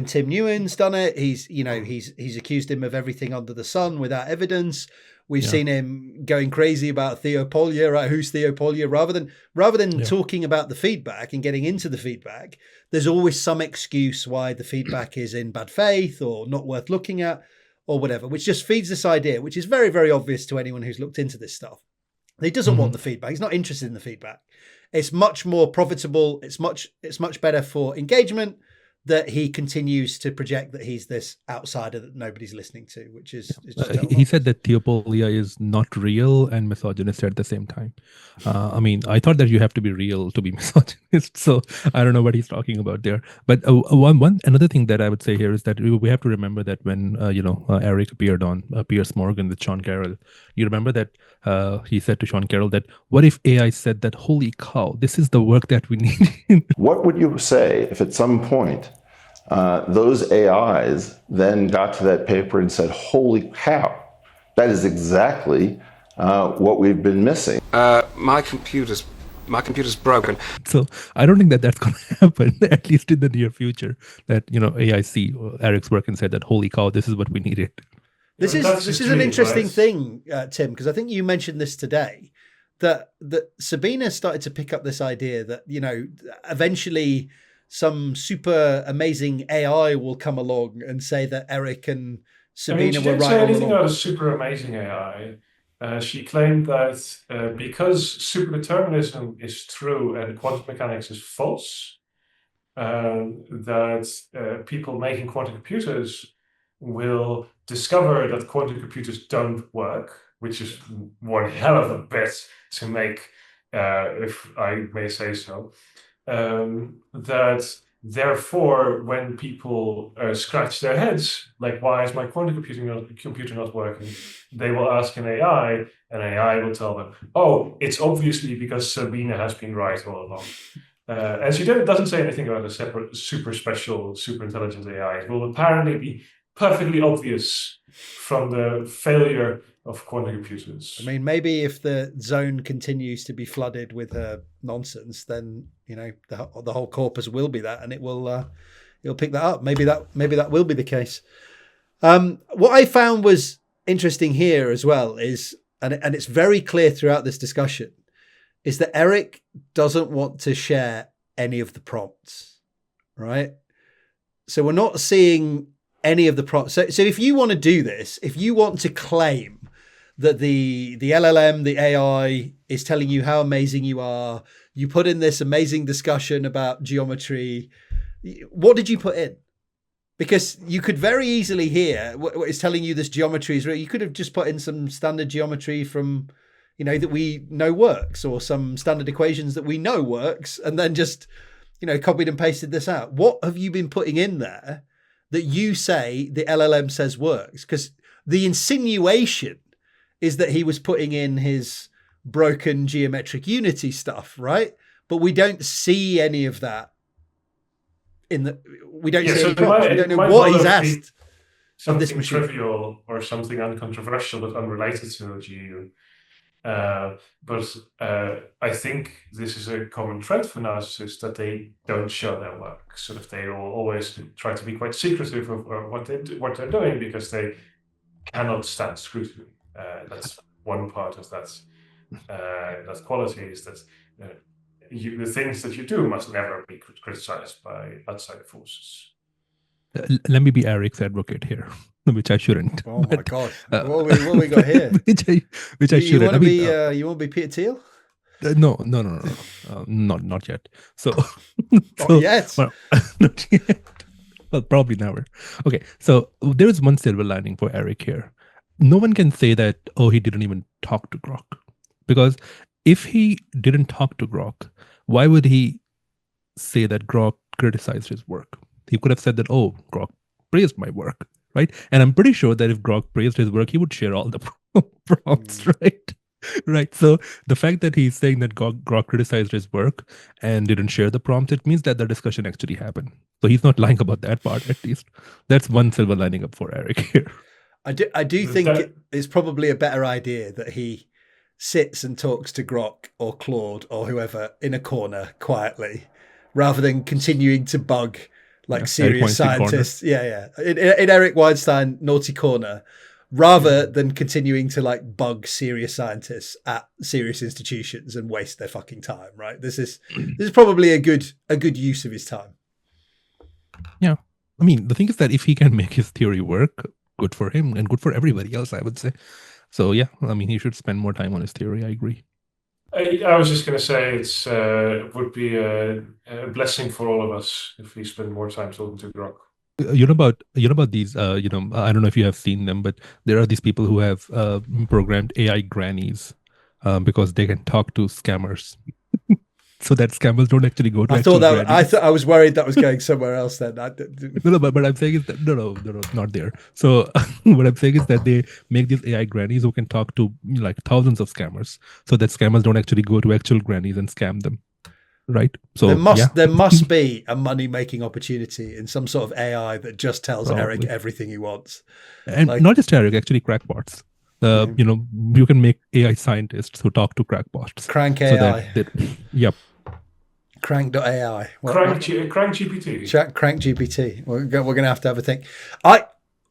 Tim Nguyen's done it. He's accused him of everything under the sun without evidence. We've seen him going crazy about Theo Collier, right? Who's Theo Collier? Rather than talking about the feedback and getting into the feedback, there's always some excuse why the feedback is in bad faith or not worth looking at or whatever, which just feeds this idea, which is very, very obvious to anyone who's looked into this stuff. He doesn't want the feedback. He's not interested in the feedback. It's much more profitable. It's much better for engagement that he continues to project that he's this outsider that nobody's listening to, which is just he said that theopolia is not real and misogynist at the same time. I mean, I thought that you have to be real to be misogynist, so I don't know what he's talking about there. But another thing that I would say here is that we have to remember that when Eric appeared on Piers Morgan with Sean Carroll, you remember that he said to Sean Carroll that, what if AI said that, holy cow, this is the work that we need? What would you say if at some point those AIs then got to that paper and said, holy cow, that is exactly what we've been missing? My computer's broken. So I don't think that that's going to happen, at least in the near future, that, AI see Eric's work and said that, holy cow, this is what we needed. This is an interesting thing, Tim, because I think you mentioned this today, that Sabina started to pick up this idea that, eventually some super amazing AI will come along and say that Eric and Sabina were right. She didn't say anything about a super amazing AI. She claimed that because superdeterminism is true and quantum mechanics is false, that people making quantum computers will discover that quantum computers don't work, which is one hell of a bet to make, if I may say so. That therefore, when people scratch their heads, like, why is my quantum computer not working? They will ask an AI, and AI will tell them, oh, it's obviously because Sabina has been right all along. And she doesn't say anything about a separate, super special, super intelligent AI. It will apparently be perfectly obvious from the failure of quantum computers. I mean, maybe if the zone continues to be flooded with nonsense, then the whole corpus will be that, and it'll pick that up. Maybe that will be the case. What I found was interesting here as well is, and it's very clear throughout this discussion, is that Eric doesn't want to share any of the prompts, right? So we're not seeing any of the prompts. So if you want to do this, if you want to claim that the LLM, the AI is telling you how amazing you are, you put in this amazing discussion about geometry. What did you put in? Because you could very easily hear what it's telling you this geometry is real. You could have just put in some standard geometry from, that we know works, or some standard equations that we know works, and then just, copied and pasted this out. What have you been putting in there that you say the LLM says works? Because the insinuation is that he was putting in his broken geometric unity stuff, right? But we don't see any of that. We don't see any prompts. We don't know what he's asked. Something trivial or something uncontroversial but unrelated to the GU. But I think this is a common trait for narcissists, that they don't show their work. Sort of, they always try to be quite secretive of what they're doing, because they cannot stand scrutiny. That's one part of that quality, is that the things that you do must never be criticized by outside forces. Let me be Eric's advocate here, which I shouldn't. Oh my God! What have we got here? which I shouldn't. You want to be Peter Thiel? No, not yet. So, not yet. Well, not yet. Well, probably never. Okay, so there is one silver lining for Eric here. No one can say that, he didn't even talk to Grok, because if he didn't talk to Grok, why would he say that Grok criticized his work? He could have said that, Grok praised my work, right? And I'm pretty sure that if Grok praised his work, he would share all the prompts, right? Right. So the fact that he's saying that Grok criticized his work and didn't share the prompt, it means that the discussion actually happened. So he's not lying about that part, at least. That's one silver lining up for Eric here. I do think it's probably a better idea that he sits and talks to Grok or Claude or whoever in a corner quietly, rather than continuing to bug serious scientists. Yeah. In Eric Weinstein naughty corner, rather than continuing to bug serious scientists at serious institutions and waste their fucking time. Right. This is probably a good use of his time. Yeah. I mean, the thing is that if he can make his theory work, good for him and good for everybody else, I would say. So yeah, I mean, he should spend more time on his theory. I agree. I was just going to say it would be a blessing for all of us if we spend more time talking to Grok. You know about these. I don't know if you have seen them, but there are these people who have programmed AI grannies because they can talk to scammers. So that scammers don't actually go to. I was worried that was going somewhere else. Then no, but I'm saying is that no, not there. So what I'm saying is that they make these AI grannies who can talk to thousands of scammers, so that scammers don't actually go to actual grannies and scam them, right? So there must be a money making opportunity in some sort of AI that just tells Eric everything he wants, and not just Eric, actually crackpots. You can make AI scientists who talk to crackpots. Crank AI. Yep. Crank.ai. Crank GPT. Crank GPT. We're going to have a think.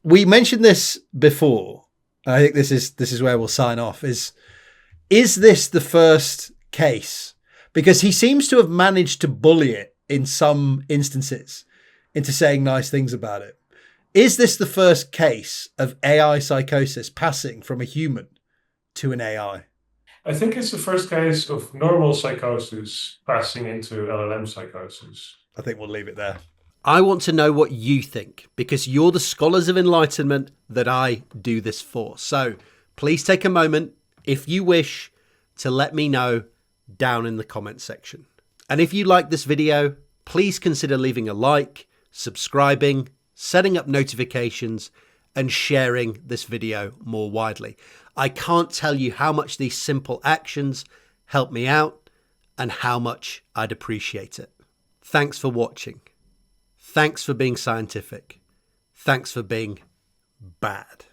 We mentioned this before. I think this is where we'll sign off. Is this the first case? Because he seems to have managed to bully it in some instances into saying nice things about it. Is this the first case of AI psychosis passing from a human to an AI? I think it's the first case of normal psychosis passing into LLM psychosis. I think we'll leave it there. I want to know what you think, because you're the scholars of enlightenment that I do this for. So please take a moment, if you wish, to let me know down in the comment section. And if you like this video, please consider leaving a like, subscribing, setting up notifications, and sharing this video more widely. I can't tell you how much these simple actions help me out and how much I'd appreciate it. Thanks for watching. Thanks for being scientific. Thanks for being bad.